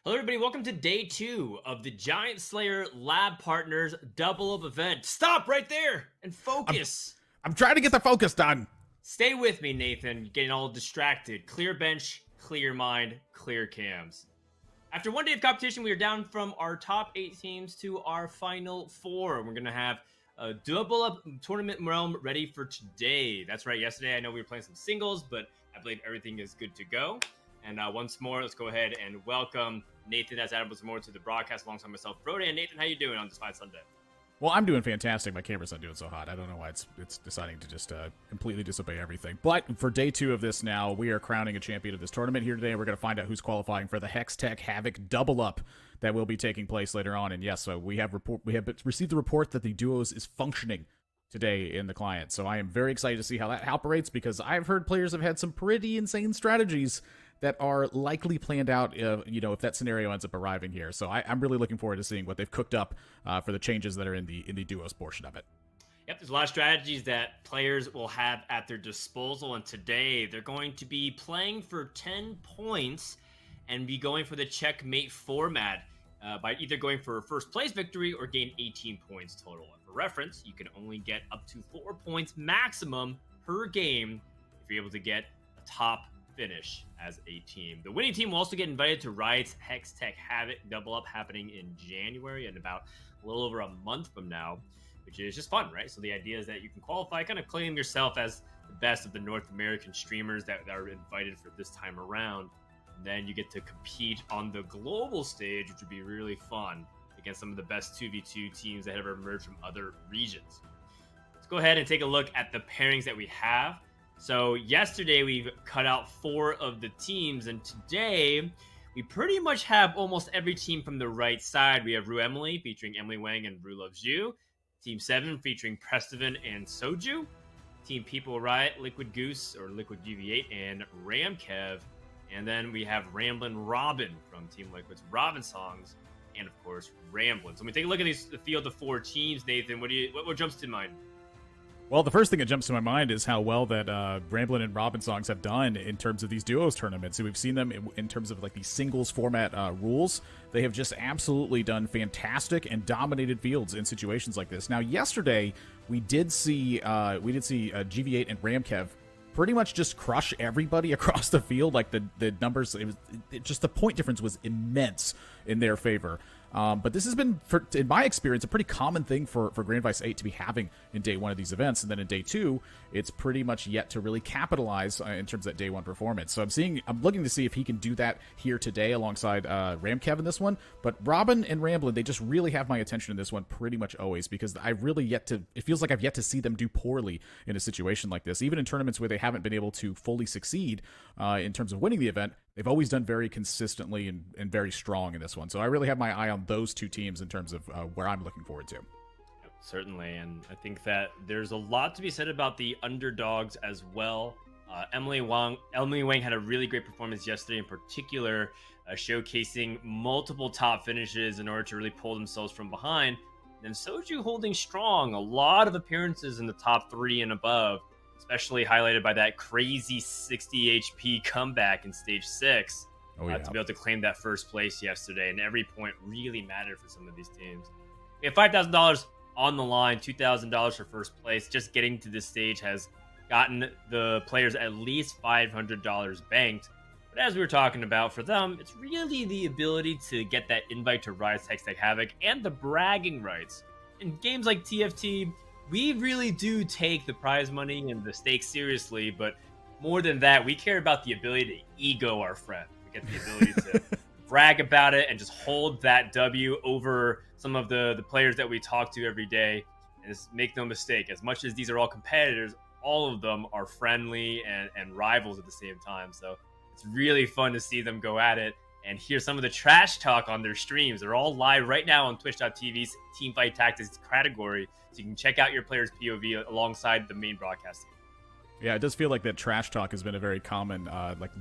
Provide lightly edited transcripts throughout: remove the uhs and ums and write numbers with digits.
Hello, everybody. Welcome to day 2 of the Giant Slayer Lab Partners Double Up event. Stop right there and I'm focus. I'm trying to get the focus done. Stay with me, Nathan. You're getting all distracted. Clear bench, clear mind, clear cams. After one day of competition, we are down from our top 8 teams to our final 4. We're going to have a double up tournament realm ready for today. That's right. Yesterday, I know we were playing some singles, but I believe everything is good to go. And once more, let's go ahead and welcome Nathan ThatsAdmirable to the broadcast alongside myself, Frodan. Nathan, how you doing on this fine Sunday? Well, I'm doing fantastic. My camera's not doing so hot. I don't know why it's deciding to just completely disobey everything. But for day 2 of this now, we are crowning a champion of this tournament here today. We're going to find out who's qualifying for the Hextech Havoc double up that will be taking place later on. And yes, so we have received the report that the duos is functioning today in the client. So I am very excited to see how that operates because I've heard players have had some pretty insane strategies that are likely planned out, if that scenario ends up arriving here. So I'm really looking forward to seeing what they've cooked up for the changes that are in the duos portion of it. Yep, there's a lot of strategies that players will have at their disposal, and today they're going to be playing for 10 points and be going for the checkmate format by either going for a first place victory or gain 18 points total. And for reference, you can only get up to 4 points maximum per game if you're able to get a top finish as a team. The winning team will also get invited to Riot's Hextech Havoc double up happening in January in about a little over a month from now, which is just fun, right? So the idea is that you can qualify, kind of claim yourself as the best of the North American streamers that are invited for this time around. And then you get to compete on the global stage, which would be really fun against some of the best 2v2 teams that have ever emerged from other regions. Let's go ahead and take a look at the pairings that we have. So yesterday we've cut out 4 of the teams, and today we pretty much have almost every team from the right side. We have Ru Emily featuring Emily Wang and Ru Loves You. Team 7 featuring Prestivan and Soju. Team People Riot, Liquid Goose or Liquid GV8 and Ramkev. And then we have Ramblin' Robin from Team Liquid's Robin Songs, and of course Ramblin'. So when we take a look at the field of 4 teams, Nathan, what jumps to mind? Well, the first thing that jumps to my mind is how well that Ramblin' and Robin Songs have done in terms of these duos tournaments. So we've seen them in terms of like the singles format rules. They have just absolutely done fantastic and dominated fields in situations like this. Now, yesterday we did see GV8 and Ramkev pretty much just crush everybody across the field. Like the numbers, just the point difference was immense in their favor. But this has been, in my experience, a pretty common thing for Grand Vice 8 to be having in day 1 of these events. And then in day 2, it's pretty much yet to really capitalize in terms of that day 1 performance. So I'm looking to see if he can do that here today alongside Ramkev in this one. But Robin and Ramblin', they just really have my attention in this one pretty much always because it feels like I've yet to see them do poorly in a situation like this. Even in tournaments where they haven't been able to fully succeed in terms of winning the event, they've always done very consistently and very strong in this one. So I really have my eye on those 2 teams in terms of where I'm looking forward to. Certainly, and I think that there's a lot to be said about the underdogs as well. Emily Wang had a really great performance yesterday in particular, showcasing multiple top finishes in order to really pull themselves from behind. And Soju holding strong, a lot of appearances in the top 3 and above, especially highlighted by that crazy 60 HP comeback in stage 6 to be able to claim that first place yesterday. And every point really mattered for some of these teams. We have $5,000 on the line, $2,000 for first place. Just getting to this stage has gotten the players at least $500 banked. But as we were talking about, for them, it's really the ability to get that invite to Riot's Hextech Havoc and the bragging rights. In games like TFT, we really do take the prize money and the stakes seriously, but more than that, we care about the ability to ego our friend. We get the ability to brag about it and just hold that W over some of the players that we talk to every day. And just make no mistake, as much as these are all competitors, all of them are friendly and rivals at the same time. So it's really fun to see them go at it and hear some of the trash talk on their streams. They're all live right now on twitch.tv's Teamfight Tactics category, so you can check out your player's POV alongside the main broadcast team. Yeah, it does feel like that trash talk has been a very common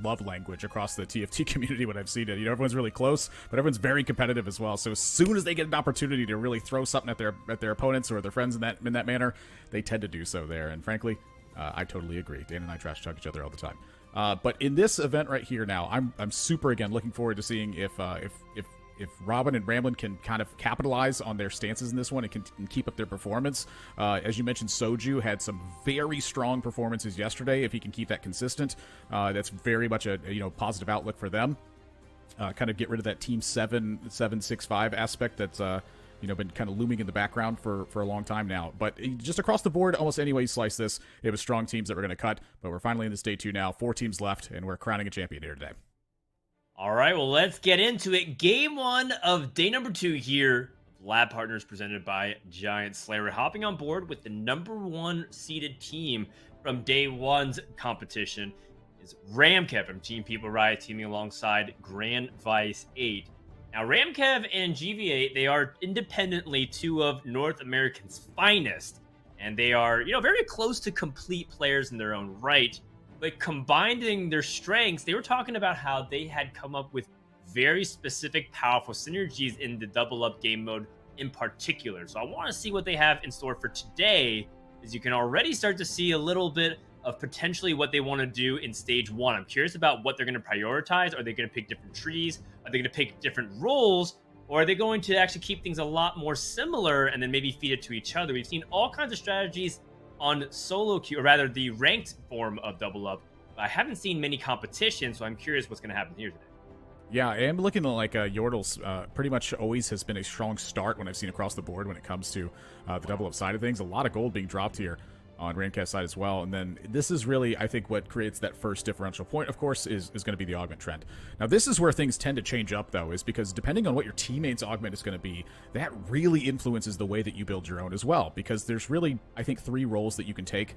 love language across the TFT community when I've seen it. Everyone's really close, but everyone's very competitive as well. So as soon as they get an opportunity to really throw something at their opponents or their friends in that manner, they tend to do so there. And frankly, I totally agree. Dan and I trash talk each other all the time. But in this event right here now, I'm super again looking forward to seeing if Robin and Ramblin can kind of capitalize on their stances in this one and can keep up their performance. As you mentioned, Soju had some very strong performances yesterday. If he can keep that consistent, that's very much a positive outlook for them. Kind of get rid of that Team 7-6-5 aspect that's been kind of looming in the background for a long time now. But just across the board, almost any way you slice this, it was strong teams that were going to cut. But we're finally in this day 2 now. 4 teams left, and we're crowning a champion here today. All right, well, let's get into it. Game 1 of day number 2 here. Lab Partners presented by GiantSlayer. Hopping on board with the number 1 seeded team from day 1's competition is Ramkev from Team People Riot, teaming alongside Grand Vice 8. Now, Ramkev and GV8, they are independently 2 of North America's finest, and they are, very close to complete players in their own right. But combining their strengths, they were talking about how they had come up with very specific, powerful synergies in the double up game mode in particular. So I want to see what they have in store for today, as you can already start to see a little bit of potentially what they want to do in stage 1. I'm curious about what they're going to prioritize. Are they going to pick different trees? Are they going to pick different roles? Or are they going to actually keep things a lot more similar and then maybe feed it to each other? We've seen all kinds of strategies on solo queue, or rather the ranked form of double up. But I haven't seen many competitions, so I'm curious what's going to happen here today. Yeah, I am looking at like Yordle's pretty much always has been a strong start when I've seen across the board when it comes to the double up side of things. A lot of gold being dropped here on Ramkev's side as well. And then this is really, I think, what creates that first differential point, of course, is going to be the augment trend. Now, this is where things tend to change up, though, is because depending on what your teammate's augment is going to be, that really influences the way that you build your own as well. Because there's really, I think, 3 roles that you can take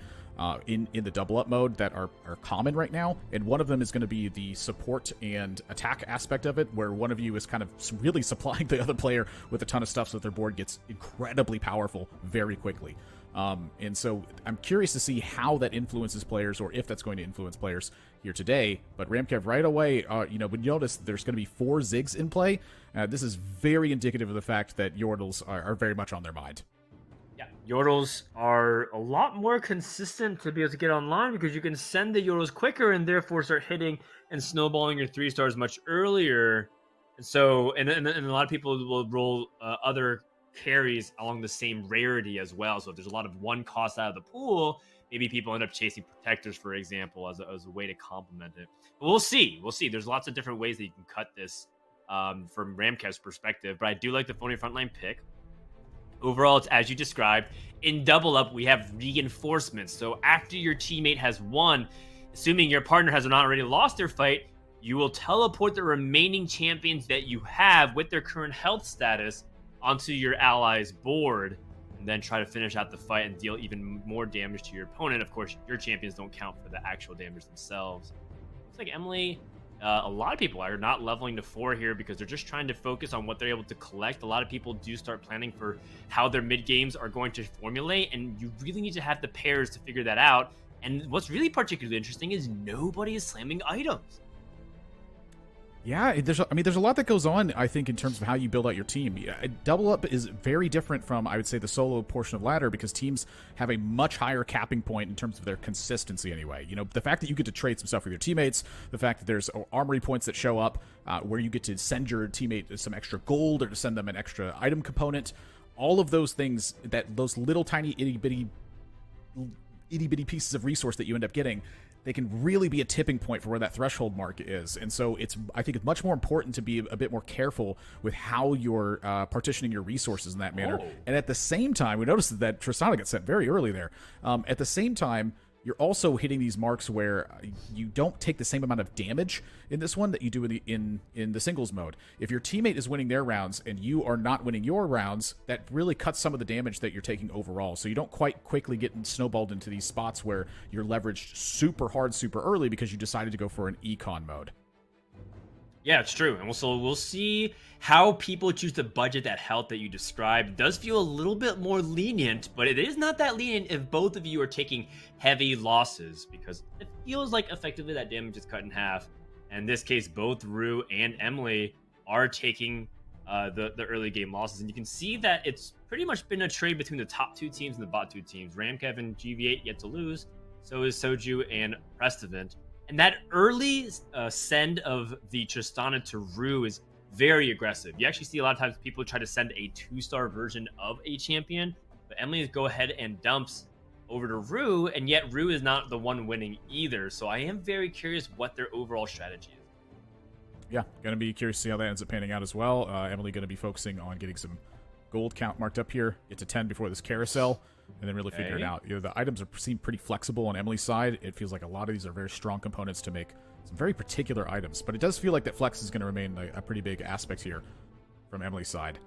in the double up mode that are common right now. And one of them is going to be the support and attack aspect of it, where one of you is kind of really supplying the other player with a ton of stuff so that their board gets incredibly powerful very quickly. And so I'm curious to see how that influences players, or if that's going to influence players here today. But Ramkev right away, when you notice there's going to be 4 Ziggs in play, this is very indicative of the fact that Yordles are very much on their mind. Yeah, Yordles are a lot more consistent to be able to get online, because you can send the Yordles quicker and therefore start hitting and snowballing your 3 stars much earlier. And so, and a lot of people will roll other carries along the same rarity as well. So if there's a lot of one cost out of the pool, maybe people end up chasing protectors, for example, as a way to complement it. But we'll see. There's lots of different ways that you can cut this from Ramkev's perspective, but I do like the phony frontline pick. Overall, it's as you described. In double up, we have reinforcements. So after your teammate has won, assuming your partner has not already lost their fight, you will teleport the remaining champions that you have with their current health status onto your ally's board, and then try to finish out the fight and deal even more damage to your opponent. Of course, your champions don't count for the actual damage themselves. Looks like Emily, a lot of people are not leveling to 4 here because they're just trying to focus on what they're able to collect. A lot of people do start planning for how their mid games are going to formulate, and you really need to have the pairs to figure that out. And what's really particularly interesting is nobody is slamming items. Yeah, there's a lot that goes on, I think, in terms of how you build out your team. Double up is very different from, I would say, the solo portion of ladder, because teams have a much higher capping point in terms of their consistency anyway. The fact that you get to trade some stuff with your teammates, the fact that there's armory points that show up where you get to send your teammate some extra gold or to send them an extra item component, all of those things, those little tiny itty-bitty pieces of resource that you end up getting, they can really be a tipping point for where that threshold mark is. And so I think it's much more important to be a bit more careful with how you're partitioning your resources in that manner. Oh. And at the same time, we noticed that Tristana got set very early there. At the same time, you're also hitting these marks where you don't take the same amount of damage in this one that you do in the singles mode. If your teammate is winning their rounds and you are not winning your rounds, that really cuts some of the damage that you're taking overall. So you don't quite quickly get snowballed into these spots where you're leveraged super hard, super early because you decided to go for an econ mode. Yeah, it's true. And we'll see how people choose to budget that health that you described. It does feel a little bit more lenient, but it is not that lenient if both of you are taking heavy losses, because it feels like effectively that damage is cut in half. And in this case, both Rue and Emily are taking the early game losses. And you can see that it's pretty much been a trade between the top 2 teams and the bot 2 teams. Ramkev and GV8 yet to lose. So is Soju and Prestivant. And that early send of the Tristana to Rue is very aggressive. You actually see a lot of times people try to send a 2-star version of a champion, but Emily go ahead and dumps over to Rue, and yet Rue is not the one winning either. So I am very curious what their overall strategy is. Yeah, going to be curious to see how that ends up panning out as well. Emily going to be focusing on getting some gold count marked up here, get to 10 before this carousel, and then really figure it out. The items seem pretty flexible on Emily's side. It feels like a lot of these are very strong components to make some very particular items, but it does feel like that flex is going to remain a pretty big aspect here from Emily's side.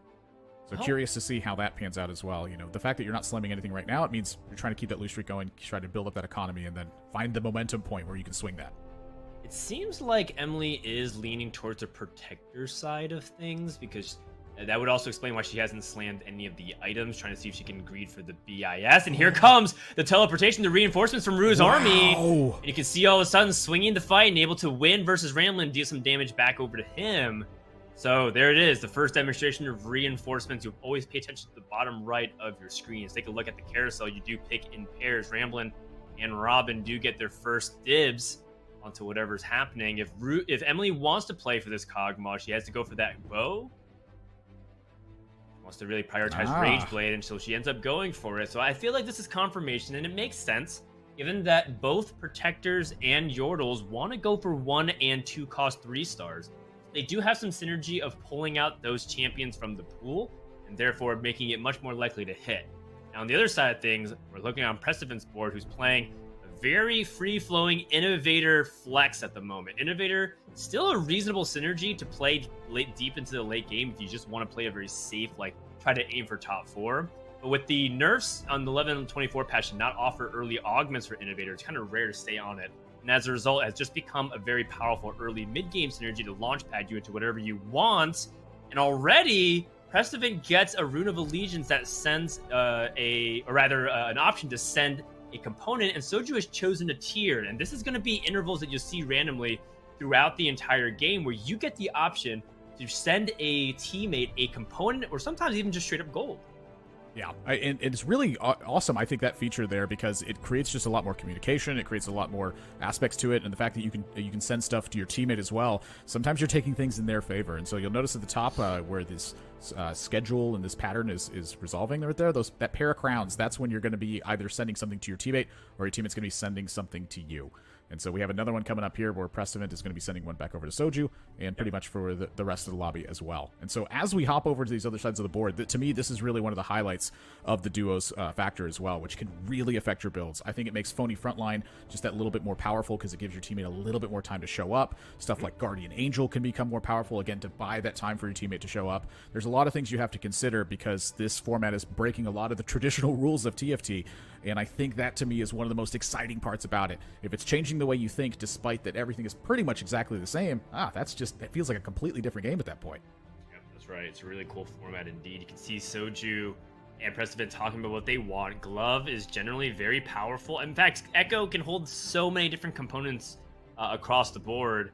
So curious to see how that pans out as well. The fact that you're not slamming anything right now, it means you're trying to keep that loose streak going, try to build up that economy, and then find the momentum point where you can swing that. It seems like Emily is leaning towards the protector side of things, because that would also explain why she hasn't slammed any of the items, trying to see if she can greed for the BIS. And here comes the teleportation, the reinforcements from Rue's army. And you can see all of a sudden swinging the fight and able to win versus Ramblin, deal some damage back over to him. So there it is, the first demonstration of reinforcements. You always pay attention to the bottom right of your screens. Take a look at the carousel. You do pick in pairs. Ramblin and Robin do get their first dibs onto whatever's happening. If Emily wants to play for this Kog'Maw, she has to go for that bow. Wants to really prioritize Rage Blade, and so she ends up going for it. So I feel like this is confirmation, and it makes sense, given that both Protectors and Yordles want to go for 1 and 2 cost 3 stars. They do have some synergy of pulling out those champions from the pool, and therefore making it much more likely to hit. Now, on the other side of things, we're looking on Precedent's board, who's playing a very free-flowing Innovator flex at the moment. Innovator, still a reasonable synergy to play deep into the late game if you just want to play a very safe, like, try to aim for top 4. But with the nerfs on the 11.24 patch to not offer early augments for Innovator, it's kind of rare to stay on it. And as a result, it has just become a very powerful early mid-game synergy to launchpad you into whatever you want. And already, Precedent gets a Rune of Allegiance that sends an option to send a component, and Soju has chosen a tier. And this is going to be intervals that you'll see randomly throughout the entire game, where you get the option to send a teammate a component, or sometimes even just straight up gold. Yeah, and it's really awesome, I think, that feature there, because it creates just a lot more communication. It creates a lot more aspects to it, and the fact that you can send stuff to your teammate as well. Sometimes you're taking things in their favor, and so you'll notice at the top where this schedule and this pattern is resolving right there. That pair of crowns, that's when you're going to be either sending something to your teammate, or your teammate's going to be sending something to you. And so we have another one coming up here where Precedent is going to be sending one back over to Soju, and pretty much for the rest of the lobby as well. And so as we hop over to these other sides of the board, to me, this is really one of the highlights of the duos factor as well, which can really affect your builds. I think it makes Phony Frontline just that little bit more powerful, because it gives your teammate a little bit more time to show up. Stuff like Guardian Angel can become more powerful, again, to buy that time for your teammate to show up. There's a lot of things you have to consider, because this format is breaking a lot of the traditional rules of TFT, and I think that, to me, is one of the most exciting parts about it. If it's changing the way you think, despite that everything is pretty much exactly the same, that feels like a completely different game at that point. Yeah, that's right. It's a really cool format indeed. You can see Soju and Precedent talking about what they want. Glove is generally very powerful. In fact, Echo can hold so many different components across the board,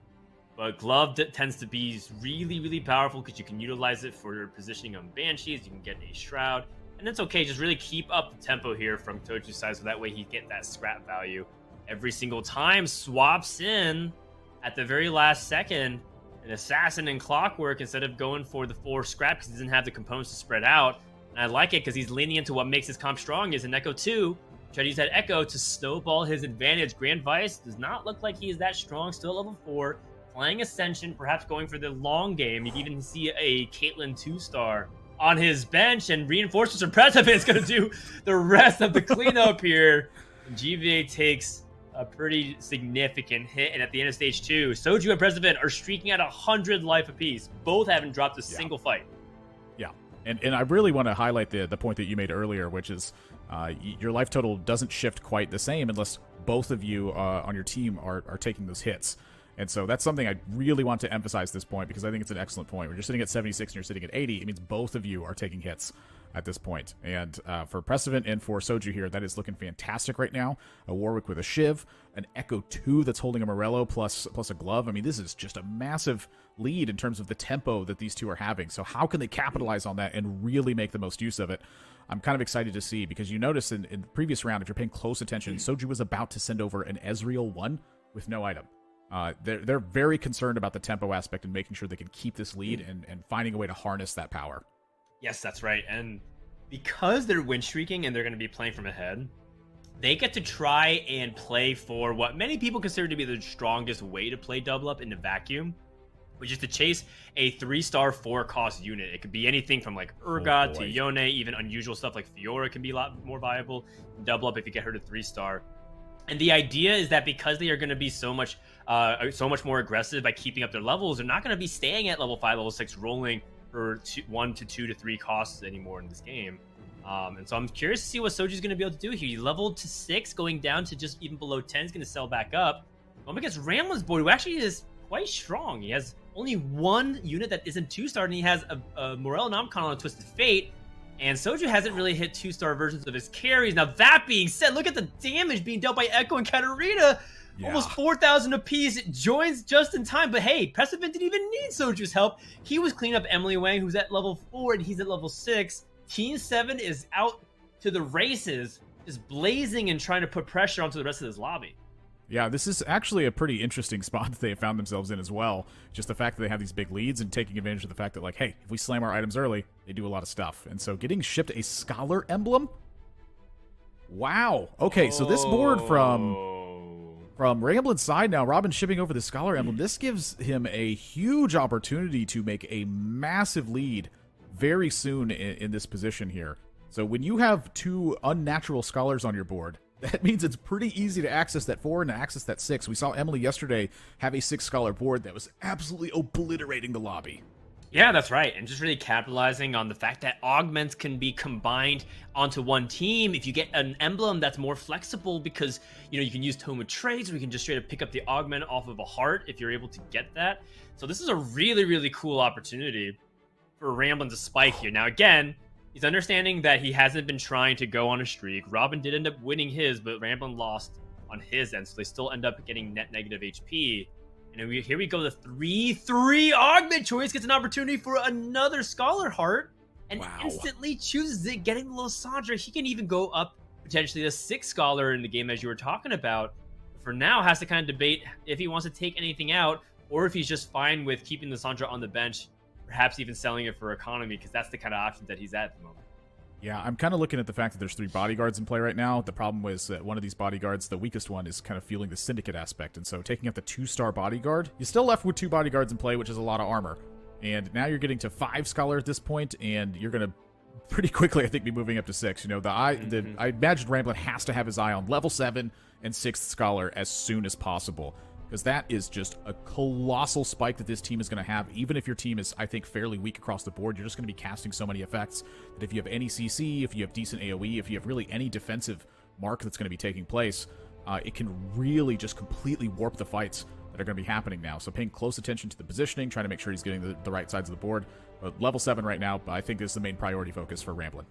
but Glove tends to be really, really powerful, because you can utilize it for your positioning on Banshees. You can get a Shroud. And it's okay, just really keep up the tempo here from Toju's side, so that way he get that scrap value every single time. Swaps in at the very last second an Assassin and Clockwork instead of going for the 4 scrap, because he doesn't have the components to spread out. And I like it, because he's leaning into what makes his comp strong, is an Echo 2. Try to use that Echo to snowball his advantage. Grand Vice does not look like he is that strong, still level 4. Playing Ascension, perhaps going for the long game. You can even see a Caitlyn 2-star on his bench, and Reinforcements from Precedent is going to do the rest of the cleanup here. And GVA takes a pretty significant hit, and at the end of stage 2, Soju and Precedent are streaking at 100 life apiece. Both haven't dropped a single fight. Yeah, and I really want to highlight the point that you made earlier, which is your life total doesn't shift quite the same unless both of you on your team are taking those hits. And so that's something I really want to emphasize this point, because I think it's an excellent point. When you're sitting at 76 and you're sitting at 80, it means both of you are taking hits at this point. And for Precedent and for Soju here, that is looking fantastic right now. A Warwick with a Shiv, an Echo 2 that's holding a Morello plus a glove. I mean, this is just a massive lead in terms of the tempo that these two are having. So how can they capitalize on that and really make the most use of it? I'm kind of excited to see, because you notice in the previous round, if you're paying close attention, Soju was about to send over an Ezreal 1 with no item. They're very concerned about the tempo aspect and making sure they can keep this lead and finding a way to harness that power. Yes, that's right. And because they're win streaking and they're going to be playing from ahead, they get to try and play for what many people consider to be the strongest way to play double up in the vacuum, which is to chase a 3-star 4-cost unit. It could be anything from like Urgot to Yone, even unusual stuff like Fiora can be a lot more viable. Double up if you get her to 3-star. And the idea is that because they are going to be so much more aggressive by keeping up their levels, they're not going to be staying at level 5, level 6, rolling for 1 to 2 to 3 costs anymore in this game. And so I'm curious to see what Soju's going to be able to do here. He leveled to 6, going down to just even below 10. He's going to sell back up. Going against Ramblin's board, who actually is quite strong. He has only one unit that isn't 2-star, and he has a Morel Nomcon on a Twisted Fate. And Soju hasn't really hit 2-star versions of his carries. Now, that being said, look at the damage being dealt by Echo and Katarina. Yeah. Almost 4,000 apiece. Joins just in time. But hey, Precedent didn't even need Soju's help. He was cleaning up Emily Wang, who's at level 4, and he's at level 6. Team 7 is out to the races, just blazing and trying to put pressure onto the rest of this lobby. Yeah, this is actually a pretty interesting spot that they have found themselves in as well. Just the fact that they have these big leads and taking advantage of the fact that, like, hey, if we slam our items early, they do a lot of stuff. And so getting shipped a Scholar Emblem? Wow. Okay, so this board from Ramblin's side now, Robin shipping over the Scholar Emblem, this gives him a huge opportunity to make a massive lead very soon in this position here. So when you have 2 unnatural Scholars on your board, that means it's pretty easy to access that 4 and to access that 6. We saw Emily yesterday have a 6-Scholar board that was absolutely obliterating the lobby. Yeah, that's right. And just really capitalizing on the fact that augments can be combined onto one team. If you get an emblem that's more flexible because, you can use Tome of Trades, or you can just straight up pick up the augment off of a heart if you're able to get that. So this is a really, really cool opportunity for Ramblin to spike here. Now, again, he's understanding that he hasn't been trying to go on a streak. Robin did end up winning his, but Ramblin lost on his end, so they still end up getting net negative HP. And here we go, the 3-3 augment choice gets an opportunity for another Scholar Heart, and instantly chooses it, getting the Lysandra. He can even go up potentially the 6 Scholar in the game, as you were talking about. For now, has to kind of debate if he wants to take anything out, or if he's just fine with keeping Lysandra on the bench, perhaps even selling it for economy, because that's the kind of option that he's at the moment. Yeah, I'm kind of looking at the fact that there's 3 bodyguards in play right now. The problem was that one of these bodyguards, the weakest one, is kind of feeling the syndicate aspect. And so taking up the 2-star bodyguard, you're still left with 2 bodyguards in play, which is a lot of armor. And now you're getting to 5 Scholar at this point, and you're going to pretty quickly, I think, be moving up to 6. I imagine Ramblin has to have his eye on level 7 and 6th Scholar as soon as possible, because that is just a colossal spike that this team is going to have. Even if your team is, I think, fairly weak across the board, you're just going to be casting so many effects that if you have any CC, if you have decent AoE, if you have really any defensive mark that's going to be taking place, it can really just completely warp the fights that are going to be happening now. So paying close attention to the positioning, trying to make sure he's getting the right sides of the board. But level 7 right now, I think this is the main priority focus for Ramblin.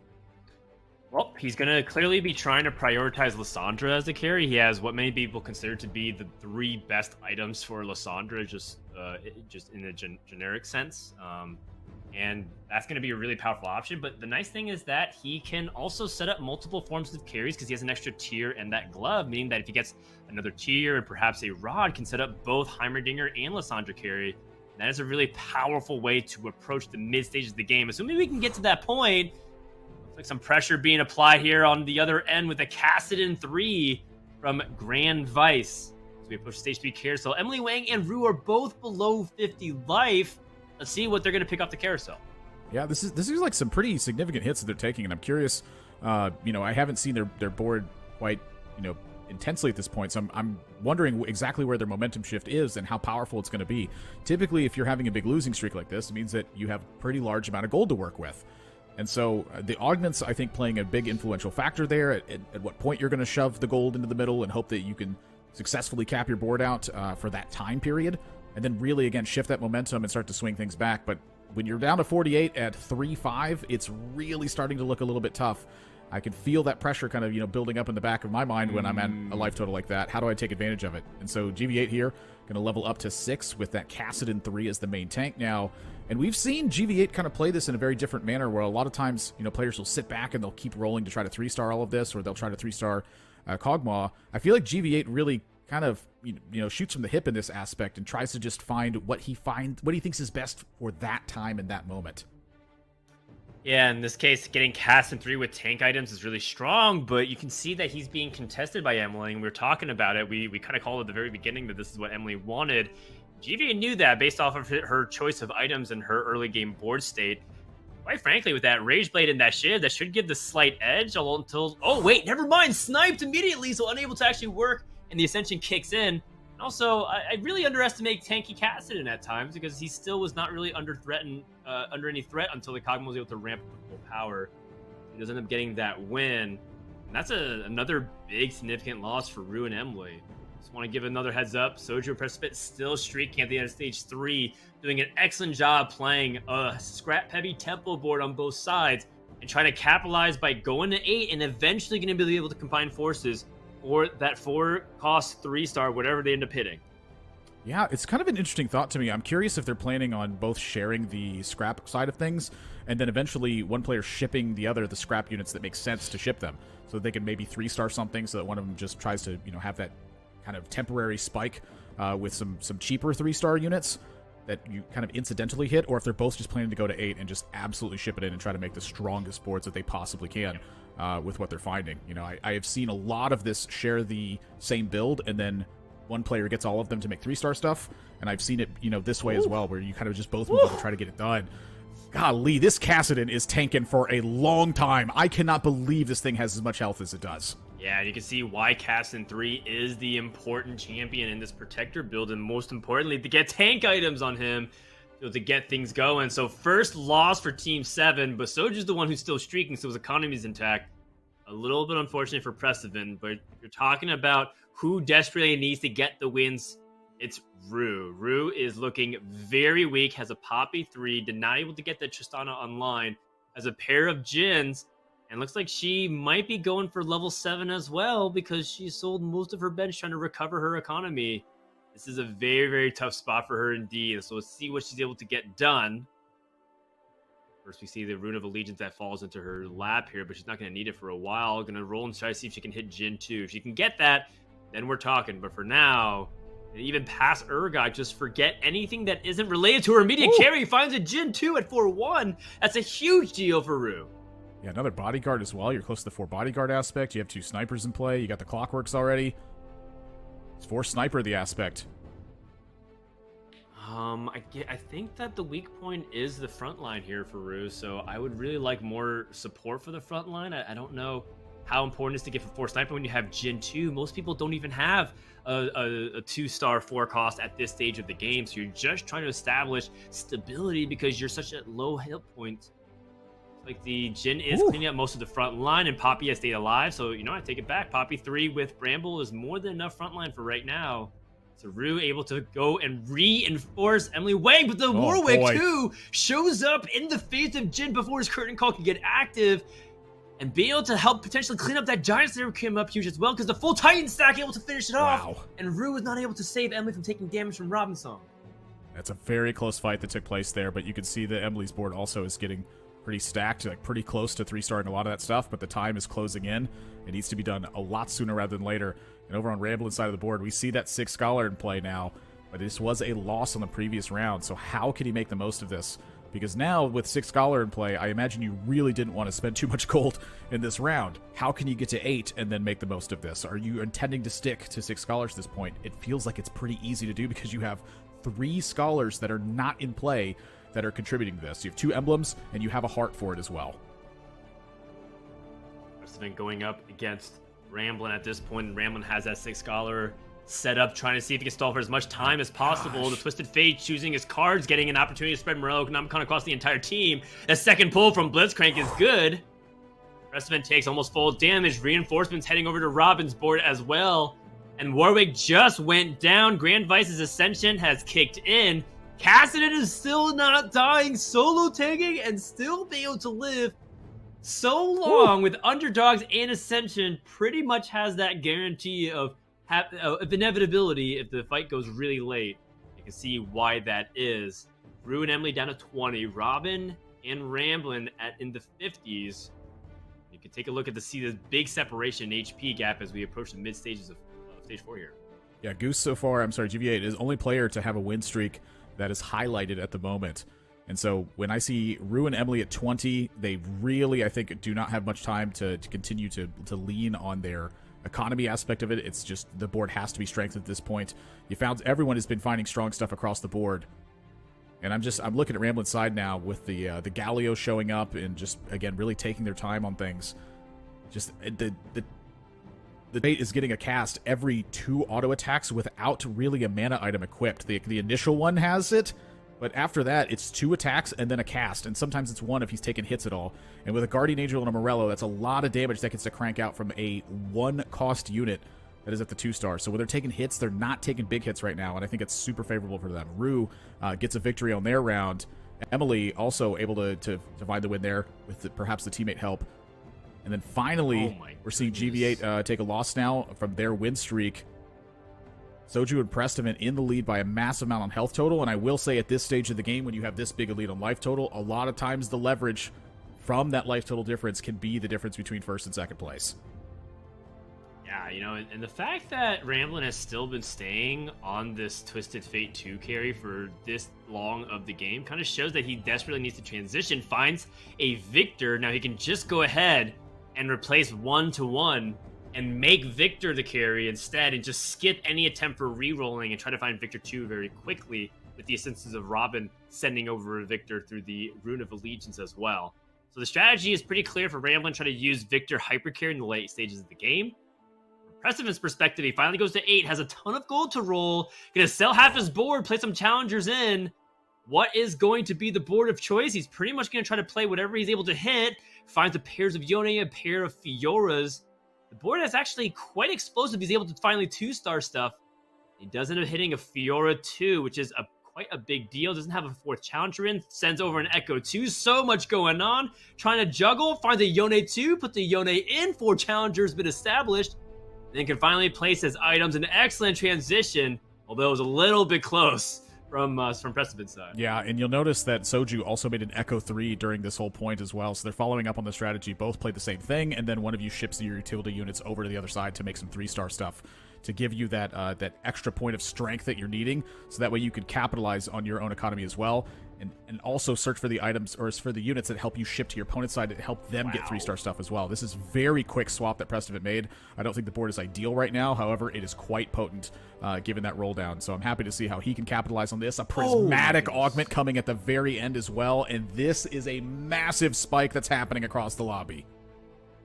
Well, he's going to clearly be trying to prioritize Lysandra as the carry. He has what many people consider to be the 3 best items for Lysandra, just in a generic sense. And that's going to be a really powerful option. But the nice thing is that he can also set up multiple forms of carries because he has an extra tier and that glove, meaning that if he gets another tier and perhaps a rod, can set up both Heimerdinger and Lysandra carry. And that is a really powerful way to approach the mid stages of the game. Assuming we can get to that point, like some pressure being applied here on the other end with a Cassidon 3 from Grand Vice. So we approach stage 3 carousel. Emily Wang and Rue are both below 50 life. Let's see what they're going to pick off the carousel. Yeah, this is like some pretty significant hits that they're taking, and I'm curious. I haven't seen their board quite intensely at this point, so I'm wondering exactly where their momentum shift is and how powerful it's going to be. Typically, if you're having a big losing streak like this, it means that you have a pretty large amount of gold to work with. And so the augments, I think, playing a big influential factor there. At what point you're going to shove the gold into the middle and hope that you can successfully cap your board out for that time period, and then really, again, shift that momentum and start to swing things back. But when you're down to 48 at 3-5, it's really starting to look a little bit tough. I can feel that pressure kind of, building up in the back of my mind when I'm at a life total like that. How do I take advantage of it? And so GV8 here, going to level up to 6 with that Cassidon 3 as the main tank now. And we've seen GV8 kind of play this in a very different manner, where a lot of times, players will sit back and they'll keep rolling to try to 3-star all of this, or they'll try to 3-star Kog'Maw. I feel like GV8 really kind of shoots from the hip in this aspect and tries to just find what he thinks is best for that time and that moment. Yeah, in this case, getting cast in 3 with tank items is really strong, but you can see that he's being contested by Emily, and we were talking about it. We kind of called at the very beginning that this is what Emily wanted. GV knew that based off of her choice of items and her early game board state. Quite frankly, with that Rage Blade and that Shiv, that should give the slight edge until... Oh, wait, never mind! Sniped immediately, so unable to actually work, and the Ascension kicks in. And also, I really underestimate tanky Kassadin at times because he still was not really under any threat until the Kog'Maw was able to ramp up to full power. He does end up getting that win. And that's another big significant loss for Rue and Emily. Just want to give another heads up. Soju and Precipice still streaking at the end of stage 3, doing an excellent job playing a scrap-heavy tempo board on both sides and trying to capitalize by going to 8 and eventually going to be able to combine forces or that 4-cost 3-star, whatever they end up hitting. Yeah, it's kind of an interesting thought to me. I'm curious if they're planning on both sharing the scrap side of things and then eventually one player shipping the other the scrap units that make sense to ship them. So they can maybe 3-star something so that one of them just tries to, have that kind of temporary spike with some cheaper 3-star units that you kind of incidentally hit, or if they're both just planning to go to 8 and just absolutely ship it in and try to make the strongest boards that they possibly can. With what they're finding. I have seen a lot of this share the same build, and then one player gets all of them to make 3-star stuff, and I've seen it, this way as well, where you kind of just both move up and try to get it done. Golly, this Kassadin is tanking for a long time. I cannot believe this thing has as much health as it does. Yeah, and you can see why Kassadin 3 is the important champion in this Protector build, and most importantly, to get tank items on him to get things going. So first loss for Team 7, but Soju's the one who's still streaking, so his economy's intact. A little bit unfortunate for Precipice, but you're talking about who desperately needs to get the wins. It's Rue. Rue is looking very weak, has a Poppy 3, did not able to get the Tristana online, has a pair of Jins, and looks like she might be going for level 7 as well because she sold most of her bench trying to recover her economy. This is a very, very tough spot for her indeed. So let's see what she's able to get done. First, we see the Rune of Allegiance that falls into her lap here, but she's not going to need it for a while. Going to roll and try to see if she can hit Jin 2. If she can get that, then we're talking. But for now, even past Urgot, just forget anything that isn't related to her immediate carry. Finds a Jin 2 at 4-1. That's a huge deal for Rue. Yeah, another bodyguard as well. You're close to the 4 bodyguard aspect. You have 2 snipers in play. You got the clockworks already. It's 4 sniper the aspect. I think that the weak point is the front line here for Rue, so I would really like more support for the front line. I don't know how important it is to get for 4 sniper when you have Jin 2. Most people don't even have a 2-star 4-cost at this stage of the game, so you're just trying to establish stability because you're such at low hit points. Like the Jin is cleaning up most of the front line, and Poppy has stayed alive, so I take it back. Poppy 3 with Bramble is more than enough front line for right now. So Rue able to go and reinforce Emily Wang, but the Warwick too shows up in the face of Jin before his curtain call can get active, and being able to help potentially clean up that Giant Slayer came up huge as well because the full Titan stack able to finish it off, and Rue was not able to save Emily from taking damage from Robinson. That's a very close fight that took place there, but you can see that Emily's board also is getting pretty stacked, like pretty close to 3-starring a lot of that stuff, but the time is closing in. It needs to be done a lot sooner rather than later. And over on Ramblin's side of the board, we see that 6 Scholar in play now, but this was a loss on the previous round, so how can he make the most of this? Because now, with 6 Scholar in play, I imagine you really didn't want to spend too much gold in this round. How can you get to 8 and then make the most of this? Are you intending to stick to 6 Scholars at this point? It feels like it's pretty easy to do because you have 3 Scholars that are not in play that are contributing to this. You have 2 emblems, and you have a heart for it as well. Been going up against Ramblin at this point, and Ramblin has that 6 Scholar set up, trying to see if he can stall for as much time as possible. The Twisted Fate choosing his cards, getting an opportunity to spread Morello Economicon across the entire team. The second pull from Blitzcrank is good. Restavan takes almost full damage. Reinforcements heading over to Robin's board as well. And Warwick just went down. Grand Vice's Ascension has kicked in. Kassadin is still not dying, solo tagging, and still be able to live so long with Underdogs and Ascension. Pretty much has that guarantee of inevitability if the fight goes really late. You can see why that is. Rue and Emily down to 20. Robin and Ramblin in the 50s. You can take a look at see this big separation in HP gap as we approach the mid stages of stage 4 here. Yeah, Goose so far, I'm sorry, GV8 is only player to have a win streak that is highlighted at the moment. And so when I see Rue and Emily at 20, they really, I think, do not have much time to continue to lean on their economy aspect of it. It's just the board has to be strengthened at this point. You found everyone has been finding strong stuff across the board. And I'm looking at Ramblin's side now with the Galio showing up and just, again, really taking their time on things. Just the bait is getting a cast every 2 auto attacks without really a mana item equipped. The initial one has it, but after that, it's 2 attacks and then a cast, and sometimes it's 1 if he's taking hits at all. And with a Guardian Angel and a Morello, that's a lot of damage that gets to crank out from a 1-cost unit that is at the 2-star. So when they're taking hits, they're not taking big hits right now, and I think it's super favorable for them. Rue gets a victory on their round. Emily also able to find the win there with perhaps the teammate help. And then finally, we're seeing GV8 take a loss now from their win streak. Soju and Prestivan in the lead by a massive amount on health total, and I will say at this stage of the game, when you have this big a lead on life total, a lot of times the leverage from that life total difference can be the difference between first and second place. Yeah, you know, and the fact that Ramblin has still been staying on this Twisted Fate 2 carry for this long of the game kind of shows that he desperately needs to transition, finds a Victor. Now he can just go ahead and replace 1-to-1 and make Victor the carry instead and just skip any attempt for re-rolling and try to find Victor 2 very quickly with the assistance of Robin sending over a Victor through the Rune of Allegiance as well. So the strategy is pretty clear for Ramblin, try to use Victor hypercarry in the late stages of the game. From Prestivan's perspective, he finally goes to 8, has a ton of gold to roll, gonna sell half his board, play some challengers in. What is going to be the board of choice? He's pretty much going to try to play whatever he's able to hit. Finds a pairs of Yone, a pair of Fioras. The board is actually quite explosive. He's able to finally 2-star stuff. He does end up hitting a Fiora 2, which is quite a big deal. Doesn't have a 4th challenger in. Sends over an Echo 2. So much going on. Trying to juggle. Finds a Yone 2. Put the Yone in. 4 challengers been established. Then can finally place his items. An excellent transition, although it was a little bit close from Prestivan's side. Yeah, and you'll notice that Soju also made an Echo 3 during this whole point as well, so they're following up on the strategy. Both play the same thing, and then one of you ships your utility units over to the other side to make some 3-star stuff to give you that that extra point of strength that you're needing, so that way you can capitalize on your own economy as well, and also search for the items or for the units that help you ship to your opponent's side to help them get 3-star stuff as well. This is very quick swap that Prestivan made. I don't think the board is ideal right now. However, it is quite potent given that roll down. So I'm happy to see how he can capitalize on this. A prismatic augment coming at the very end as well. And this is a massive spike that's happening across the lobby.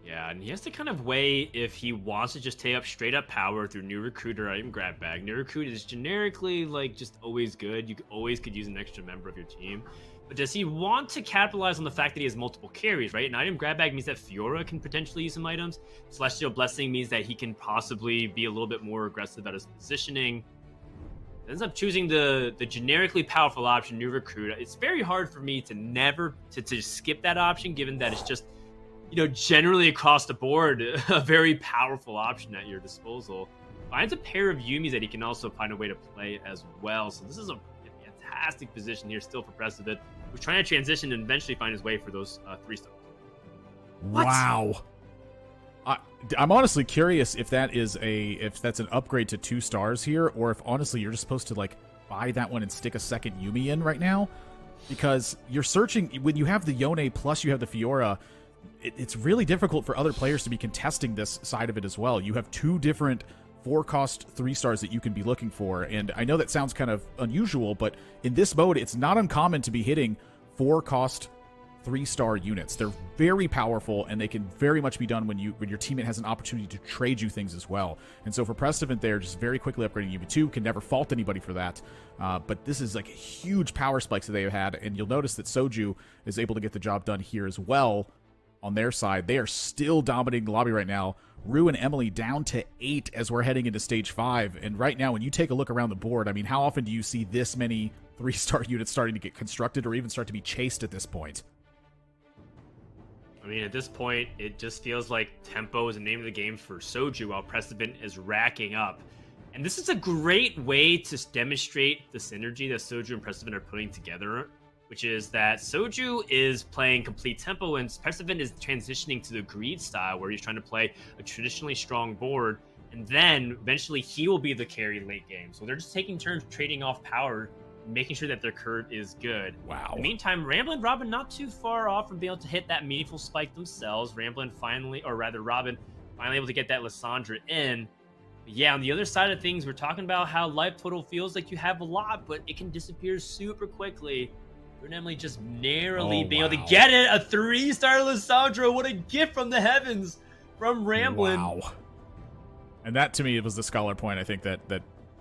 Yeah, and he has to kind of weigh if he wants to just take up straight up power through new recruit or item grab bag. New recruit is generically like just always good. You always could use an extra member of your team. But does he want to capitalize on the fact that he has multiple carries, right? An item grab bag means that Fiora can potentially use some items. Celestial Blessing means that he can possibly be a little bit more aggressive about his positioning. Ends up choosing the generically powerful option, new recruit. It's very hard for me to never to skip that option, given that it's just, you know, generally across the board, a very powerful option at your disposal. Finds a pair of Yumis that he can also find a way to play as well. So this is a fantastic position here still for Prestivan, who's trying to transition and eventually find his way for those 3-stars. Wow. I'm honestly curious if that's an upgrade to 2 stars here, or if honestly you're just supposed to like buy that one and stick a second Yumi in right now, because you're searching when you have the Yone plus you have the Fiora. It's really difficult for other players to be contesting this side of it as well. You have 2 different 4-cost 3-stars that you can be looking for, and I know that sounds kind of unusual, but in this mode, it's not uncommon to be hitting 4-cost 3-star units. They're very powerful, and they can very much be done when your teammate has an opportunity to trade you things as well. And so for Prestivan there, just very quickly upgrading UV2, can never fault anybody for that. But this is like huge power spikes that they've had, and you'll notice that Soju is able to get the job done here as well. On their side, they are still dominating the lobby right now. Rue and Emily down to 8 as we're heading into stage 5. And right now, when you take a look around the board, I mean, how often do you see this many 3-star units starting to get constructed or even start to be chased at this point? I mean, at this point, it just feels like tempo is the name of the game for Soju while Prestivan is racking up. And this is a great way to demonstrate the synergy that Soju and Prestivan are putting together, which is that Soju is playing complete tempo and Prestivan is transitioning to the greed style where he's trying to play a traditionally strong board and then eventually he will be the carry late game. So they're just taking turns trading off power, making sure that their curve is good. Wow. In the meantime, Ramblin' and Robin not too far off from being able to hit that meaningful spike themselves. Ramblin' finally, or rather Robin, finally able to get that Lissandra in. But yeah, on the other side of things, we're talking about how life total feels like you have a lot, but it can disappear super quickly. Emily just narrowly being able to get it. A 3-star Lissandra. What a gift from the heavens from Ramblin'. Wow. And that, to me, was the scholar point I think that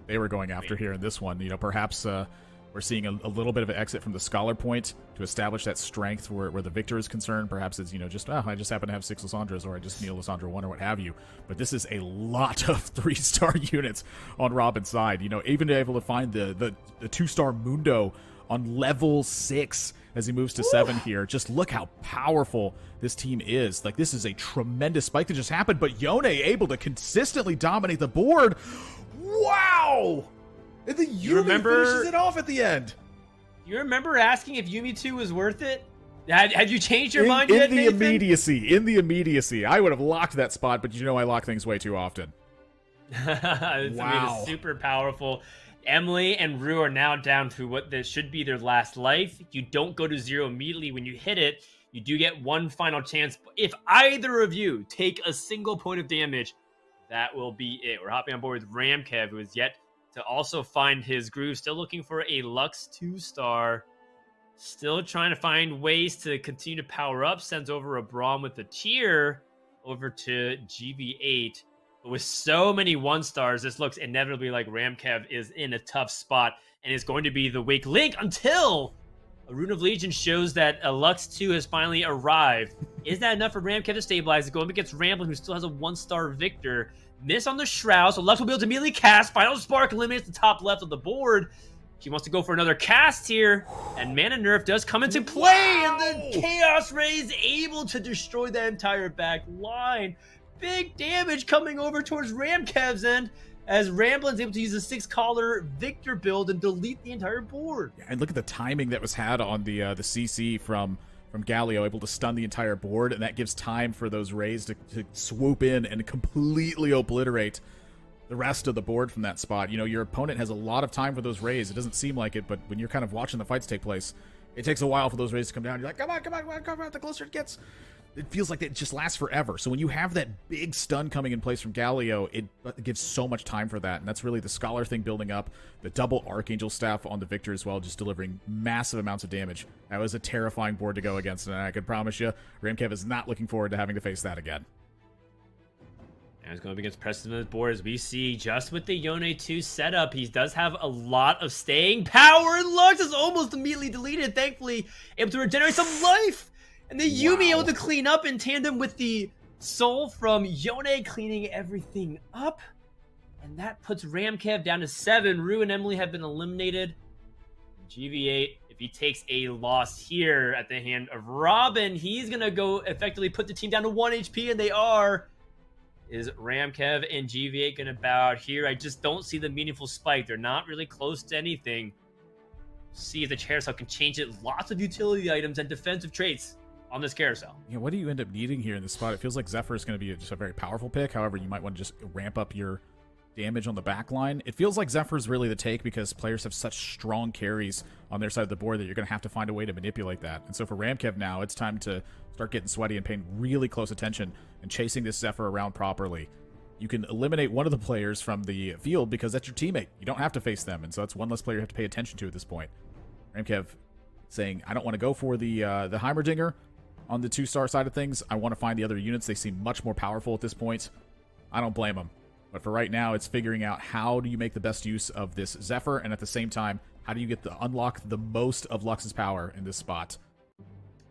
they were going after here in this one. You know, perhaps we're seeing a little bit of an exit from the scholar point to establish that strength where the victor is concerned. Perhaps it's, you know, just, I just happen to have 6 Lissandras, or I just need a Lissandra 1 or what have you. But this is a lot of 3-star units on Robin's side. You know, even able to find the 2-star Mundo on level 6 as he moves to 7 here. Just look how powerful this team is. Like, this is a tremendous spike that just happened, but Yone able to consistently dominate the board. Wow! And the Yumi finishes it off at the end. You remember asking if Yumi 2 was worth it? Had you changed your mind yet, Nathan? In the immediacy. I would have locked that spot, but you know I lock things way too often. Wow. Super powerful. Emily and Rue are now down to what this should be their last life. You don't go to 0 immediately when you hit it. You do get one final chance. If either of you take a single point of damage, that will be it. We're hopping on board with Ramkev, who is yet to also find his groove. Still looking for a Lux 2-star. Still trying to find ways to continue to power up. Sends over a Braum with a tier over to GV8. But with so many 1-stars, this looks inevitably like Ramkev is in a tough spot and is going to be the weak link until a Rune of Legion shows that a Lux 2 has finally arrived. Is that enough for Ramkev to stabilize? Going against Ramblin', who still has a 1-star Victor. Miss on the Shroud, so Lux will be able to immediately cast. Final Spark eliminates the top left of the board. She wants to go for another cast here, and Mana Nerf does come into play, and the Chaos Ray is able to destroy that entire back line. Big damage coming over towards Ramkev's end, as Ramblin's able to use a 6-collar Victor build and delete the entire board. Yeah, and look at the timing that was had on the CC from Galio, able to stun the entire board, and that gives time for those rays to swoop in and completely obliterate the rest of the board from that spot. You know, your opponent has a lot of time for those rays. It doesn't seem like it, but when you're kind of watching the fights take place, it takes a while for those rays to come down. You're like, come on, the closer it gets. It feels like it just lasts forever. So when you have that big stun coming in place from Galio, it gives so much time for that. And that's really the Scholar thing building up. The double Archangel Staff on the Victor as well, just delivering massive amounts of damage. That was a terrifying board to go against, and I can promise you, Ramkev is not looking forward to having to face that again. And he's going up against Preston on the board, as we see just with the Yone 2 setup, he does have a lot of staying power, and Lux is almost immediately deleted, thankfully able to regenerate some life. And the Yumi able to clean up in tandem with the Soul from Yone cleaning everything up. And that puts Ramkev down to 7. Rue and Emily have been eliminated. GV8, if he takes a loss here at the hand of Robin, he's going to go effectively put the team down to 1 HP, and they are. Is Ramkev and GV8 going to bow out here? I just don't see the meaningful spike. They're not really close to anything. See if the carousel can change it. Lots of utility items and defensive traits on this carousel. Yeah, what do you end up needing here in this spot? It feels like Zephyr is going to be just a very powerful pick. However, you might want to just ramp up your damage on the back line. It feels like Zephyr is really the take because players have such strong carries on their side of the board that you're going to have to find a way to manipulate that. And so for Ramkev now, it's time to start getting sweaty and paying really close attention and chasing this Zephyr around properly. You can eliminate one of the players from the field because that's your teammate. You don't have to face them, and so that's one less player you have to pay attention to at this point. Ramkev saying, I don't want to go for the Heimerdinger on the 2-star side of things. I want to find the other units. They seem much more powerful at this point. I don't blame them. But for right now, it's figuring out how do you make the best use of this Zephyr, and at the same time, how do you get to unlock the most of Lux's power in this spot?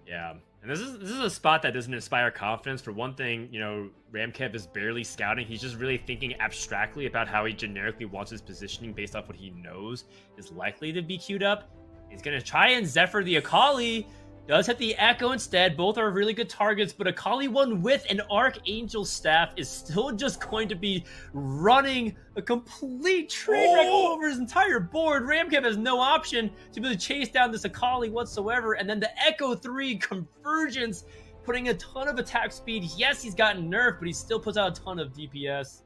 Yeah, and this is a spot that doesn't inspire confidence. For one thing, you know, Ramkev is barely scouting. He's just really thinking abstractly about how he generically wants his positioning based off what he knows is likely to be queued up. He's going to try and Zephyr the Akali. Does hit the Echo instead. Both are really good targets, but Akali one with an Archangel Staff is still just going to be running a complete train wreck all over his entire board. Ramkev has no option to be able to chase down this Akali whatsoever, and then the Echo 3 Convergence, putting a ton of attack speed. Yes, he's gotten nerfed, but he still puts out a ton of DPS.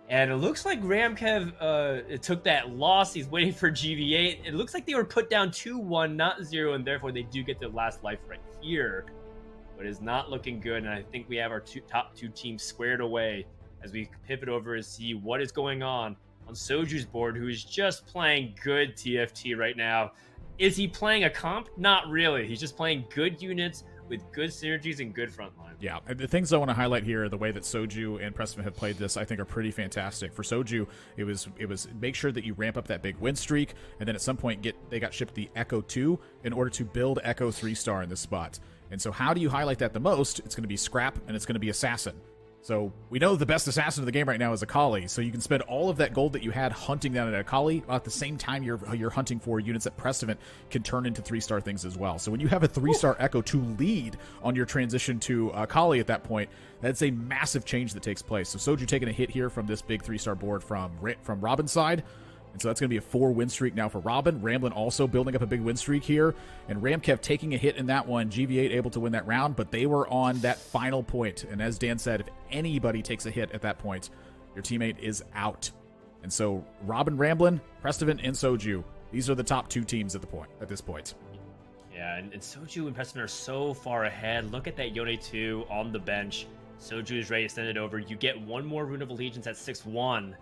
And it looks like Ramkev took that loss. He's waiting for GV8. It looks like they were put down 2-1, not 0, and therefore they do get their last life right here. But it's not looking good, and I think we have our top two teams squared away as we pivot over and see what is going on Soju's board, who is just playing good TFT right now. Is he playing a comp? Not really. He's just playing good units with good synergies and good frontline. Yeah, and the things I want to highlight here, the way that Soju and Preston have played this, I think are pretty fantastic. For Soju, it was make sure that you ramp up that big win streak, and then at some point they got shipped the Echo 2 in order to build Echo 3-star in this spot. And so how do you highlight that the most? It's going to be Scrap, and it's going to be Assassin. So we know the best assassin of the game right now is Akali, so you can spend all of that gold that you had hunting down at Akali, while at the same time you're hunting for units that Prestivant can turn into 3-star things as well. So when you have a 3-star Echo 2 lead on your transition to Akali at that point, that's a massive change that takes place. So Soju taking a hit here from this big 3-star board from Robin's side. And so that's going to be a 4 win streak now for Robin. Ramblin also building up a big win streak here. And Ramkev taking a hit in that one. GV8 able to win that round, but they were on that final point. And as Dan said, if anybody takes a hit at that point, your teammate is out. And so Robin, Ramblin, Prestivant, and Soju, these are the top 2 teams at this point. Yeah, and Soju and Prestivant are so far ahead. Look at that Yone 2 on the bench. Soju is ready to send it over. You get one more Rune of Allegiance at 6-1.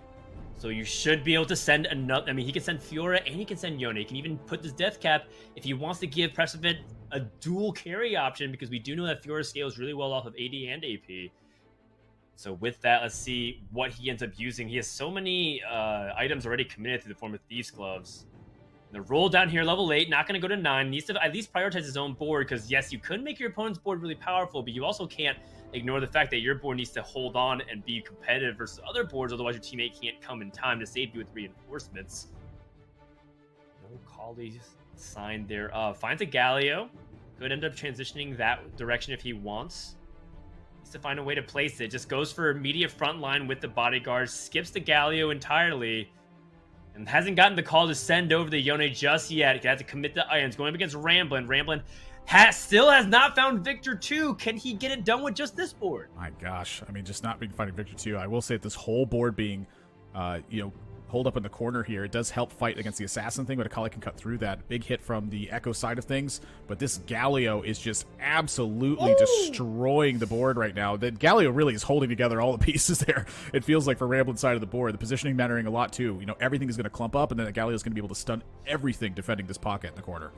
So you should be able to send another. I mean, he can send Fiora and he can send Yone. He can even put this death cap if he wants to give Prestivant a dual carry option, because we do know that Fiora scales really well off of AD and AP. So with that, let's see what he ends up using. He has so many items already committed to the form of Thieves Gloves. The roll down here, level 8, not going to go to 9. Needs to at least prioritize his own board, because yes, you could make your opponent's board really powerful, but you also can't ignore the fact that your board needs to hold on and be competitive versus other boards, otherwise your teammate can't come in time to save you with reinforcements. No Kali signed there. Finds a Galio. Could end up transitioning that direction if he wants. Needs to find a way to place it. Just goes for immediate front line with the bodyguards. Skips the Galio entirely. And hasn't gotten the call to send over the Yone just yet. He has to commit the items. Going up against Ramblin. Ramblin still has not found Victor 2. Can he get it done with just this board? My gosh. I mean, just not being finding Victor 2. I will say that this whole board being, hold up in the corner here, it does help fight against the assassin thing, but Akali can cut through that. Big hit from the Echo side of things, but this Galio is just absolutely destroying the board right now. The Galio really is holding together all the pieces there. It feels like for Ramblin's side of the board, the positioning mattering a lot too. You know, everything is going to clump up, and then the Galio is going to be able to stun everything defending this pocket in the corner.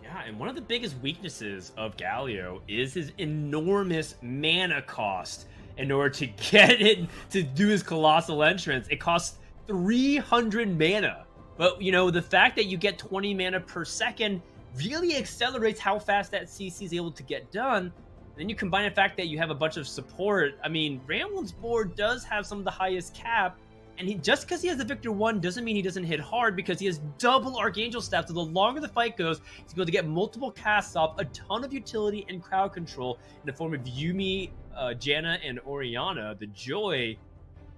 Yeah, and one of the biggest weaknesses of Galio is his enormous mana cost. In order to get it to do his colossal entrance, it costs 300 mana. But, you know, the fact that you get 20 mana per second really accelerates how fast that CC is able to get done. And then you combine the fact that you have a bunch of support. I mean, Ramblin's board does have some of the highest cap, and just because he has the Victor 1 doesn't mean he doesn't hit hard, because he has double Archangel staff. So the longer the fight goes, he's going to get multiple casts off, a ton of utility and crowd control in the form of Yuumi, Janna, and Orianna. The Joy,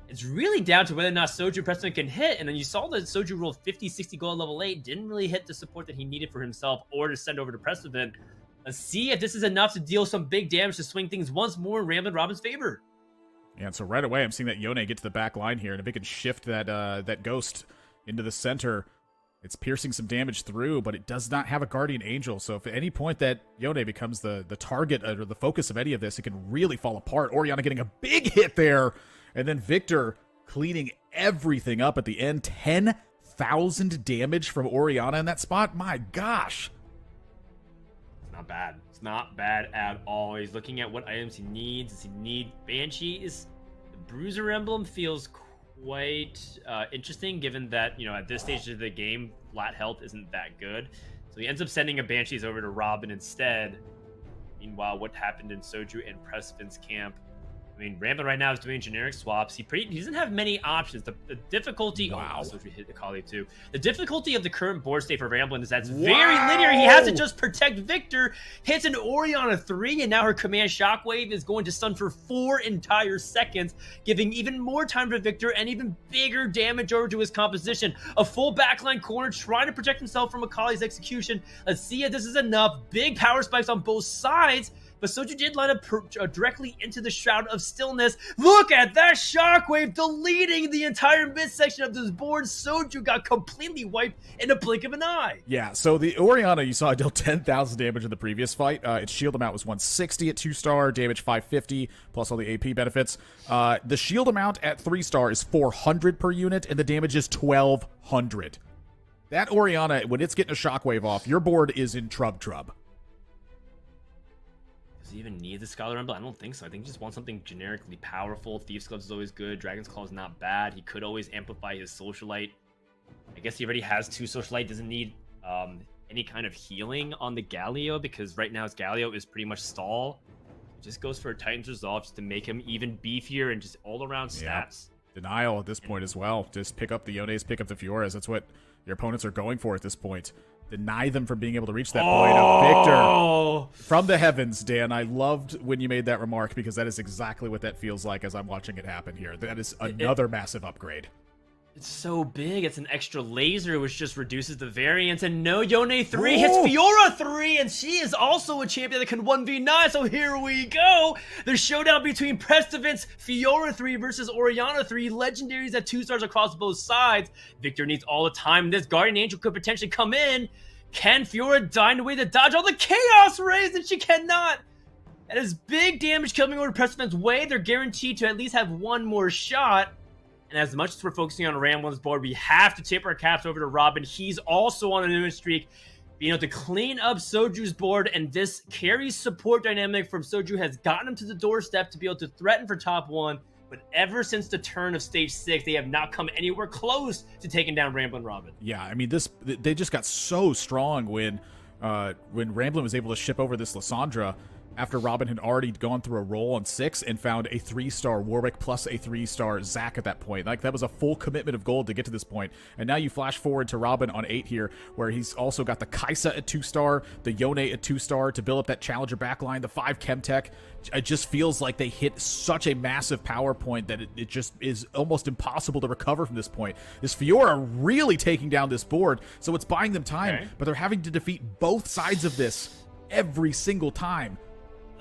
it's really down to whether or not Soju Preston can hit. And then you saw that Soju rolled 50-60 gold at level 8, didn't really hit the support that he needed for himself or to send over to Preston. Let's see if this is enough to deal some big damage to swing things once more in Ramblin' Robin's favor. Yeah, and so right away I'm seeing that Yone get to the back line here, and if it can shift that Ghost into the center, it's piercing some damage through, but it does not have a Guardian Angel. So if at any point that Yone becomes the target or the focus of any of this, it can really fall apart. Orianna getting a big hit there, and then Victor cleaning everything up at the end. 10,000 damage from Orianna in that spot. My gosh. It's not bad. It's not bad at all. He's looking at what items he needs. Does he need Banshees? The Bruiser Emblem feels quite interesting, given that, you know, at this stage of the game, flat health isn't that good. So he ends up sending a Banshees over to Robin instead. Meanwhile, what happened in Soju and Preston's camp? I mean, Ramblin right now is doing generic swaps. He doesn't have many options. The difficulty... Wow. Oh, Soju hit the Kali too. The difficulty of the current board state for Ramblin is that it's very linear. He has to just protect Victor. Hits an Orianna 3, and now her command Shockwave is going to stun for 4 entire seconds, giving even more time to Victor and even bigger damage over to his composition. A full backline corner trying to protect himself from Akali's execution. Let's see if this is enough. Big power spikes on both sides. but Soju did line up directly into the Shroud of Stillness. Look at that shockwave deleting the entire midsection of this board. Soju got completely wiped in a blink of an eye. Yeah, so the Orianna you saw dealt 10,000 damage in the previous fight. Its shield amount was 160 at 2-star, damage 550, plus all the AP benefits. The shield amount at 3-star is 400 per unit, and the damage is 1,200. That Orianna, when it's getting a shockwave off, your board is in trub. Does he even need the Scholar Rumble? I don't think so. I think he just wants something generically powerful. Thieves Gloves is always good. Dragon's Claw is not bad. He could always amplify his Socialite. I guess he already has 2 Socialite. Doesn't need any kind of healing on the Galio, because right now his Galio is pretty much stall. It just goes for a Titan's Resolve just to make him even beefier and just all-around stats. Yep. Denial at this point as well. Just pick up the Yones, pick up the Fioras. That's what your opponents are going for at this point. Deny them from being able to reach that point of Victor from the heavens, Dan. I loved when you made that remark, because that is exactly what that feels like as I'm watching it happen here. That is another massive upgrade. It's so big. It's an extra laser, which just reduces the variance. And no, Yone 3 hits Fiora 3, and she is also a champion that can 1v9. So here we go. The showdown between Prestovit's Fiora 3 versus Orianna 3. Legendaries at 2 stars across both sides. Victor needs all the time. This Guardian Angel could potentially come in. Can Fiora find a way to dodge all the Chaos Rays? And she cannot. That is big damage coming over to Prestovit's way. They're guaranteed to at least have one more shot. And as much as we're focusing on Ramblin's board, we have to tip our caps over to Robin. He's also on an image streak, being able to clean up Soju's board, and this carry support dynamic from Soju has gotten him to the doorstep to be able to threaten for top 1. But ever since the turn of stage 6, they have not come anywhere close to taking down Ramblin' Robin. Yeah, I mean, they just got so strong when Ramblin' was able to ship over this Lissandra after Robin had already gone through a roll on 6 and found a 3-star Warwick plus a 3-star Zac at that point. Like, that was a full commitment of gold to get to this point. And now you flash forward to Robin on 8 here, where he's also got the Kaisa at 2-star, the Yone at 2-star to build up that challenger backline, the 5 Chemtech. It just feels like they hit such a massive power point that it just is almost impossible to recover from this point. This Fiora really taking down this board, so it's buying them time, but they're having to defeat both sides of this every single time.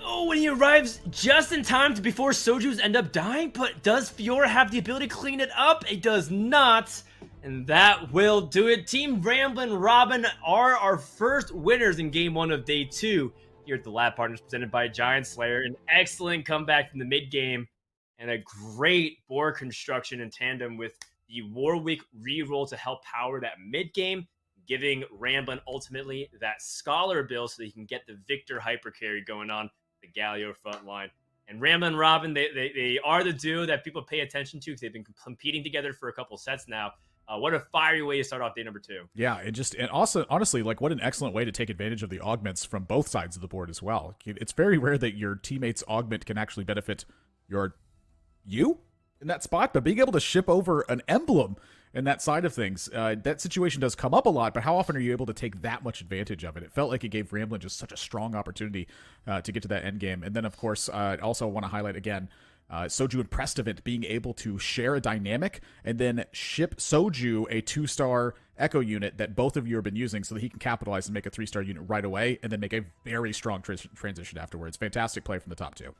Oh, when he arrives just in time before Soju's end up dying, but does Fiora have the ability to clean it up? It does not, and that will do it. Team Ramblin' Robin are our first winners in Game 1 of Day 2 here at the Lab Partners, presented by GiantSlayer. An excellent comeback from the mid-game, and a great board construction in tandem with the Warwick reroll to help power that mid-game, giving Ramblin' ultimately that Scholar build so that he can get the Victor hyper carry going on the Galio front line. And Ramblin' Robin, they are the duo that people pay attention to because they've been competing together for a couple sets now. What a fiery way to start off day number 2. Yeah, and also, honestly, like, what an excellent way to take advantage of the augments from both sides of the board as well. It's very rare that your teammate's augment can actually benefit you in that spot, but being able to ship over an emblem in that side of things, that situation does come up a lot, but how often are you able to take that much advantage of it? It felt like it gave Ramblin' just such a strong opportunity to get to that end game. And then, of course, I also want to highlight again, Soju and Prestovit being able to share a dynamic and then ship Soju a 2-star Echo unit that both of you have been using so that he can capitalize and make a 3-star unit right away and then make a very strong transition afterwards. Fantastic play from the top 2.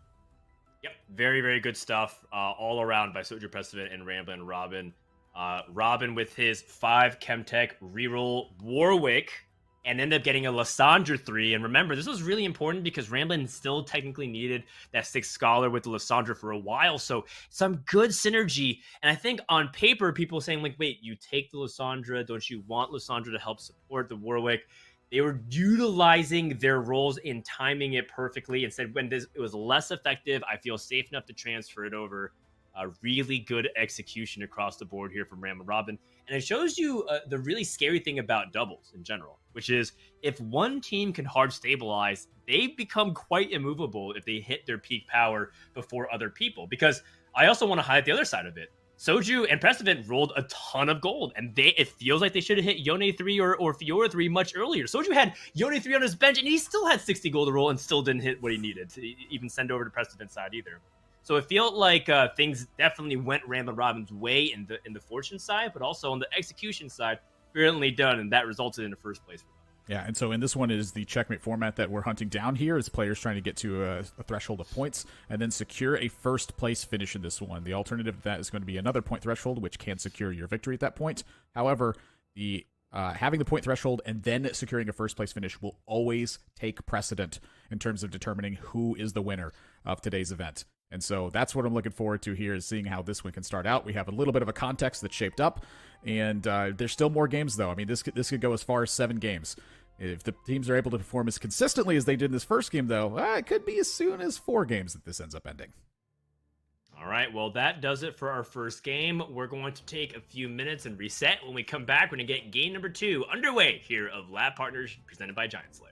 Yep, very, very good stuff all around by Soju, Prestovit, and Ramblin' Robin. Robin with his 5 Chemtech reroll Warwick and ended up getting a Lissandra 3. And remember, this was really important because Ramblin' still technically needed that 6 Scholar with the Lissandra for a while. So some good synergy. And I think on paper, people saying like, wait, you take the Lissandra. Don't you want Lissandra to help support the Warwick? They were utilizing their roles in timing it perfectly and said when it was less effective, I feel safe enough to transfer it over. A really good execution across the board here from Ramblin' Robin. And it shows you the really scary thing about doubles in general, which is if one team can hard stabilize, they become quite immovable if they hit their peak power before other people. Because I also want to highlight the other side of it. Soju and Prestovit rolled a ton of gold, and it feels like they should have hit Yone 3 or Fiora 3 much earlier. Soju had Yone 3 on his bench, and he still had 60 gold to roll and still didn't hit what he needed to even send over to Prestovit's side either. So it felt like things definitely went Ramblin' Robin's way in the fortune side, but also on the execution side, brilliantly done, and that resulted in the first place for them. Yeah, and so in this one is the checkmate format that we're hunting down here is players trying to get to a threshold of points and then secure a first place finish in this one. The alternative to that is going to be another point threshold, which can secure your victory at that point. However, the having the point threshold and then securing a first place finish will always take precedent in terms of determining who is the winner of today's event. And so that's what I'm looking forward to here, is seeing how this one can start out. We have a little bit of a context that's shaped up, and there's still more games, though. I mean, this could go as far as 7 games. If the teams are able to perform as consistently as they did in this first game, though, it could be as soon as 4 games that this ends up ending. All right, well, that does it for our first game. We're going to take a few minutes and reset. When we come back, we're going to get game number 2 underway here of Lab Partners presented by GiantSlayer.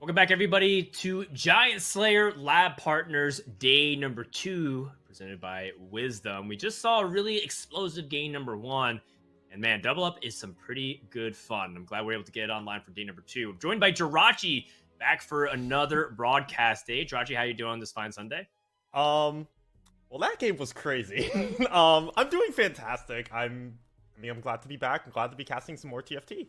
Welcome back, everybody, to Giant Slayer Lab Partners Day number 2, presented by Wisdom. We just saw a really explosive game number 1, and man, Double Up is some pretty good fun. I'm glad we're able to get it online for day number 2. I'm joined by Jirachi, back for another broadcast day. Jirachi, how you doing on this fine Sunday? Well, that game was crazy. I'm doing fantastic. I'm glad to be back. I'm glad to be casting some more TFT.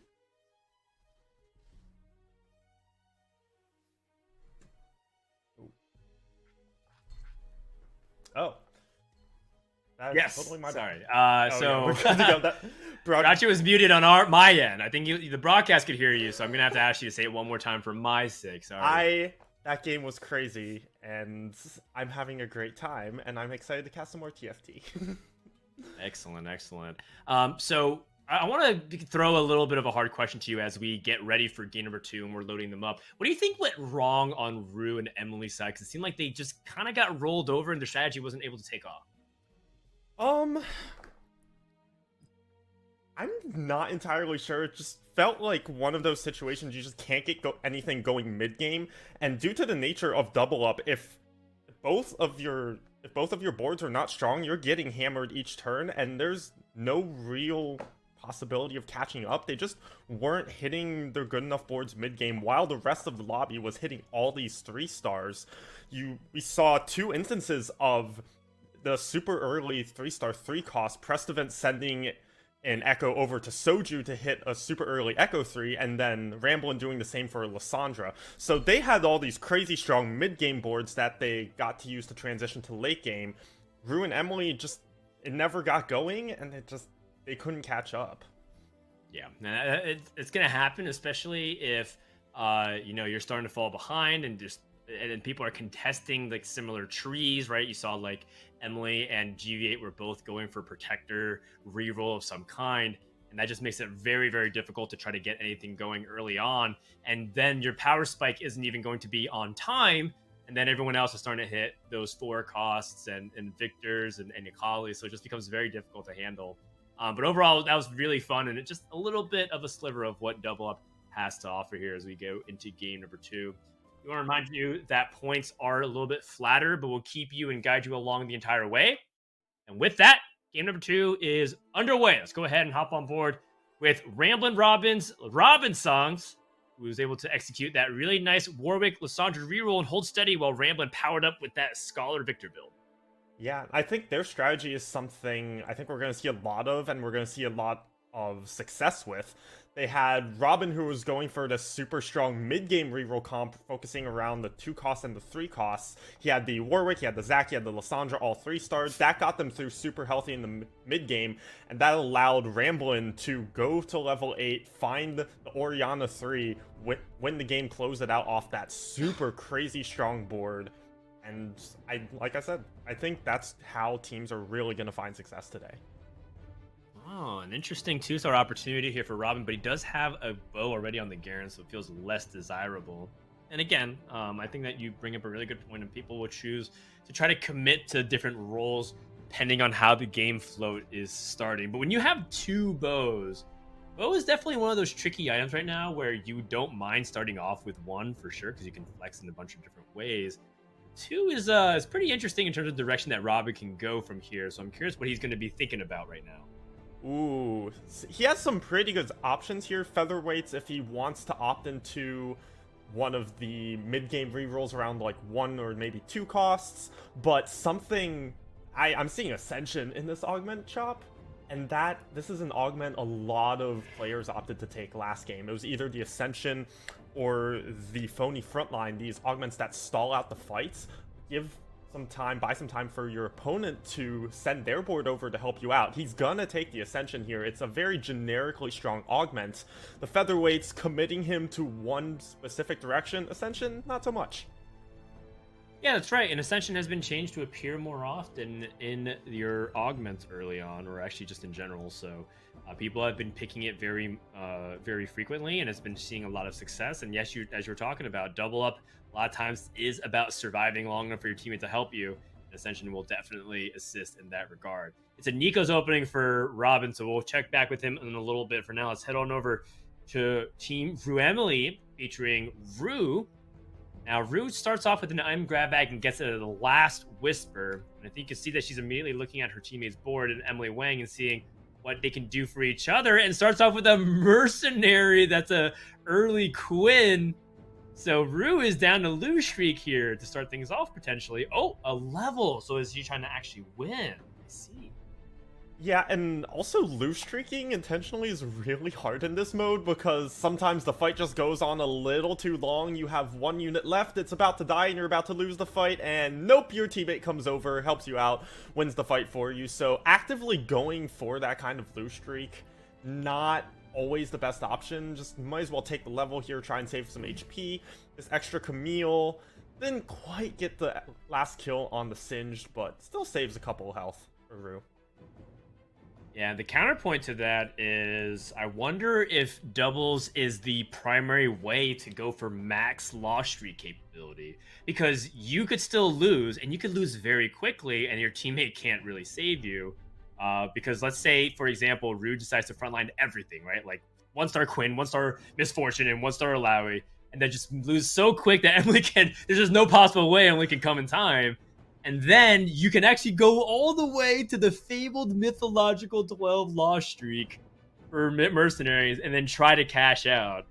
Oh. That's Yes. totally my Sorry. bad. So we're good to go. Gotcha was muted on my end. I think the broadcast could hear you, so I'm gonna have to ask you to say it one more time for my sake. Sorry. That game was crazy, and I'm having a great time, and I'm excited to cast some more TFT. Excellent, excellent. So I want to throw a little bit of a hard question to you as we get ready for game number 2 and we're loading them up. What do you think went wrong on Rue and Emily's side? Because it seemed like they just kind of got rolled over and their strategy wasn't able to take off. I'm not entirely sure. It just felt like one of those situations you just can't get anything going mid game, and due to the nature of double up, if both of your boards are not strong, you're getting hammered each turn, and there's no real possibility of catching up. They just weren't hitting their good enough boards mid game, while the rest of the lobby was hitting all these 3-stars. We saw 2 instances of the super early 3-star 3-cost Pressed Event sending an Echo over to Soju to hit a super early Echo 3, and then Ramblin doing the same for Lysandra. So they had all these crazy strong mid-game boards that they got to use to transition to late game. Rue and Emily just, it never got going, and they couldn't catch up. Yeah, it's gonna happen, especially if you're starting to fall behind and people are contesting like similar trees, right? You saw like Emily and GV8 were both going for protector reroll of some kind, and that just makes it very, very difficult to try to get anything going early on. And then your power spike isn't even going to be on time, and then everyone else is starting to hit those 4 costs and Victors and Akali, so it just becomes very difficult to handle. But overall, that was really fun, and it's just a little bit of a sliver of what Double Up has to offer here as we go into game number 2. We want to remind you that points are a little bit flatter, but we'll keep you and guide you along the entire way. And with that, game number 2 is underway. Let's go ahead and hop on board with Ramblin' Robin Songs, who was able to execute that really nice Warwick Lysandra reroll and hold steady while Ramblin' powered up with that Scholar Victor build. Yeah, I think their strategy is something I think we're going to see a lot of, and we're going to see a lot of success with. They had Robin, who was going for the super strong mid-game reroll comp, focusing around the 2 costs and the 3 costs. He had the Warwick, he had the Zac, he had the Lysandra, all 3-stars. That got them through super healthy in the mid-game, and that allowed Ramblin to go to level 8, find the Orianna 3, win the game, close it out off that super crazy strong board. And like I said, I think that's how teams are really going to find success today. Oh, an interesting 2-star opportunity here for Robin, but he does have a bow already on the Garen, so it feels less desirable. And again, I think that you bring up a really good point, and people will choose to try to commit to different roles depending on how the game float is starting. But when you have 2 bows, bow is definitely one of those tricky items right now where you don't mind starting off with 1 for sure, because you can flex in a bunch of different ways. 2 is pretty interesting in terms of the direction that Robin can go from here, so I'm curious what he's going to be thinking about right now. Ooh, he has some pretty good options here. Featherweights, if he wants to opt into one of the mid-game rerolls around like 1 or maybe 2 costs, but something I'm seeing Ascension in this augment shop, and this is an augment a lot of players opted to take last game. It was either the Ascension or the Phony Frontline, these augments that stall out the fights. Buy some time for your opponent to send their board over to help you out. He's gonna take the Ascension here. It's a very generically strong augment. The Featherweights committing him to one specific direction. Ascension, not so much. Yeah, that's right. And Ascension has been changed to appear more often in your augments early on, or actually just in general. So people have been picking it very, very frequently, and it's been seeing a lot of success. And yes, as you're talking about, double up a lot of times is about surviving long enough for your teammate to help you. Ascension will definitely assist in that regard. It's a Nico's opening for Robin, so we'll check back with him in a little bit. For now, let's head on over to Team Rue Emily, featuring Rue. Now, Rue starts off with an item grab bag and gets it at the last whisper. And I think you can see that she's immediately looking at her teammate's board and Emily Wang and seeing what they can do for each other, and starts off with a mercenary that's a early Quinn. So Rue is down to lose streak here to start things off potentially. Oh, a level. So is he trying to actually win? I see. Yeah, and also loose streaking intentionally is really hard in this mode because sometimes the fight just goes on a little too long. You have one unit left, it's about to die, and you're about to lose the fight, and nope, your teammate comes over, helps you out, wins the fight for you. So actively going for that kind of loose streak, not always the best option. Just might as well take the level here, try and save some HP. This extra Camille didn't quite get the last kill on the Singed, but still saves a couple health for Rue. Yeah, the counterpoint to that is I wonder if doubles is the primary way to go for max loss streak capability, because you could still lose, and you could lose very quickly, and your teammate can't really save you. Because let's say, for example, Rue decides to frontline everything, right? Like 1-star Quinn, 1-star Misfortune, and 1-star Alawi, and then just lose so quick that Emily can, there's just no possible way Emily can come in time. And then you can actually go all the way to the fabled mythological 12 loss streak for mercenaries and then try to cash out.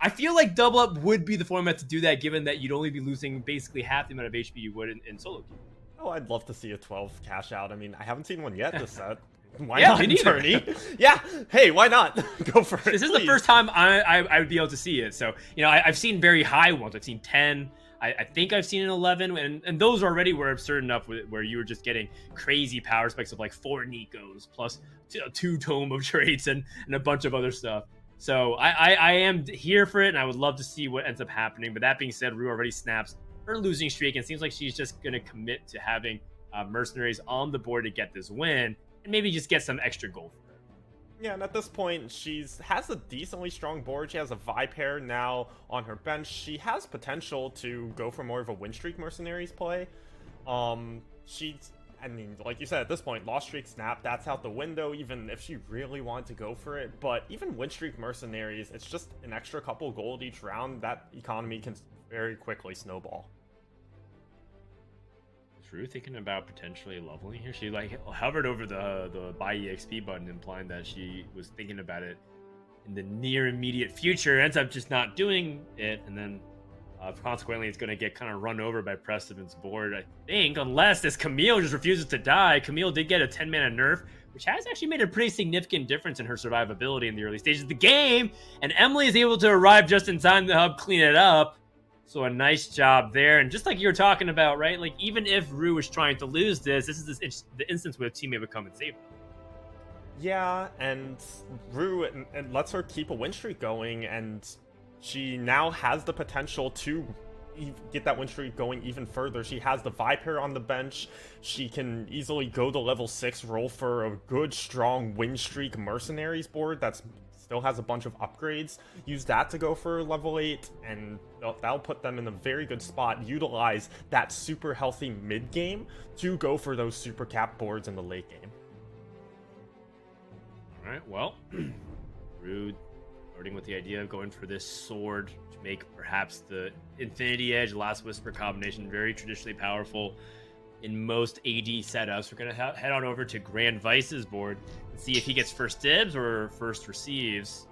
I feel like double up would be the format to do that, given that you'd only be losing basically half the amount of HP you would in solo queue. Oh, I'd love to see a 12 cash out. I mean, I haven't seen one yet this set. Why Yeah, not, me neither. Tourney? Yeah, hey, why not? Go for it. This is the first time I would be able to see it. So, you know, I've seen very high ones. I've seen 10. I think I've seen an 11, and those already were absurd enough where you were just getting crazy power specs of like 4 Nikos plus 2 Tome of Traits and a bunch of other stuff. So I am here for it, and I would love to see what ends up happening. But that being said, Rue already snaps her losing streak, and it seems like she's just going to commit to having mercenaries on the board to get this win, and maybe just get some extra gold for her. Yeah, and at this point, has a decently strong board. She has a Viper now on her bench. She has potential to go for more of a win streak mercenaries play. I mean, like you said, at this point, loss streak snap, that's out the window, even if she really wanted to go for it. But even win streak mercenaries, it's just an extra couple gold each round. That economy can very quickly snowball. Rue thinking about potentially leveling here? She like hovered over the buy EXP button, implying that she was thinking about it in the near immediate future. Ends up just not doing it, and then consequently it's going to get kind of run over by Prestiven's board, I think, unless this Camille just refuses to die. Camille did get a 10-mana nerf, which has actually made a pretty significant difference in her survivability in the early stages of the game, and Emily is able to arrive just in time to help clean it up. So a nice job there. And just like you were talking about, right? Like, even if Rue was trying to lose this is the instance where a teammate would come and save them. Yeah, and Rue and lets her keep a win streak going, and she now has the potential to get that win streak going even further. She has the Viper on the bench. She can easily go to level 6, roll for a good, strong win streak mercenaries board that's still has a bunch of upgrades. Use that to go for level 8, and that'll put them in a very good spot. Utilize that super healthy mid game to go for those super cap boards in the late game. All right, well, Rue starting with the idea of going for this sword to make perhaps the Infinity Edge Last Whisper combination very traditionally powerful in most AD setups. We're going to head on over to Grand Vice's board and see if he gets first dibs or first receives.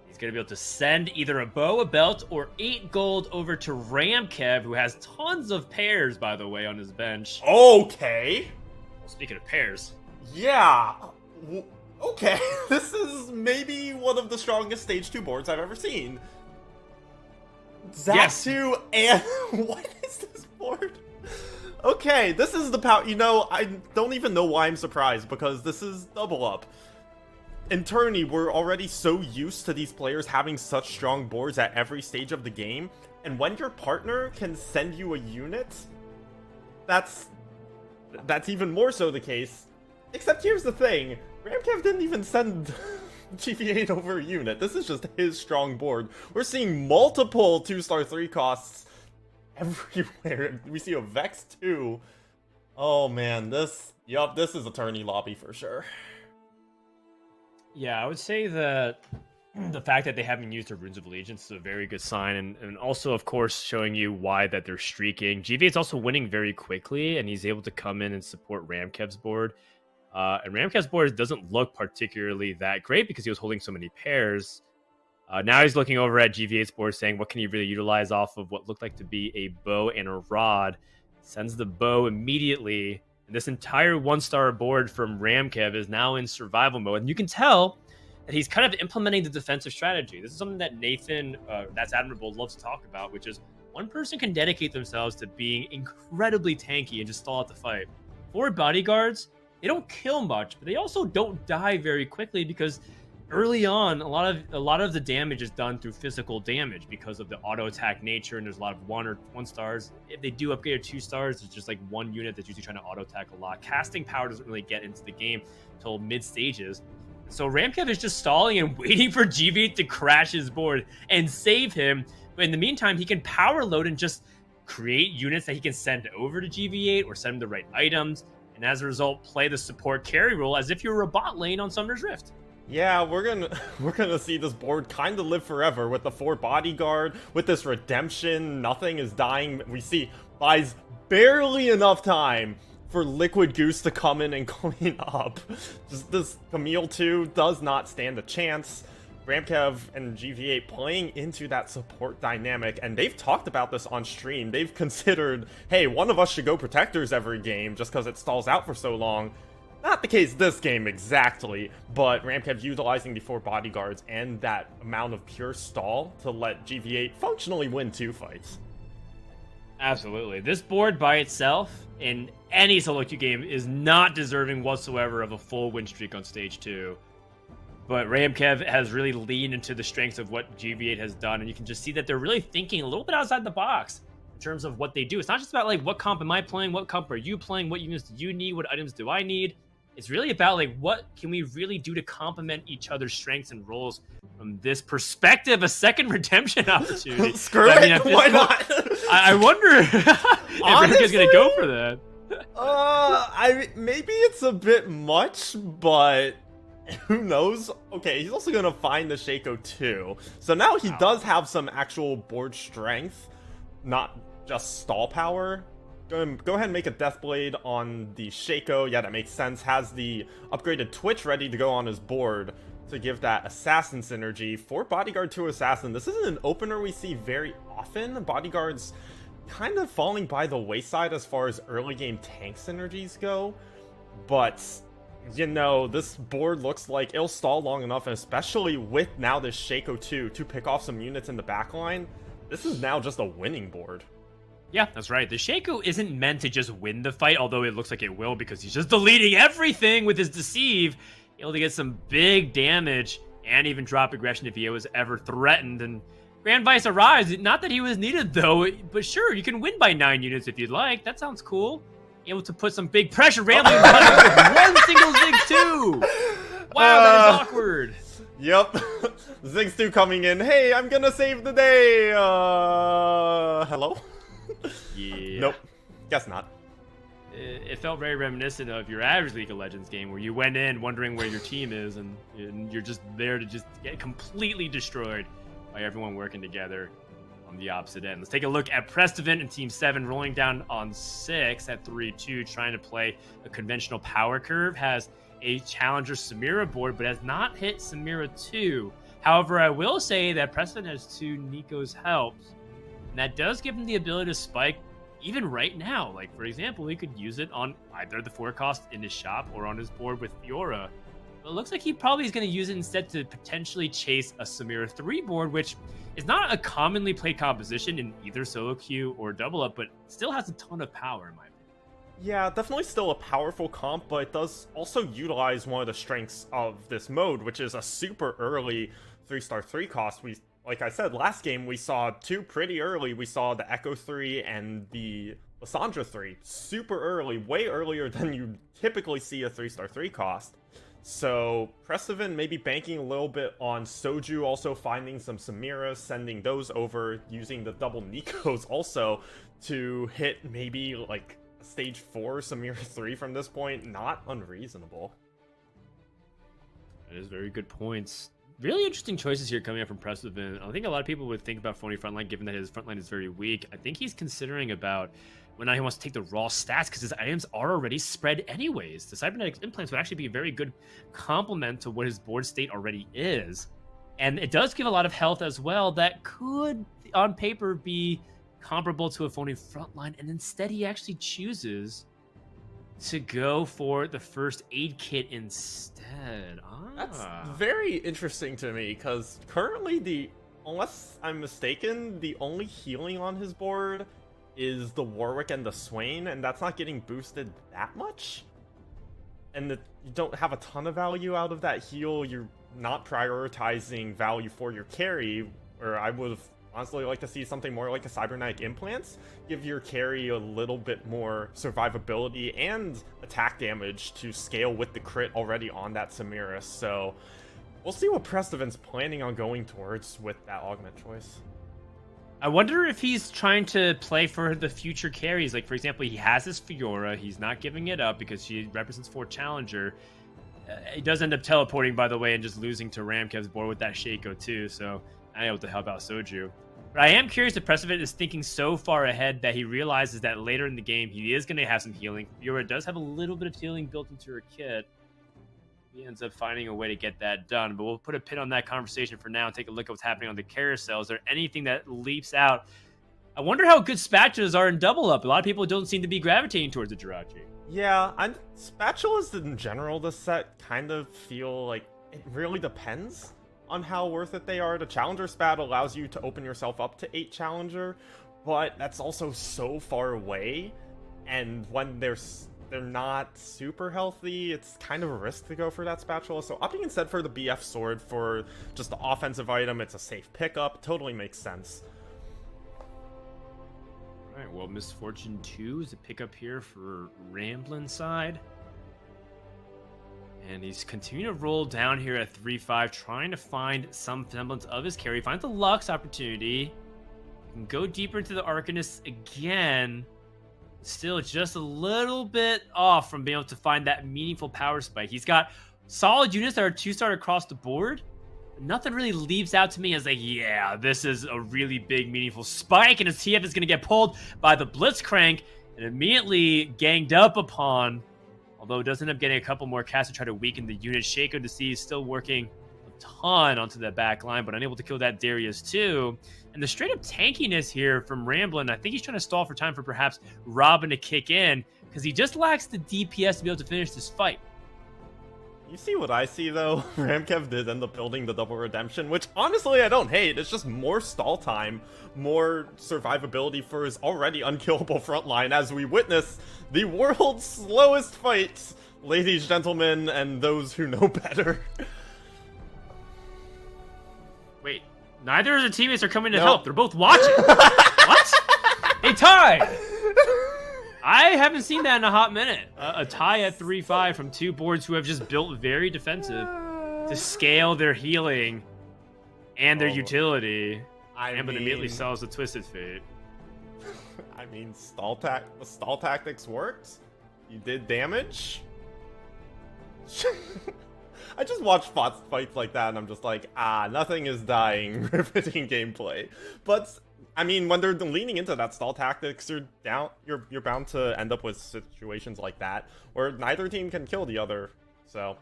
He's going to be able to send either a bow, a belt, or 8 gold over to Ramkev, who has tons of pairs, by the way, on his bench. Okay. Well, speaking of pairs. Yeah. Okay. This is maybe one of the strongest stage 2 boards I've ever seen. Zatsu and... What is this board? Okay, this is the power. You know, I don't even know why I'm surprised, because this is double up. In Tourney, we're already so used to these players having such strong boards at every stage of the game, and when your partner can send you a unit, that's even more so the case. Except here's the thing, Ramkev didn't even send GV8 over a unit. This is just his strong board. We're seeing multiple 2-star 3 costs everywhere. We see a Vex too. Oh man, this is a tourney lobby for sure. Yeah, I would say that the fact that they haven't used their Runes of Allegiance is a very good sign, and also, of course, showing you why that they're streaking. GV is also winning very quickly, and he's able to come in and support Ramkev's board. And Ramkev's board doesn't look particularly that great because he was holding so many pairs. Now he's looking over at GV8's board saying, what can he really utilize off of what looked like to be a bow and a rod? Sends the bow immediately. And this entire 1-star board from Ramkev is now in survival mode. And you can tell that he's kind of implementing the defensive strategy. This is something that Nathan, ThatsAdmirable, loves to talk about, which is one person can dedicate themselves to being incredibly tanky and just stall out the fight. 4 bodyguards, they don't kill much, but they also don't die very quickly because early on, a lot of the damage is done through physical damage because of the auto attack nature, and there's a lot of 1 stars. If they do upgrade to 2 stars, it's just like one unit that's usually trying to auto attack a lot. Casting power doesn't really get into the game until mid stages. So Ramkev is just stalling and waiting for GV to crash his board and save him. But in the meantime, he can power load and just create units that he can send over to GV8 or send him the right items. And as a result, play the support carry role as if you were a bot lane on Summoner's Rift. Yeah, we're gonna see this board kind of live forever with the 4 bodyguard, with this redemption. Nothing is dying. We see buys barely enough time for Liquid Goose to come in and clean up. Just this Camille 2 does not stand a chance. Ramkev and GV8 playing into that support dynamic, and they've talked about this on stream. They've considered, hey, one of us should go protectors every game just because it stalls out for so long. Not the case this game exactly, but Ramkev utilizing the 4 bodyguards and that amount of pure stall to let GV8 functionally win 2 fights. Absolutely. This board by itself in any solo queue game is not deserving whatsoever of a full win streak on stage 2. But Ramkev has really leaned into the strengths of what GV8 has done, and you can just see that they're really thinking a little bit outside the box in terms of what they do. It's not just about like what comp am I playing, what comp are you playing, what units do you need, what items do I need. It's really about like what can we really do to complement each other's strengths and roles from this perspective. A second redemption opportunity. Screw it. Why not? I wonder if Ramkev's gonna go for that. Maybe it's a bit much, but who knows? Okay, he's also gonna find the Shaco too. So now he does have some actual board strength, not just stall power. Go ahead and make a Deathblade on the Shaco. Yeah, that makes sense. Has the upgraded Twitch ready to go on his board to give that Assassin synergy. 4 Bodyguard, 2 Assassin. This isn't an opener we see very often. Bodyguards kind of falling by the wayside as far as early game tank synergies go. But, you know, this board looks like it'll stall long enough, and especially with now this Shaco 2 to pick off some units in the backline, this is now just a winning board. Yeah, that's right. The Shaco isn't meant to just win the fight, although it looks like it will because he's just deleting everything with his Deceive, able to get some big damage and even drop aggression if he was ever threatened. And Grand Vice arrives. Not that he was needed, though, but sure, you can win by 9 units if you'd like. That sounds cool. Able to put some big pressure, rambling with 1 single Zig 2. Wow, that is awkward. Yep. Ziggs 2 coming in. Hey, I'm gonna save the day. Hello? Yeah. Nope. Guess not. It felt very reminiscent of your average League of Legends game where you went in wondering where your team is and you're just there to just get completely destroyed by everyone working together on the opposite end. Let's take a look at Prestivan and Team 7 rolling down on 6 at 3-2, trying to play a conventional power curve. Has a Challenger Samira board, but has not hit Samira 2. However, I will say that Prestivan has 2 Nico's helps. And that does give him the ability to spike even right now. Like, for example, he could use it on either the 4 cost in his shop or on his board with Fiora. But it looks like he probably is going to use it instead to potentially chase a Samira 3 board, which is not a commonly played composition in either solo queue or double up, but still has a ton of power in my opinion. Yeah, definitely still a powerful comp, but it does also utilize one of the strengths of this mode, which is a super early 3-star 3 cost. Like I said, last game we saw 2 pretty early. We saw the Echo 3 and the Lissandra 3. Super early, way earlier than you typically see a 3-star 3 cost. So Prestivan maybe banking a little bit on Soju, also finding some Samiras, sending those over, using the double Nikos also to hit maybe like stage 4 Samira 3 from this point. Not unreasonable. That is very good points. Really interesting choices here coming up from Prestivan. I think a lot of people would think about phony frontline, given that his frontline is very weak. I think he's considering about when he wants to take the raw stats because his items are already spread anyways. The cybernetics implants would actually be a very good complement to what his board state already is. And it does give a lot of health as well that could, on paper, be comparable to a phony frontline. And instead, he actually chooses to go for the first aid kit instead. That's very interesting to me, because currently unless I'm mistaken, the only healing on his board is the Warwick and the Swain, and that's not getting boosted that much. And you don't have a ton of value out of that heal. You're not prioritizing value for your carry, or I would have honestly liked to see something more like a Cybernetic Implants. Give your carry a little bit more survivability and attack damage to scale with the crit already on that Samiris. So we'll see what Prestiven's planning on going towards with that augment choice. I wonder if he's trying to play for the future carries. Like, for example, he has his Fiora. He's not giving it up because she represents 4 Challenger. He does end up teleporting, by the way, and just losing to Ramkev's board with that Shaco, too. So I'm able to help out Soju. But I am curious if Prestiven is thinking so far ahead that he realizes that later in the game, he is going to have some healing. Fiora does have a little bit of healing built into her kit. He ends up finding a way to get that done. But we'll put a pin on that conversation for now and take a look at what's happening on the carousel. Is there anything that leaps out? I wonder how good spatulas are in double up. A lot of people don't seem to be gravitating towards the Jirachi. Yeah, spatulas in general this set kind of feel like it really depends on how worth it they are. The Challenger Spat allows you to open yourself up to 8 Challenger, but that's also so far away. And when they're not super healthy, it's kind of a risk to go for that spatula. So opting instead for the BF sword for just the offensive item, it's a safe pickup, totally makes sense. Alright, well, Misfortune 2 is a pickup here for Ramblin' side. And he's continuing to roll down here at 3-5, trying to find some semblance of his carry. Finds the Lux opportunity. Can go deeper into the Arcanist again. Still just a little bit off from being able to find that meaningful power spike. He's got solid units that are 2-star across the board. Nothing really leaps out to me as like, yeah, this is a really big, meaningful spike. And his TF is going to get pulled by the Blitzcrank and immediately ganged up upon. Although it does end up getting a couple more casts to try to weaken the unit. Shaco to see is still working a ton onto the back line, but unable to kill that Darius too. And the straight up tankiness here from Ramblin', I think he's trying to stall for time for perhaps Robin to kick in, because he just lacks the DPS to be able to finish this fight. You see what I see, though? Ramkev did end up building the double redemption, which honestly I don't hate. It's just more stall time, more survivability for his already unkillable front line as we witness the world's slowest fight, ladies, gentlemen, and those who know better. Wait, neither of the teammates are coming to help. They're both watching. What? They tied! I haven't seen that in a hot minute. A tie at 3-5 from 2 boards who have just built very defensive to scale their healing and their utility. But immediately sells the Twisted Fate. I mean, the stall tactics worked. You did damage. I just watch fights like that and I'm just like, nothing is dying. Riveting gameplay. But I mean, when they're leaning into that stall tactics, you're bound to end up with situations like that where neither team can kill the other. So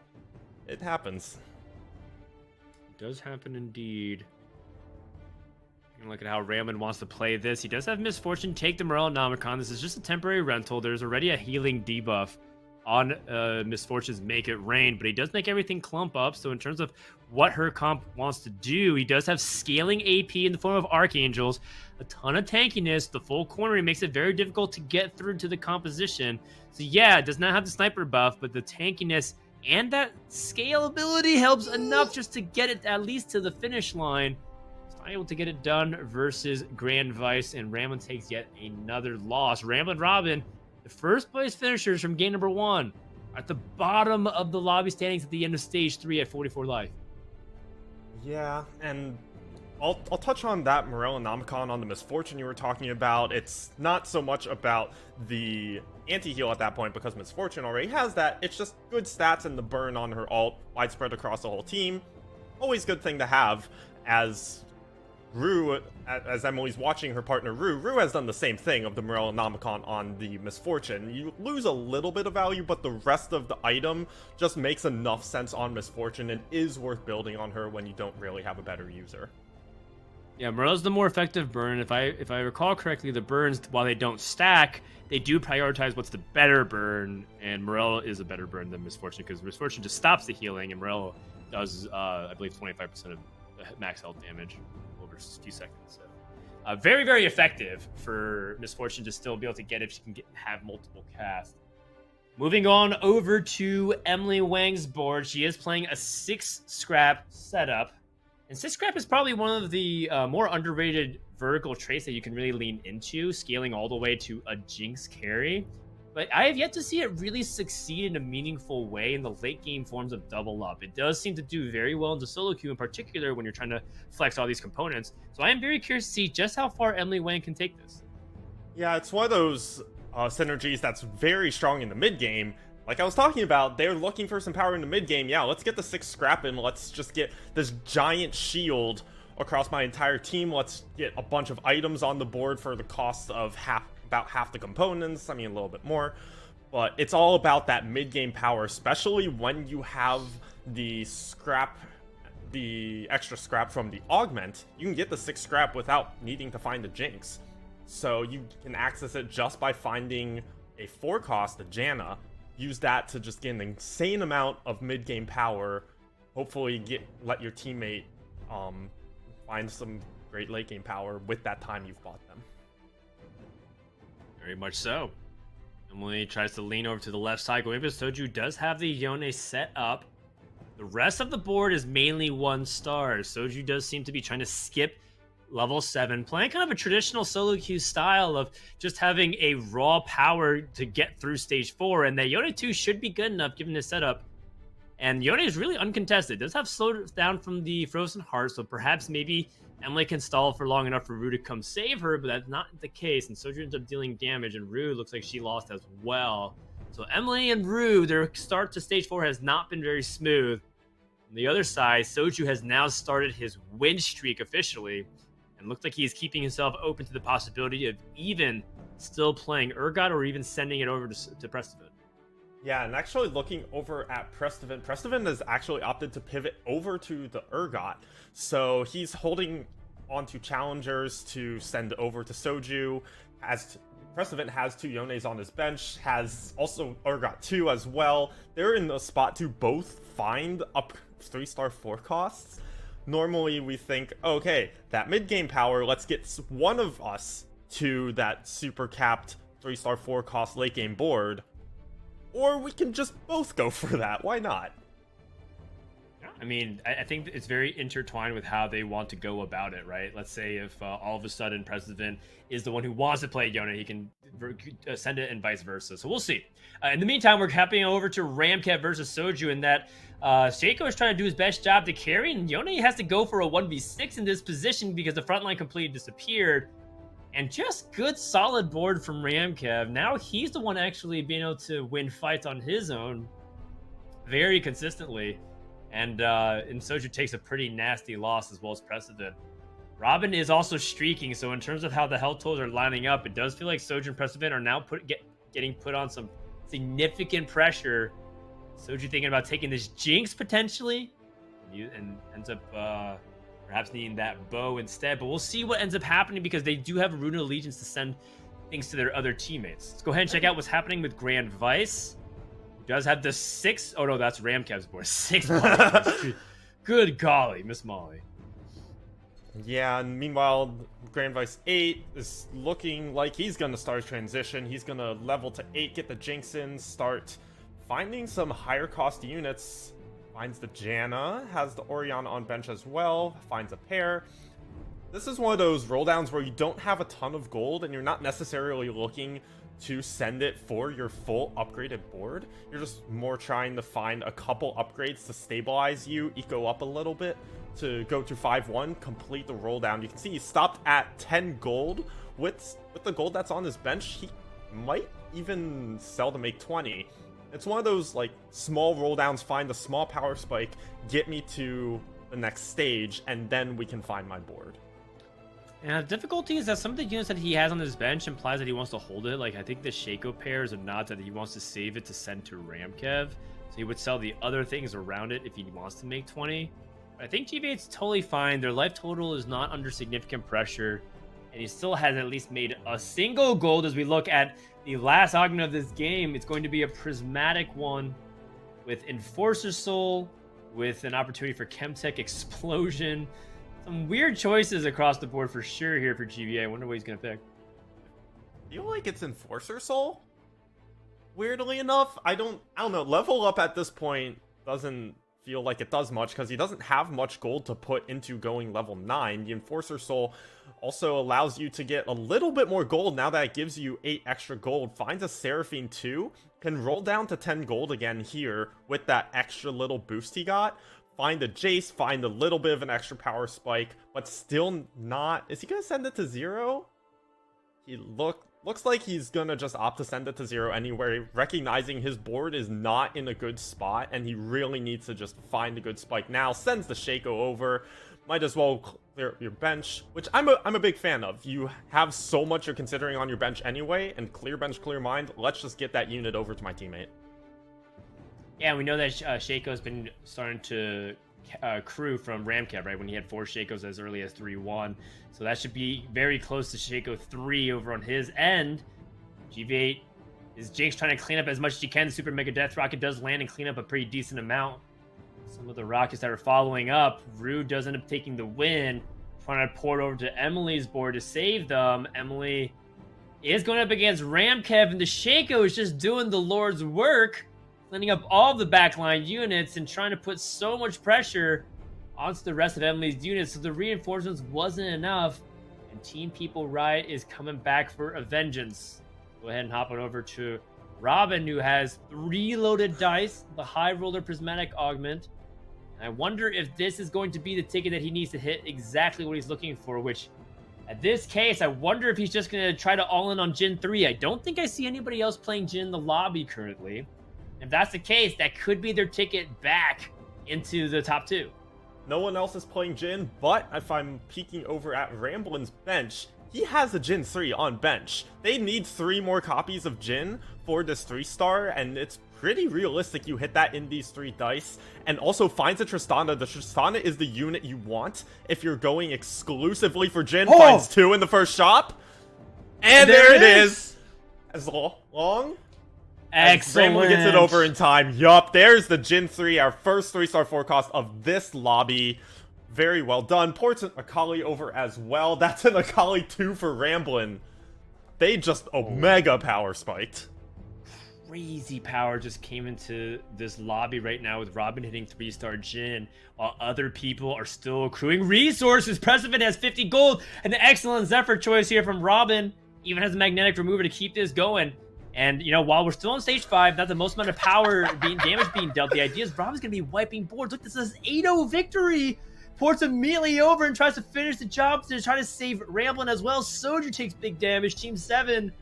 it happens. It does happen indeed. Look at how Raymond wants to play this. He does have Misfortune take the Morellonomicon. This is just a temporary rental. There's already a healing debuff on Misfortune's Make It Rain, but he does make everything clump up. So in terms of what her comp wants to do, he does have scaling AP in the form of Archangels, a ton of tankiness. The full cornering makes it very difficult to get through to the composition. So yeah, it does not have the sniper buff, but the tankiness and that scalability helps enough just to get it at least to the finish line. Able to get it done versus Grand Vice, and Ramblin takes yet another loss. Ramblin Robin, the first place finishers from game number 1, are at the bottom of the lobby standings at the end of stage 3 at 44 life. Yeah, and I'll touch on that Morellonomicon on the Misfortune you were talking about. It's not so much about the anti-heal at that point because Misfortune already has that. It's just good stats and the burn on her ult, widespread across the whole team. Always good thing to have, as Rue, as Emily's watching her partner Rue has done the same thing of the Morellonomicon on the Misfortune. You lose a little bit of value, but the rest of the item just makes enough sense on Misfortune and is worth building on her when you don't really have a better user. Yeah, Morello's the more effective burn. If I recall correctly, the burns, while they don't stack, they do prioritize what's the better burn, and Morello is a better burn than Misfortune, because Misfortune just stops the healing, and Morello does, I believe, 25% of max health damage over a few seconds. So, very, very effective for Misfortune to still be able to get if she can have multiple casts. Moving on over to Emily Wang's board, she is playing a 6-scrap setup. And 6-scrap is probably one of the more underrated vertical traits that you can really lean into, scaling all the way to a Jinx carry. But I have yet to see it really succeed in a meaningful way in the late game forms of double up. It does seem to do very well in the solo queue, in particular when you're trying to flex all these components. So I am very curious to see just how far Emily Wang can take this. Yeah, it's one of those synergies that's very strong in the mid game. Like I was talking about, they're looking for some power in the mid game. Yeah, let's get the 6 scrap in. Let's just get this giant shield across my entire team. Let's get a bunch of items on the board for the cost of about half the components. I mean, a little bit more. But it's all about that mid game power, especially when you have the scrap, the extra scrap from the augment. You can get the 6 scrap without needing to find the Jinx. So you can access it just by finding a 4 cost, the Janna. Use that to just get an insane amount of mid-game power. Hopefully let your teammate find some great late-game power with that time you've bought them. Very much so. Emily tries to lean over to the left side. Going because Soju does have the Yone set up. The rest of the board is mainly 1 star. Soju does seem to be trying to skip level 7, playing kind of a traditional solo queue style of just having a raw power to get through stage 4, and that Yone 2 should be good enough given his setup. And Yone is really uncontested. Does have slowed down from the Frozen Heart, so perhaps maybe Emily can stall for long enough for Rue to come save her, but that's not the case, and Soju ends up dealing damage, and Rue looks like she lost as well. So Emily and Rue, their start to stage 4 has not been very smooth. On the other side, Soju has now started his win streak officially, and looks like he's keeping himself open to the possibility of even still playing Urgot or even sending it over to Prestivan. Yeah, and actually looking over at Prestivan has actually opted to pivot over to the Urgot. So he's holding onto challengers to send over to Soju. Prestivan has 2 Yones on his bench, has also Urgot 2 as well. They're in a spot to both find up 3-star 4 costs. Normally we think, okay, that mid-game power, let's get one of us to that super capped 3-star 4 cost late game board. Or we can just both go for that, why not? I mean, I think it's very intertwined with how they want to go about it, right? Let's say if all of a sudden President is the one who wants to play Yone, he can send it and vice versa. So we'll see. In the meantime, we're capping over to Ramcat versus Soju in that Seiko is trying to do his best job to carry, and Yone has to go for a 1v6 in this position because the front line completely disappeared. And just good, solid board from Ramkev. Now he's the one actually being able to win fights on his own very consistently. And Soju takes a pretty nasty loss as well as Precedent. Robin is also streaking, so in terms of how the health totals are lining up, it does feel like Soju and Precedent are now getting put on some significant pressure. Soju thinking about taking this Jinx potentially, and ends up perhaps needing that bow instead. But we'll see what ends up happening because they do have a Rune of Allegiance to send things to their other teammates. Let's go ahead and check out what's happening with Grand Vice. Does have the 6. Oh no, that's Ramcav's board. 6 Molly. Good golly, Miss Molly. Yeah, and meanwhile, Grand Vice 8 is looking like he's gonna start transition. He's gonna level to 8, get the Jinx in, start finding some higher cost units. Finds the Janna, has the Orianna on bench as well, finds a pair. This is one of those roll downs where you don't have a ton of gold and you're not necessarily looking to send it for your full upgraded board. You're just more trying to find a couple upgrades to stabilize you, eco up a little bit, to go to 5-1, complete the roll down. You can see he stopped at 10 gold. With the gold that's on his bench, he might even sell to make 20. It's one of those, like, small roll downs, find a small power spike, get me to the next stage, and then we can find my board. And the difficulty is that some of the units that he has on his bench implies that he wants to hold it. Like, I think the Shaco pair is a nod that he wants to save it to send to Ramkev. So he would sell the other things around it if he wants to make 20. I think GV8's totally fine. Their life total is not under significant pressure, and he still has at least made a single gold. As we look at the last augment of this game, it's going to be a prismatic one with Enforcer Soul, with an opportunity for Chemtech Explosion. Some weird choices across the board for sure here for GVA. I wonder what he's going to pick. I feel like it's Enforcer Soul. Weirdly enough, I don't know. Level up at this point doesn't feel like it does much because he doesn't have much gold to put into going level 9. The Enforcer Soul also allows you to get a little bit more gold now that it gives you 8 extra gold. Finds a Seraphine too, can roll down to 10 gold again here with that extra little boost he got. Find a Jace, find a little bit of an extra power spike, but still not. Is he gonna send it to 0? He looks like he's gonna just opt to send it to 0 anyway, recognizing his board is not in a good spot, and he really needs to just find a good spike now. Sends the Shaco over. Might as well clear your bench, which I'm a big fan of. You have so much you're considering on your bench anyway, and clear bench, clear mind. Let's just get that unit over to my teammate. Yeah, we know that Shaco's been starting to crew from Ramcat, right? When he had 4 Shakos as early as 3-1. So that should be very close to Shaco 3 over on his end. GV8 is Jinx trying to clean up as much as he can. The Super Mega Death Rocket does land and clean up a pretty decent amount. Some of the rockets that are following up, Rude does end up taking the win, trying to pour it over to Emily's board to save them. Emily is going up against Ramkev, and the Shaco is just doing the Lord's work, cleaning up all the backline units and trying to put so much pressure onto the rest of Emily's units. So the reinforcements wasn't enough, and Team People Riot is coming back for a vengeance. Go ahead and hop on over to Robin, who has 3 loaded dice, the High Roller Prismatic Augment. And I wonder if this is going to be the ticket that he needs to hit exactly what he's looking for, which, at this case, I wonder if he's just going to try to all-in on Jhin 3. I don't think I see anybody else playing Jhin in the lobby currently. If that's the case, that could be their ticket back into the top 2. No one else is playing Jhin, but if I'm peeking over at Ramblin's bench, he has a Jhin 3 on bench. They need 3 more copies of Jhin for this 3-star, and it's pretty realistic you hit that in these 3 dice. And also finds a Tristana. The Tristana is the unit you want if you're going exclusively for Jhin. Oh! Finds 2 in the first shop. And there it is! As long Excellent. Bramble gets it over in time. Yup, there's the Jhin 3, our first 3-star forecast of this lobby. Very well done. Ports an Akali over as well. That's an Akali 2 for Ramblin'. They just Omega power spiked. Crazy power just came into this lobby right now with Robin hitting 3-star Jhin, while other people are still accruing resources. Precipice has 50 gold. An excellent Zephyr choice here from Robin. Even has a magnetic remover to keep this going. And, you know, while we're still on stage 5, not the most amount of power damage being dealt, the idea is Robin's going to be wiping boards. Look, this is 8-0 victory. Ports immediately over and tries to finish the job to try to save Ramblin' as well. Soju takes big damage. Team 7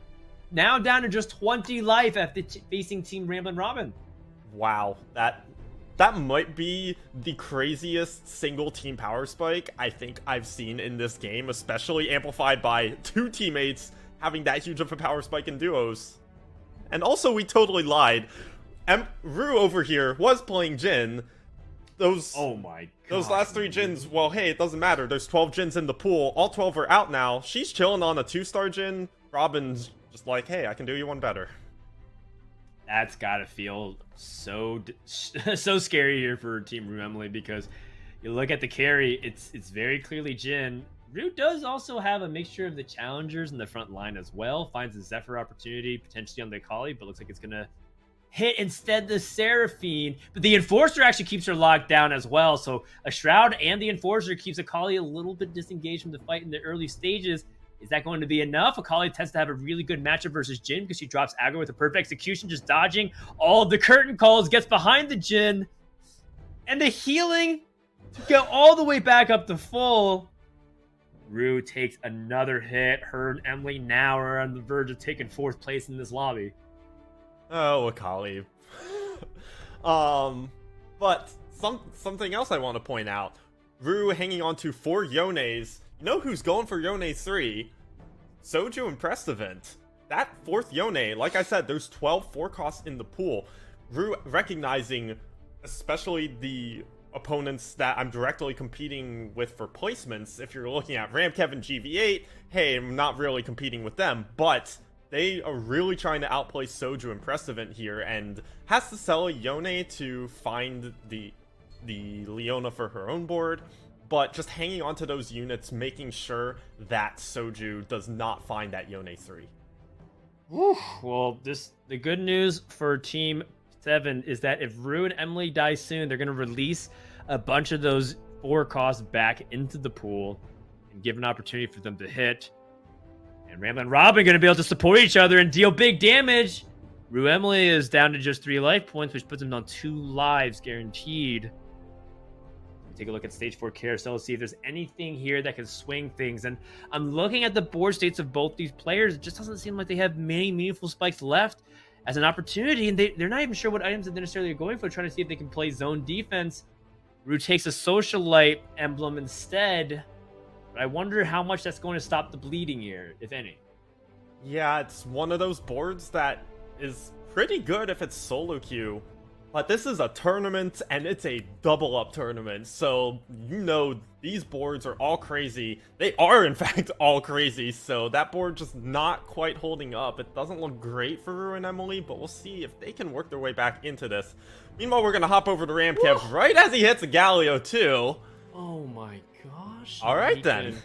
now down to just 20 life after facing Team Ramblin' Robin. Wow, that might be the craziest single team power spike I think I've seen in this game, especially amplified by 2 teammates having that huge of a power spike in duos. And also, we totally lied. Rue over here was playing Jhin. Those last 3 Jhins, well, hey, it doesn't matter. There's 12 Jhins in the pool. All 12 are out now. She's chilling on a 2-star Jhin. Robin's just like, hey, I can do you one better. That's gotta feel so scary here for Team Rue Emily, because you look at the carry, it's very clearly Jhin. Rue does also have a mixture of the challengers in the front line as well. Finds a Zephyr opportunity potentially on the Akali, but looks like it's gonna hit instead the Seraphine. But the Enforcer actually keeps her locked down as well. So a Shroud and the Enforcer keeps Akali a little bit disengaged from the fight in the early stages. Is that going to be enough? Akali tends to have a really good matchup versus Jhin because she drops aggro with a perfect execution, just dodging all of the curtain calls, gets behind the Jhin, and the healing to go all the way back up to full. Rue takes another hit. Her and Emily now are on the verge of taking 4th place in this lobby. Oh, Akali. But something else I want to point out. Rue hanging on to 4 Yones. You know who's going for Yone 3? Soju and Prestivent. That 4th Yone, like I said, there's 12 forecasts in the pool. Rue recognizing especially the opponents that I'm directly competing with for placements. If you're looking at Ramkev and GV8, hey, I'm not really competing with them, but they are really trying to outplay Soju and Precedent here, and has to sell a Yone to find the Leona for her own board, but just hanging on to those units, making sure that Soju does not find that Yone 3. Whew. Well, the good news for Team 7 is that if Rue and Emily die soon, they're going to release a bunch of those 4 costs back into the pool and give an opportunity for them to hit. And Ramblin' and Robin are going to be able to support each other and deal big damage. Rue Emily is down to just 3 life points, which puts him on 2 lives guaranteed. Take a look at stage 4 carousel, see if there's anything here that can swing things. And I'm looking at the board states of both these players. It just doesn't seem like they have many meaningful spikes left as an opportunity, and they're not even sure what items they're necessarily going for, trying to see if they can play zone defense. Rue takes a Socialite emblem instead, but I wonder how much that's going to stop the bleeding here, if any. Yeah, it's one of those boards that is pretty good if it's solo queue. But this is a tournament, and it's a double-up tournament, so you know these boards are all crazy. They are, in fact, all crazy, so that board just not quite holding up. It doesn't look great for Rue and Emily, but we'll see if they can work their way back into this. Meanwhile, we're going to hop over to Ramkev right as he hits a Galio, too. Oh my gosh. All right, then.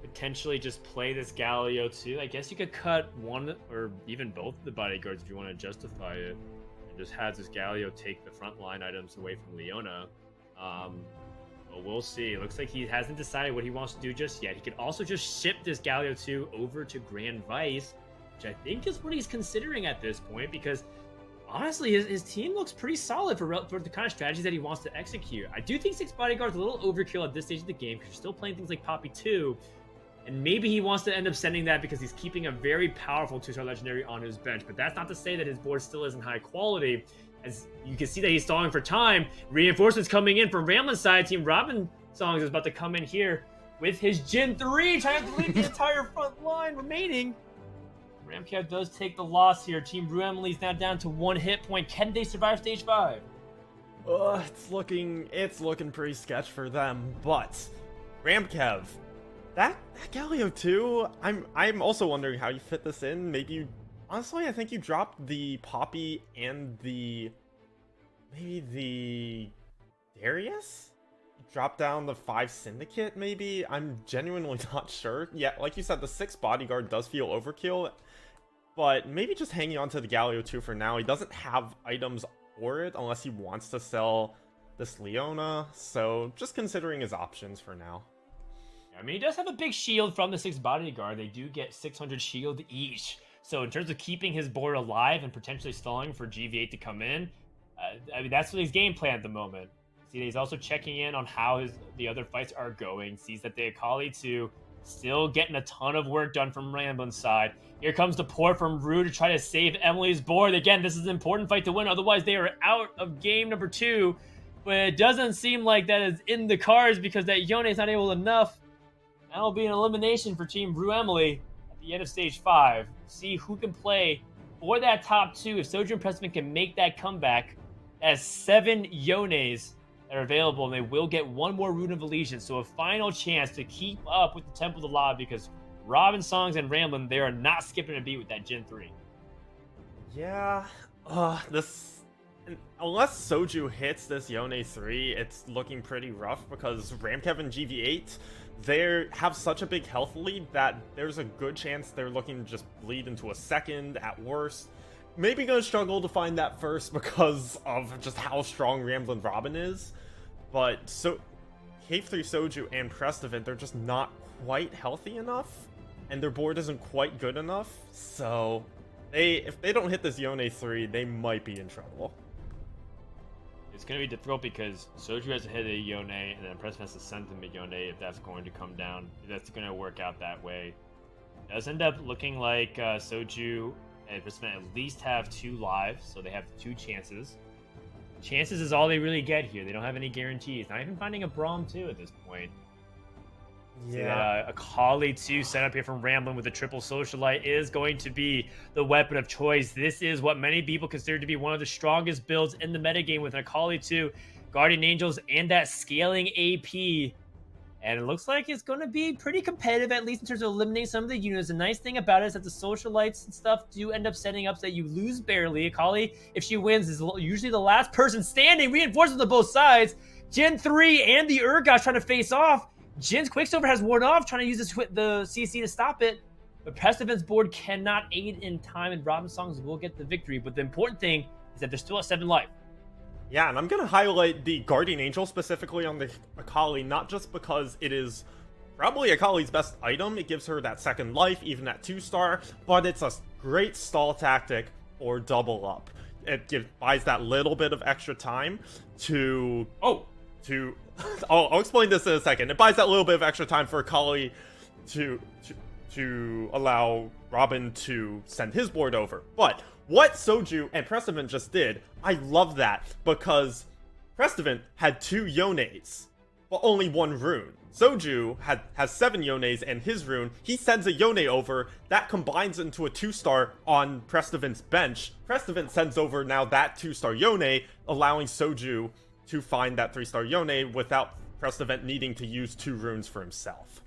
Potentially just play this Galio, too. I guess you could cut one or even both of the bodyguards if you want to justify it. Just has this Galio take the frontline items away from Leona. But we'll see. It looks like he hasn't decided what he wants to do just yet. He could also just ship this Galio 2 over to Grand Vice, which I think is what he's considering at this point, because honestly, his team looks pretty solid for the kind of strategies that he wants to execute. I do think 6 bodyguards is a little overkill at this stage of the game, because you're still playing things like Poppy 2, and maybe he wants to end up sending that because he's keeping a very powerful 2-star legendary on his bench. But that's not to say that his board still isn't high quality. As you can see that he's stalling for time. Reinforcements coming in from Ramlin's side. Team Robin Songs is about to come in here with his Jin 3, trying to delete the entire front line remaining. Ramkev does take the loss here. Team Rue Emily's now down to 1 hit point. Can they survive stage 5? It's looking pretty sketch for them, but Ramkev, that Galio 2, I'm also wondering how you fit this in. Maybe you, honestly, I think you dropped the Poppy and maybe the Darius? Drop down the 5 Syndicate, maybe? I'm genuinely not sure. Yeah, like you said, the 6 bodyguard does feel overkill, but maybe just hanging on to the Galio 2 for now. He doesn't have items for it unless he wants to sell this Leona, so just considering his options for now. I mean, he does have a big shield from the 6 bodyguard. They do get 600 shield each. So in terms of keeping his board alive and potentially stalling for GV8 to come in, I mean, that's what his game plan at the moment. See, he's also checking in on how the other fights are going. Sees that the Akali 2 still getting a ton of work done from Ramblin's side. Here comes the port from Rue to try to save Emily's board. Again, this is an important fight to win. Otherwise, they are out of game number 2. But it doesn't seem like that is in the cards because that Yone is not able enough. That'll be an elimination for Team Rue Emily at the end of stage 5. See who can play for that top 2. If Soju and Pressman can make that comeback, as 7 Yones that are available, and they will get 1 more Rune of Allegiance. So a final chance to keep up with the Temple of the Law, because Robin Songs and Ramblin, they are not skipping a beat with that Gen 3. Yeah, unless Soju hits this Yone 3, it's looking pretty rough, because Ramkev and GV8, they have such a big health lead that there's a good chance they're looking to just bleed into a second at worst. Maybe gonna struggle to find that first because of just how strong Ramblin' Robin is. But so Cave 3 Soju and Prestevent, they're just not quite healthy enough, and their board isn't quite good enough. So if they don't hit this Yone 3, they might be in trouble. It's going to be difficult because Soju has to hit a Yone, and then Pressman has to send him a Yone if that's going to come down. If that's going to work out that way. It does end up looking like Soju and Pressman at least have 2 lives, so they have 2 chances. Chances is all they really get here. They don't have any guarantees. Not even finding a Braum 2 at this point. Yeah, a Akali 2 set up here from Ramblin with a triple Socialite is going to be the weapon of choice. This is what many people consider to be one of the strongest builds in the metagame, with an Akali 2 Guardian Angels, and that scaling AP. And it looks like it's going to be pretty competitive, at least in terms of eliminating some of the units. The nice thing about it is that the socialites and stuff do end up setting up so that you lose barely. Akali, if she wins, is usually the last person standing. Reinforcements on both sides. Gen 3 and the Urgosh trying to face off. Jin's Quicksilver has worn off, trying to use the CC to stop it. But Prestiven's board cannot aid in time, and Robin Songs will get the victory. But the important thing is that they're still at 7 life. Yeah, and I'm going to highlight the Guardian Angel specifically on the Akali, not just because it is probably Akali's best item. It gives her that second life, even at 2-star, but it's a great stall tactic or double up. It buys that little bit of extra time to... I'll explain this in a second. It buys that little bit of extra time for Akali to allow Robin to send his board over. But what Soju and Prestiven just did, I love that, because Prestiven had 2 Yones, but only 1 rune. Soju has 7 Yones and his rune. He sends a Yone over, that combines into a 2-star on Prestiven's bench. Prestiven sends over now that 2-star Yone, allowing Soju to find that 3-star Yone without Prestiven needing to use 2 runes for himself.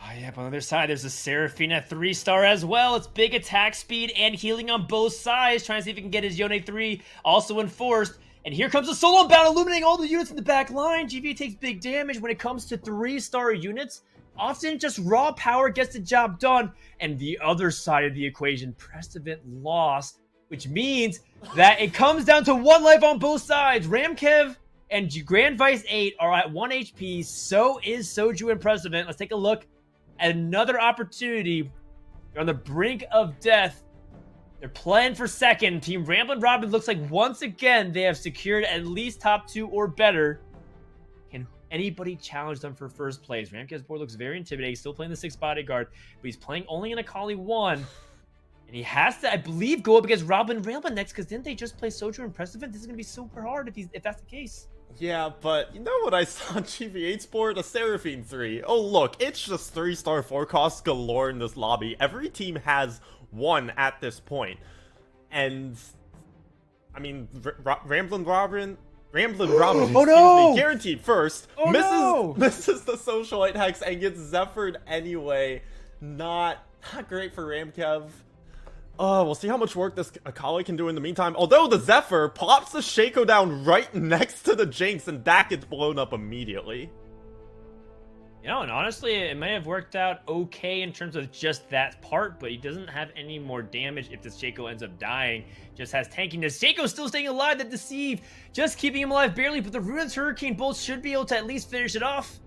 Oh, yeah, but on the other side, there's a Seraphine at 3-star as well. It's big attack speed and healing on both sides, trying to see if he can get his Yone 3 also enforced. And here comes the solo bound, illuminating all the units in the back line. GVA takes big damage when it comes to 3-star units. Often just raw power gets the job done. And the other side of the equation, Prestiven lost, which means that it comes down to 1 life on both sides. Ramkev and Grand Vice 8 are at 1 HP. So is Soju and Prestiven. Let's take a look. Another opportunity. They're on the brink of death. They're playing for second. Team Ramblin' Robin looks like once again they have secured at least top 2 or better. Can anybody challenge them for first place? Ramkev's board looks very intimidating. He's still playing the 6 bodyguard, but he's playing only in Akali 1. And he has to, I believe, go up against Robin Ramblin' next, because didn't they just play Soju and Prestiven? This is going to be super hard if that's the case. Yeah, but you know what I saw on GV8's board? A Seraphine 3. Oh, look, it's just 3-star forecasts galore in this lobby. Every team has 1 at this point. And, I mean, Ramblin' Robin, oh, no! guaranteed first. Misses the Socialite Hex and gets Zephyred anyway. Not great for Ramkev. We'll see how much work this Akali can do in the meantime. Although the Zephyr pops the Shaco down right next to the Jinx, and that gets blown up immediately. You know, and honestly, it may have worked out okay in terms of just that part, but he doesn't have any more damage if the Shaco ends up dying. Just has tankiness. Shaco's still staying alive, that Deceive, just keeping him alive barely, but the Ruins Hurricane Bolt should be able to at least finish it off.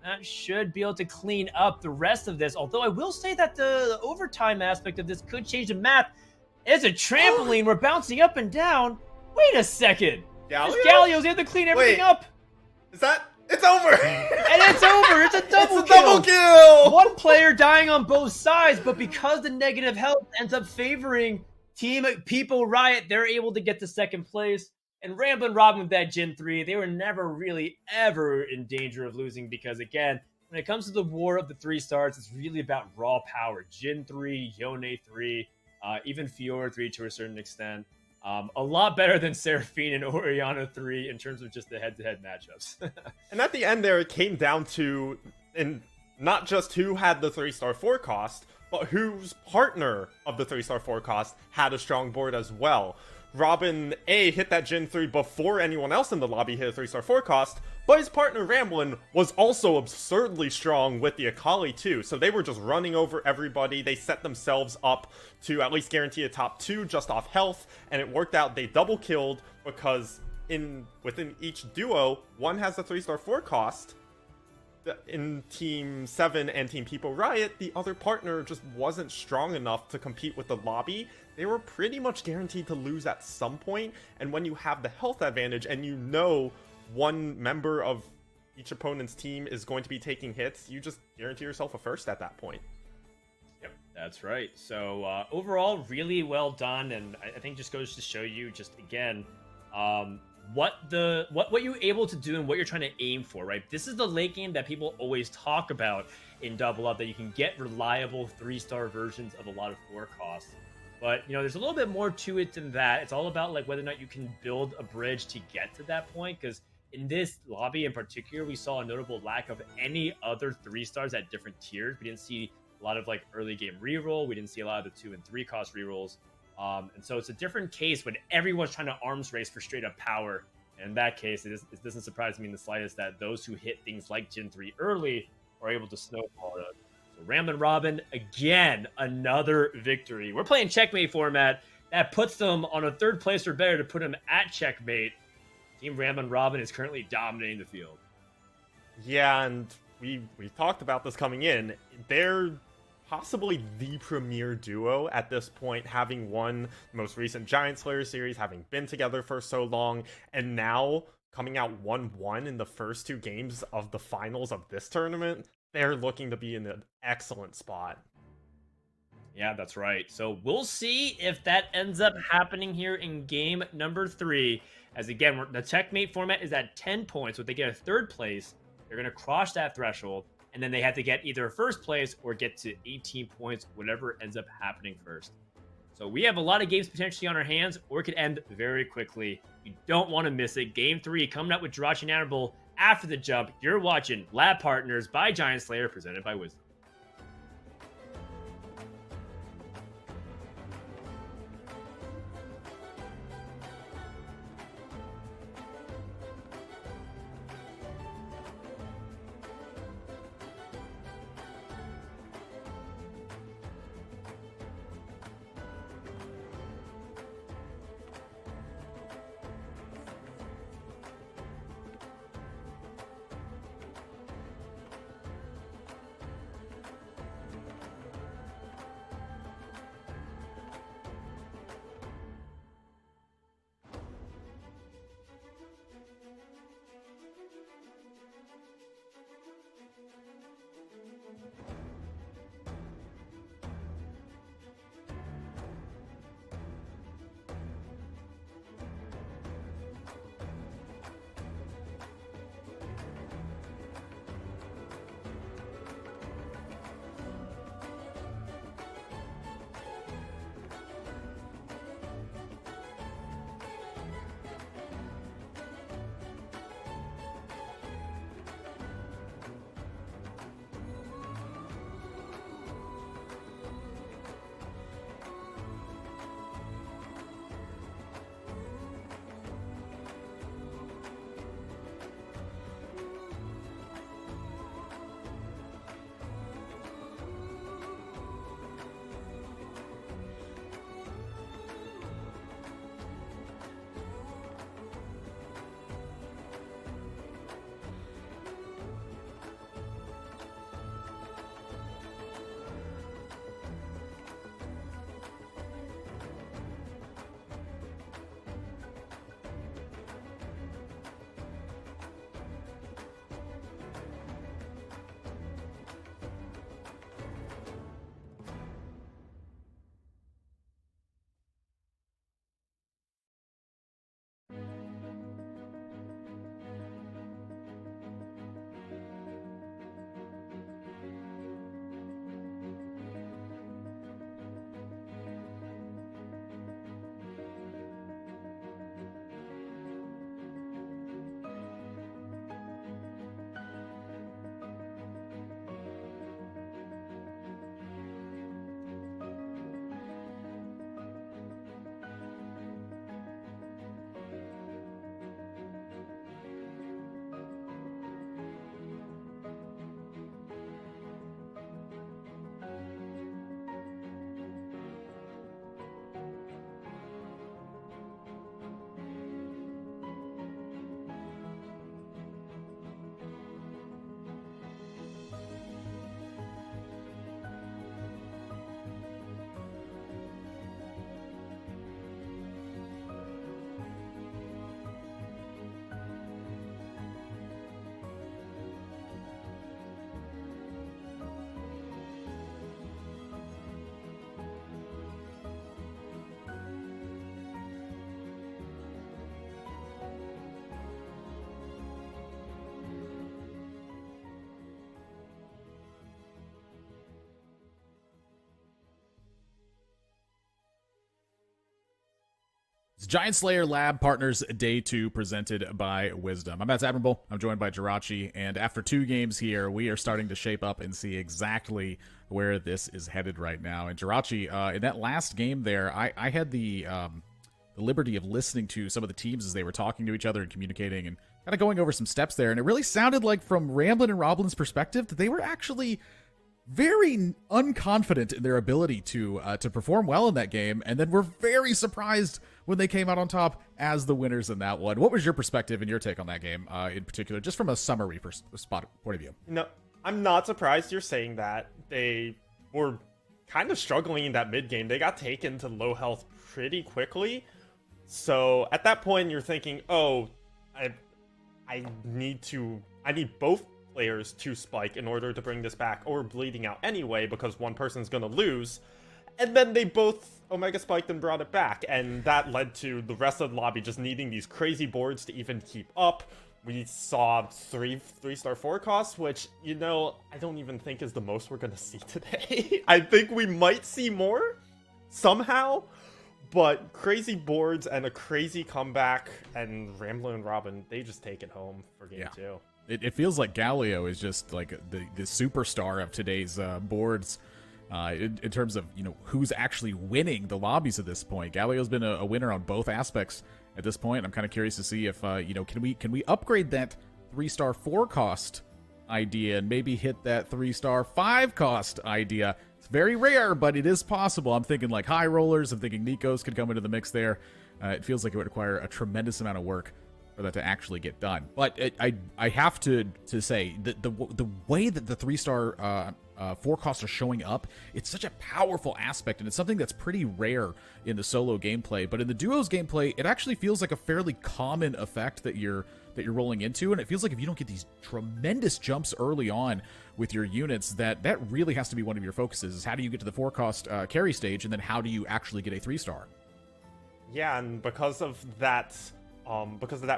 That should be able to clean up the rest of this. Although I will say that the overtime aspect of this could change the map. It's a trampoline. We're bouncing up and down. Wait a second. Galio's able to clean everything up. Is that... It's over! And it's over! It's a double kill! Double kill! 1 player dying on both sides, but because the negative health ends up favoring Team People Riot, they're able to get to second place. And Ramblin' Robin with that Gen 3, they were never really ever in danger of losing, because again, when it comes to the war of the 3-stars, it's really about raw power. Gen 3, Yone 3, even Fiora 3 to a certain extent. A lot better than Seraphine and Orianna 3 in terms of just the head-to-head matchups. And at the end there, it came down to, and not just who had the 3-star forecast, but whose partner of the 3-star forecast had a strong board as well. Robin A hit that Gen 3 before anyone else in the lobby hit a 3-star forecast, but his partner Ramblin' was also absurdly strong with the Akali too, so they were just running over everybody. They set themselves up to at least guarantee a top 2 just off health, and it worked out. They double killed because within each duo, one has a 3-star forecast. In Team 7 and Team People Riot, the other partner just wasn't strong enough to compete with the lobby. They were pretty much guaranteed to lose at some point, and when you have the health advantage and you know one member of each opponent's team is going to be taking hits, you just guarantee yourself a first at that point. Yep, that's right. So overall, really well done, and I think just goes to show you just again what you're able to do and what you're trying to aim for, right? This is the late game that people always talk about in Double Up, that you can get reliable 3-star versions of a lot of forecasts. But there's a little bit more to it than that. It's all about like whether or not you can build a bridge to get to that point. Because in this lobby in particular, we saw a notable lack of any other 3-stars at different tiers. We didn't see a lot of like early game reroll. We didn't see a lot of the 2 and 3 cost rerolls. And so it's a different case when everyone's trying to arms race for straight up power. And in that case, it doesn't surprise me in the slightest that those who hit things like Gen 3 early are able to snowball it. So Ramblin' Robin, again, another victory. We're playing checkmate format. That puts them on a 3rd place or better to put them at checkmate. Team Ramblin' Robin is currently dominating the field. Yeah, and we talked about this coming in. They're possibly the premier duo at this point, having won the most recent Giant Slayer series, having been together for so long, and now coming out 1-1 in the first 2 games of the finals of this tournament. They're looking to be in an excellent spot. Yeah, that's right. So we'll see if that ends up happening here in game number 3. As again, the checkmate format is at 10 points. So if they get a 3rd place, they're going to cross that threshold. And then they have to get either 1st place or get to 18 points, whatever ends up happening first. So we have a lot of games potentially on our hands, or it could end very quickly. You don't want to miss it. Game 3 coming up with ThatsAdmirable after the jump. You're watching Lab Partners by Giant Slayer, presented by Wisdom. Giant Slayer Lab Partners Day 2 presented by Wisdom. I'm ThatsAdmirable. I'm joined by Jirachi, and after 2 games here, we are starting to shape up and see exactly where this is headed right now. And Jirachi, in that last game there, I had the liberty of listening to some of the teams as they were talking to each other and communicating and kind of going over some steps there, and it really sounded like from Ramblin' and Roblin's perspective that they were actually very unconfident in their ability to perform well in that game, and then were very surprised when they came out on top as the winners in that one. What was your perspective and your take on that game in particular, just from a summary point of view? No, I'm not surprised you're saying that. They were kind of struggling in that mid game. They got taken to low health pretty quickly. So at that point, you're thinking, oh, I need both players to spike in order to bring this back, or bleeding out anyway because one person's gonna lose. And then they both Omega spiked and brought it back, and that led to the rest of the lobby just needing these crazy boards to even keep up. We saw three-star forecasts, which, you know, I don't even think is the most we're gonna see today. I think we might see more somehow, but crazy boards and a crazy comeback, and Ramblin' and Robin, they just take it home for game 2. It feels like Galio is just like the superstar of today's boards in terms of, you know, who's actually winning the lobbies at this point. Galio's been a winner on both aspects at this point. I'm kind of curious to see if you know, can we upgrade that 3-star 4-cost idea and maybe hit that 3-star 5-cost idea. It's very rare, but it is possible. I'm thinking like high rollers. I'm thinking Nikos could come into the mix there. It feels like it would require a tremendous amount of work for that to actually get done. But I have to say that the way that the 3-star 4-costs are showing up, it's such a powerful aspect, and it's something that's pretty rare in the solo gameplay. But in the duos gameplay, it actually feels like a fairly common effect that you're rolling into, and it feels like if you don't get these tremendous jumps early on with your units, that really has to be one of your focuses, is how do you get to the 4-cost carry stage, and then how do you actually get a 3-star? Yeah, and because of that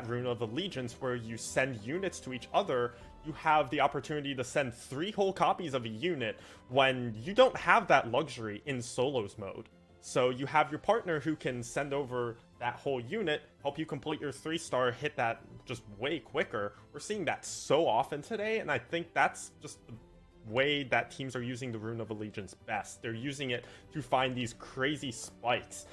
Rune of Allegiance, where you send units to each other, you have the opportunity to send 3 whole copies of a unit when you don't have that luxury in solos mode. So you have your partner who can send over that whole unit, help you complete your 3-star, hit that just way quicker. We're seeing that so often today, and I think that's just the way that teams are using the Rune of Allegiance best. They're using it to find these crazy spikes,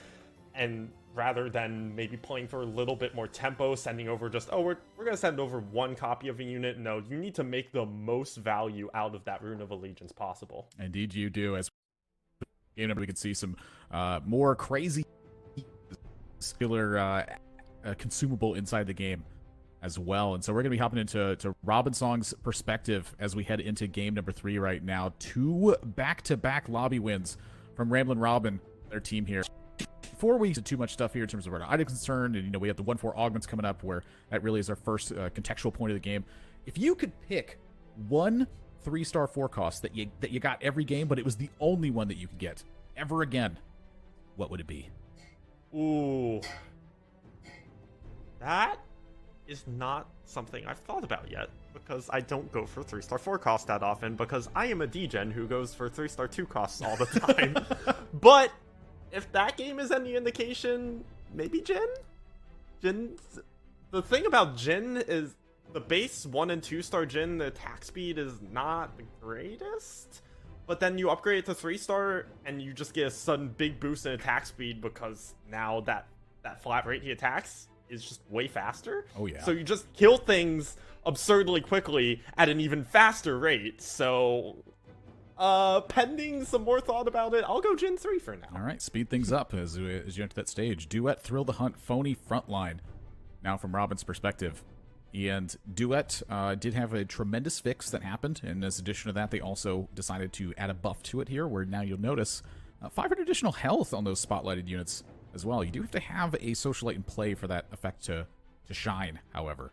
and rather than maybe playing for a little bit more tempo, sending over just, oh, we're going to send over 1 copy of a unit. No, you need to make the most value out of that Rune of Allegiance possible. Indeed you do. As we can see some more crazy consumable inside the game as well. And so we're going to be hopping into Robinsong's perspective as we head into game number 3 right now. 2 back-to-back lobby wins from Ramblin' Robin, their team here. Before we get to too much stuff here in terms of where I'm concerned, and, you know, we have the 1-4 augments coming up, where that really is our first contextual point of the game. If you could pick one 3-star 4-cost that you got every game, but it was the only one that you could get ever again, what would it be? Ooh, that is not something I've thought about yet, because I don't go for 3-star 4-cost that often, because I am a degen who goes for 3-star 2-costs all the time. But if that game is any indication, maybe Jin? The thing about Jin is the base 1 and 2-star Jin, the attack speed is not the greatest. But then you upgrade it to 3-star and you just get a sudden big boost in attack speed, because now that flat rate he attacks is just way faster. Oh yeah. So you just kill things absurdly quickly at an even faster rate. So pending some more thought about it, I'll go Jin 3 for now. All right, speed things up as you enter that stage. Duet, Thrill the Hunt, Phony, Frontline. Now from Robin's perspective. And Duet did have a tremendous fix that happened, and as addition to that, they also decided to add a buff to it here, where now you'll notice 500 additional health on those spotlighted units as well. You do have to have a socialite in play for that effect to shine, however.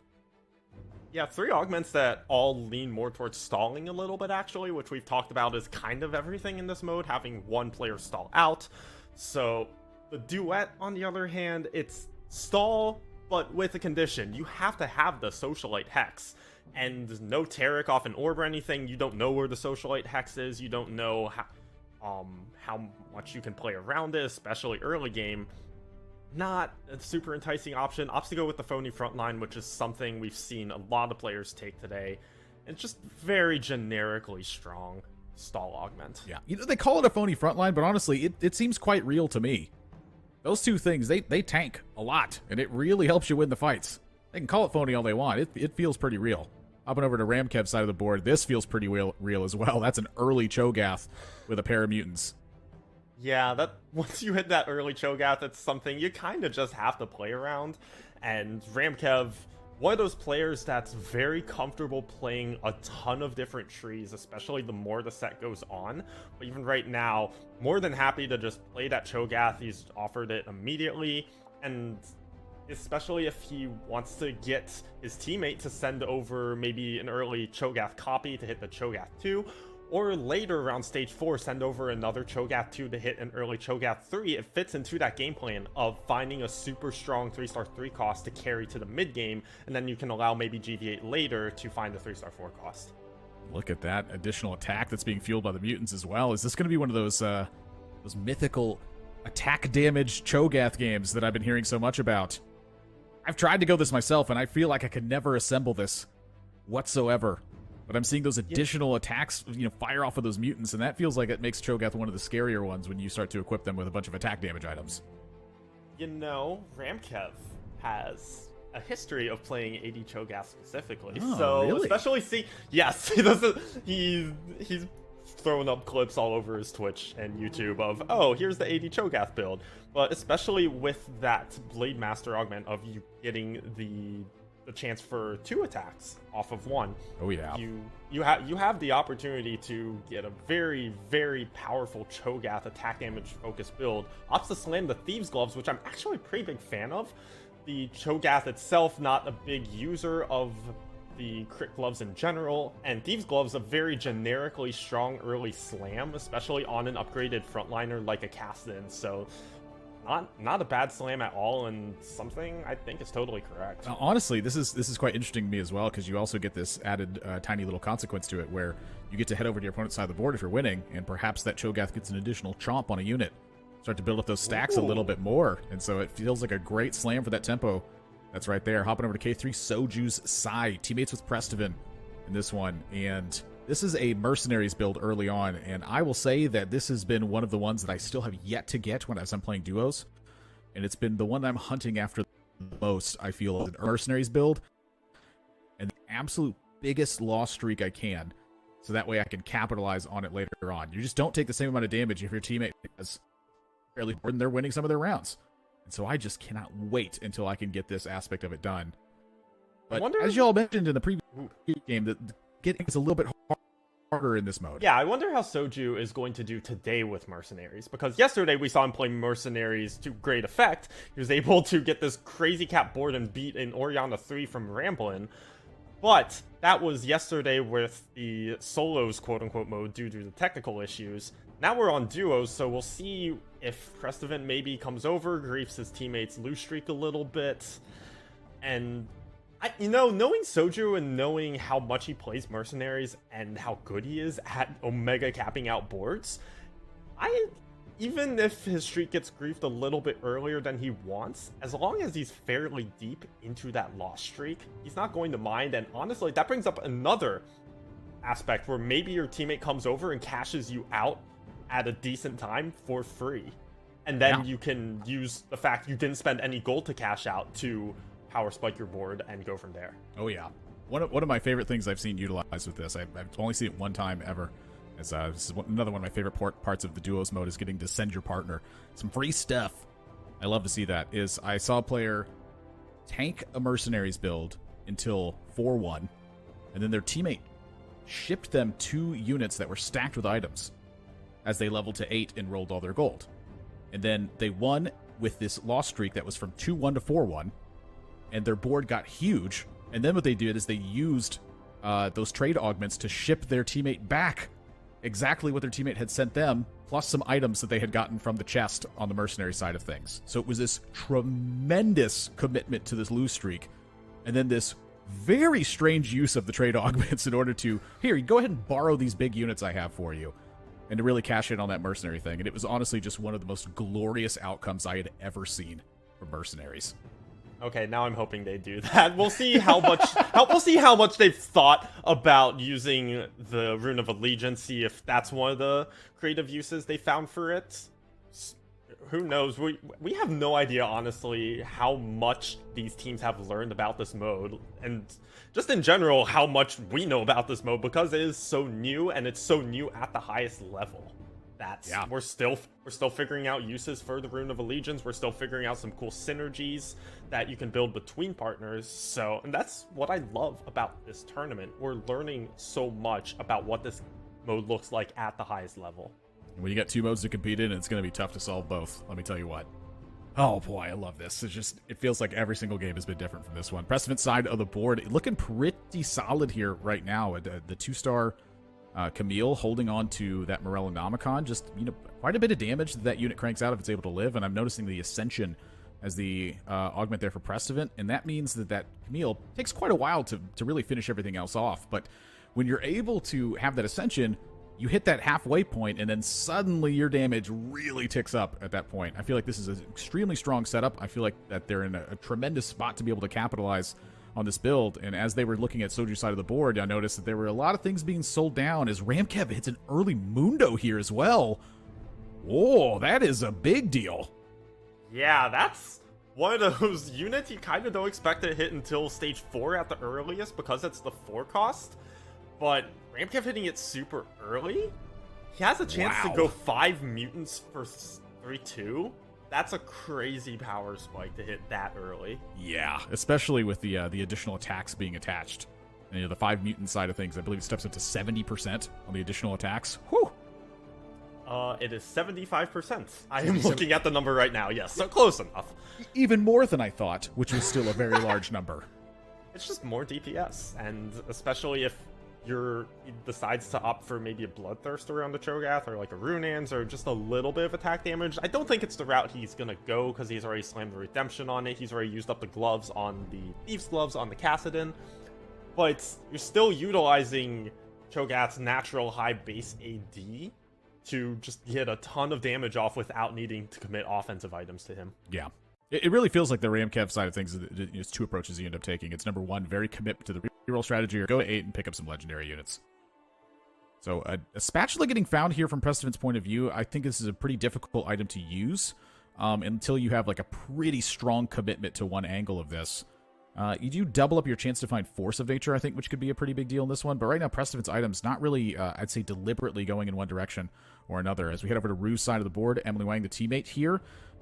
Yeah, 3 augments that all lean more towards stalling a little bit, actually, which we've talked about is kind of everything in this mode, having one player stall out. So the Duet, on the other hand, it's stall, but with a condition. You have to have the socialite hex, and no Tarek off an orb or anything. You don't know where the socialite hex is. You don't know how much you can play around it, especially early game. not a super enticing option. Opts to go with the phony frontline, which is something we've seen a lot of players take today. It's just very generically strong stall augment. Yeah, they call it a phony frontline, but honestly, it seems quite real to me. Those two things, they tank a lot, and it really helps you win the fights. They can call it phony all they want. It feels pretty real. Hopping over to Ramkev's side of the board, this feels pretty real as well. That's an early Cho'Gath with a pair of mutants. Yeah, that once you hit that early Cho'Gath, it's something you kind of just have to play around. And Ramkev, one of those players that's very comfortable playing a ton of different trees, especially the more the set goes on. But even right now, more than happy to just play that Cho'Gath. He's offered it immediately, and especially if he wants to get his teammate to send over maybe an early Cho'Gath copy to hit the Cho'Gath 2, or later around stage 4 send over another Cho'Gath 2 to hit an early Cho'Gath 3, it fits into that game plan of finding a super strong 3-star 3 cost to carry to the mid game, and then you can allow maybe GV8 later to find the 3-star 4 cost. Look at that additional attack that's being fueled by the mutants as well. Is this going to be one of those mythical attack damage Cho'Gath games that I've been hearing so much about? I've tried to go this myself, and I feel like I could never assemble this whatsoever. But I'm seeing those additional attacks, fire off of those mutants, and that feels like it makes Cho'Gath one of the scarier ones when you start to equip them with a bunch of attack damage items. Ramkev has a history of playing AD Cho'Gath specifically. Oh, so really? especially yes, he's throwing up clips all over his Twitch and YouTube of, oh, here's the AD Cho'Gath build. But especially with that Blade Master augment of you getting the chance for 2 attacks off of 1. Oh yeah. You have the opportunity to get a very, very powerful Cho'Gath attack damage focused build. Opts to slam the Thieves Gloves, which I'm actually a pretty big fan of. The Cho'Gath itself, not a big user of the crit gloves in general, and Thieves Gloves a very generically strong early slam, especially on an upgraded frontliner like a Kassadin. So not a bad slam at all, and something I think is totally correct. Honestly, this is quite interesting to me as well, because you also get this added tiny little consequence to it, where you get to head over to your opponent's side of the board if you're winning, and perhaps that Cho'Gath gets an additional chomp on a unit. Start to build up those stacks a little bit more, and so it feels like a great slam for that tempo. That's right there. Hopping over to K3, Soju's Sai, teammates with Prestivan in this one, and this is a Mercenaries build early on, and I will say that this has been one of the ones that I still have yet to get as I'm playing duos, and it's been the one I'm hunting after the most, I feel, as a Mercenaries build, and the absolute biggest loss streak I can, so that way I can capitalize on it later on. You just don't take the same amount of damage if your teammate has fairly more than they're winning some of their rounds. And so I just cannot wait until I can get this aspect of it done. But as y'all mentioned in the previous game, that getting is a little bit harder in this mode. Yeah, I wonder how Soju is going to do today with Mercenaries, because yesterday we saw him play Mercenaries to great effect. He was able to get this crazy cap board and beat an Orianna 3 from Ramblin', but that was yesterday with the solos quote-unquote mode due to the technical issues. Now we're on duos, so we'll see if Prestivan maybe comes over, griefs his teammates' lose streak a little bit, and knowing Soju and knowing how much he plays Mercenaries and how good he is at Omega capping out boards, even if his streak gets griefed a little bit earlier than he wants, as long as he's fairly deep into that loss streak, he's not going to mind. And honestly, that brings up another aspect where maybe your teammate comes over and cashes you out at a decent time for free. And then you can use the fact you didn't spend any gold to cash out to power spike your board and go from there. Oh yeah. One of my favorite things I've seen utilized with this, I've only seen it one time ever, is this is another one of my favorite parts of the duos mode, is getting to send your partner some free stuff. I love to see that. Is I saw a player tank a Mercenaries build until 4-1, and then their teammate shipped them 2 units that were stacked with items as they leveled to 8 and rolled all their gold. And then they won with this loss streak that was from 2-1 to 4-1, and their board got huge. And then what they did is they used those trade augments to ship their teammate back exactly what their teammate had sent them, plus some items that they had gotten from the chest on the mercenary side of things. So it was this tremendous commitment to this lose streak, and then this very strange use of the trade augments in order to, here, go ahead and borrow these big units I have for you, and to really cash in on that mercenary thing. And it was honestly just one of the most glorious outcomes I had ever seen for mercenaries. Okay, now I'm hoping they do that. We'll see how much we'll see how much they've thought about using the Rune of Allegiance, see if that's one of the creative uses they found for it. Who knows? We have no idea, honestly, how much these teams have learned about this mode, and just in general, how much we know about this mode, because it is so new, and it's so new at the highest level. We're still figuring out uses for the Rune of Allegiance. We're still figuring out some cool synergies that you can build between partners. So, and that's what I love about this tournament. We're learning so much about what this mode looks like at the highest level. When you got two modes to compete in, it's going to be tough to solve both. Let me tell you what. Oh boy, I love this. It feels like every single game has been different from this one. Precedent side of the board, looking pretty solid here right now. The 2-star Camille holding on to that Morellonomicon, just, quite a bit of damage that unit cranks out if it's able to live, and I'm noticing the Ascension as the augment there for Precedent, and that means that Camille takes quite a while to really finish everything else off, but when you're able to have that Ascension, you hit that halfway point, and then suddenly your damage really ticks up at that point. I feel like this is an extremely strong setup. I feel like that they're in a tremendous spot to be able to capitalize on this build, and as they were looking at Soju's side of the board, I noticed that there were a lot of things being sold down as Ramkev hits an early Mundo here as well. Whoa, that is a big deal. Yeah, that's one of those units you kind of don't expect to hit until stage 4 at the earliest, because it's the 4 cost. But Ramkev hitting it super early? He has a chance to go 5 mutants for 3-2? That's a crazy power spike to hit that early. Yeah, especially with the additional attacks being attached. And, the 5 mutant side of things, I believe it steps up to 70% on the additional attacks. Whew! It is 75%. I am looking at the number right now, yes, so close enough. Even more than I thought, which was still a very large number. It's just more DPS, and especially if he decides to opt for maybe a Bloodthirst around the Cho'Gath, or like a Runans, or just a little bit of attack damage. I don't think it's the route he's gonna go, because he's already slammed the Redemption on it. He's already used up the gloves on the Thieves' Gloves on the Kassadin. But you're still utilizing Cho'Gath's natural high base AD to just get a ton of damage off without needing to commit offensive items to him. Yeah. It really feels like the Ramkev side of things is 2 approaches you end up taking. It's number 1, very commit to the reroll strategy, or go to 8 and pick up some legendary units. So a spatula getting found here from Precedent's point of view, I think this is a pretty difficult item to use until you have like a pretty strong commitment to one angle of this. You do double up your chance to find Force of Nature, I think, which could be a pretty big deal in this one. But right now, Precedent's items not really, I'd say, deliberately going in one direction or another. As we head over to Rue's side of the board, Emily Wang, the teammate here,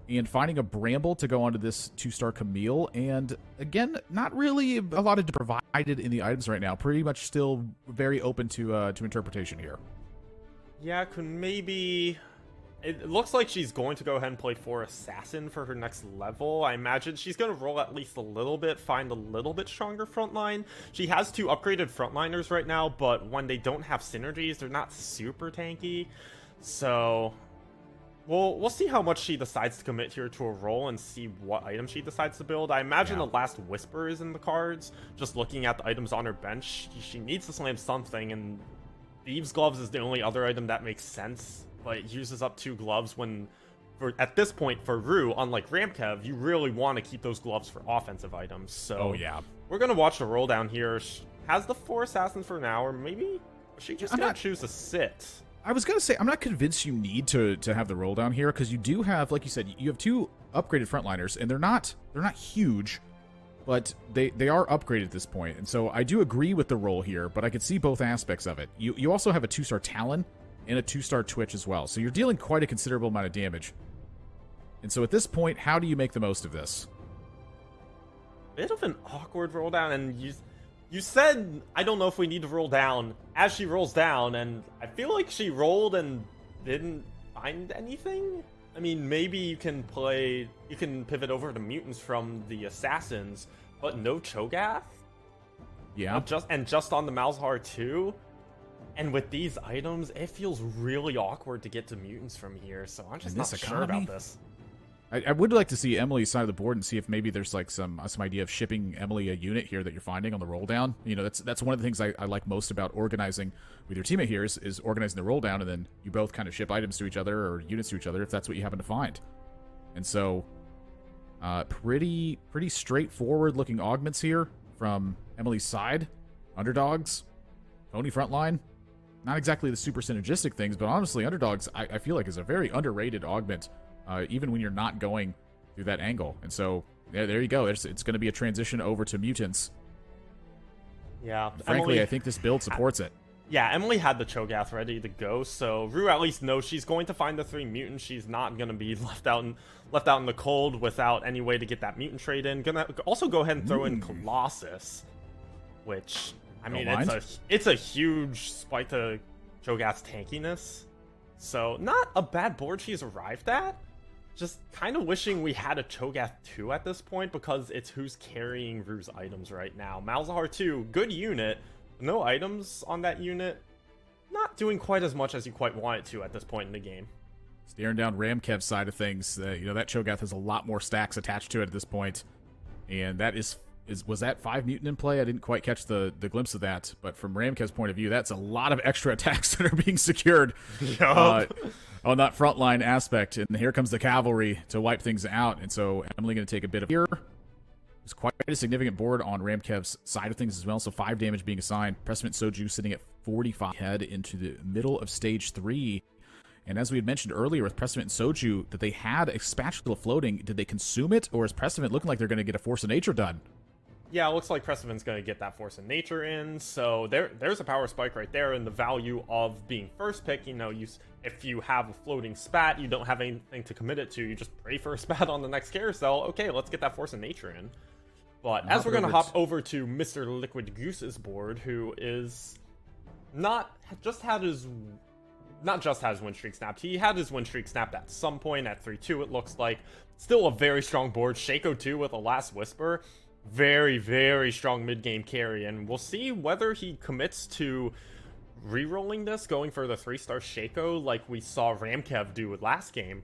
and finding a Bramble to go onto this 2-star Camille. And again, not really a lot of provided in the items right now. Pretty much still very open to interpretation here. Yeah, could maybe... It looks like she's going to go ahead and play 4 Assassin for her next level. I imagine she's going to roll at least a little bit, find a little bit stronger frontline. She has 2 upgraded frontliners right now, but when they don't have synergies, they're not super tanky. So... we'll see how much she decides to commit here to a role and see what item she decides to build. I imagine the last Whisper is in the cards. Just looking at the items on her bench, she needs to slam something, and Thieves' Gloves is the only other item that makes sense. But it uses up 2 gloves when, at this point, for Rue, unlike Ramkev, you really want to keep those gloves for offensive items. So we're going to watch the roll down here. She has the 4 Assassins for now, or maybe she just going to choose to sit. I was going to say, I'm not convinced you need to have the roll down here, because you do have, like you said, you have 2 upgraded frontliners, and they're not huge, but they are upgraded at this point. And so I do agree with the roll here, but I could see both aspects of it. You also have a 2-star Talon and a 2-star Twitch as well. So you're dealing quite a considerable amount of damage. And so at this point, how do you make the most of this? Bit of an awkward roll down, and you said, I don't know if we need to roll down, as she rolls down, and I feel like she rolled and didn't find anything? I mean, maybe you can pivot over to mutants from the Assassins, but no Cho'Gath? Yeah. Just on the Malzahar too? And with these items, it feels really awkward to get to mutants from here, so I'm just not sure about this. I would like to see Emily's side of the board and see if maybe there's like some idea of shipping Emily a unit here that you're finding on the roll down. That's one of the things I like most about organizing with your teammate here is organizing the roll down, and then you both kind of ship items to each other or units to each other if that's what you happen to find. And so Pretty straightforward looking augments here from Emily's side. Underdogs, Pony frontline. Not exactly the super synergistic things, but honestly, Underdogs, I feel like is a very underrated augment, even when you're not going through that angle. And so, there you go. It's going to be a transition over to Mutants. Yeah. Frankly, Emily, I think this build supports it. Yeah, Emily had the Cho'Gath ready to go, so Rue at least knows she's going to find the 3 mutants. She's not going to be left out in the cold without any way to get that mutant trade in. Gonna also go ahead and throw in Colossus, which, I mean, it's a huge spike to Cho'Gath's tankiness. So, not a bad board she's arrived at. Just kind of wishing we had a Cho'Gath 2 at this point, because it's who's carrying Rue's items right now. Malzahar 2, good unit. No items on that unit. Not doing quite as much as you quite want it to at this point in the game. Staring down Ramkev's side of things, that Cho'Gath has a lot more stacks attached to it at this point. And that was that 5 mutant in play? I didn't quite catch the glimpse of that. But from Ramkev's point of view, that's a lot of extra attacks that are being secured on that frontline aspect. And here comes the cavalry to wipe things out. And so Emily going to take a bit of here. It's quite a significant board on Ramkev's side of things as well, so 5 damage being assigned. Precedent Soju sitting at 45. Head into the middle of stage 3. And as we had mentioned earlier with Precedent and Soju, that they had a spatula floating. Did they consume it, or is Precedent looking like they're going to get a Force of Nature done? Yeah, it looks like Precedent's going to get that Force of Nature in, so there's a power spike right there, and the value of being first pick, if you have a floating spat, you don't have anything to commit it to, you just pray for a spat on the next carousel. Okay, let's get that Force of Nature in. But as we're going to hop over to Mr. Liquid Goose's board, who is not just had his win streak snapped. He had his win streak snapped at some point at 3-2, it looks like. Still a very strong board. Shaco 2 with a Last Whisper. Very, very strong mid-game carry. And we'll see whether he commits to re-rolling this, going for the 3-star Shaco like we saw Ramkev do with last game.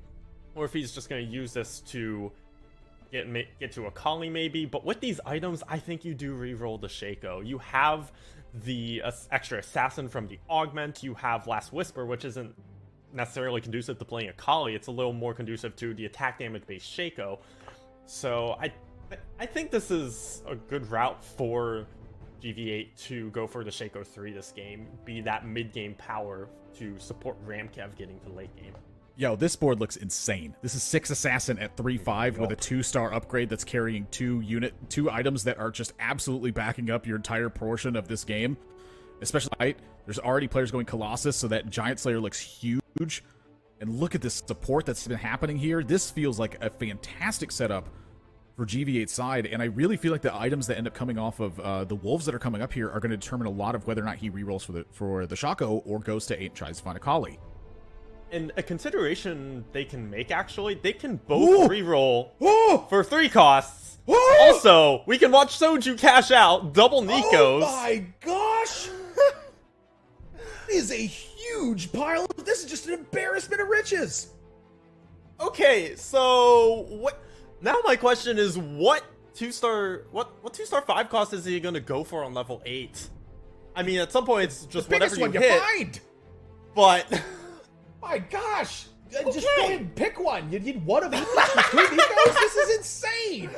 Or if he's just going to use this to get to a Kali maybe. But with these items, I think you do re-roll the Shaco. You have the extra Assassin from the Augment. You have Last Whisper, which isn't necessarily conducive to playing a Kali. It's a little more conducive to the attack damage-based Shaco. So I think this is a good route for GV8 to go for the Shaco 3 this game. Be that mid-game power to support Ramkev getting to late game. Yo, this board looks insane. This is 6 Assassin at 3-5 with a 2-star upgrade that's carrying 2 items that are just absolutely backing up your entire portion of this game. Especially, there's already players going Colossus, so that Giant Slayer looks huge. And look at this support that's been happening here. This feels like a fantastic setup for GV8's side, and I really feel like the items that end up coming off of the wolves that are coming up here are going to determine a lot of whether or not he rerolls for the Shaco or goes to 8 and tries to find a Kali. And a consideration they can make, actually, they can both reroll for 3 costs. Also, we can watch Soju cash out, double Nikos. Oh my gosh! That is a huge pile of... This is just an embarrassment of riches! Okay, so what... Now my question is, what 2-star 5 cost is he gonna go for on level 8? I mean, at some point it's just the whatever you hit. Find. But my gosh, just go ahead and pick one. You need one of each for 2 Nikos? This is insane.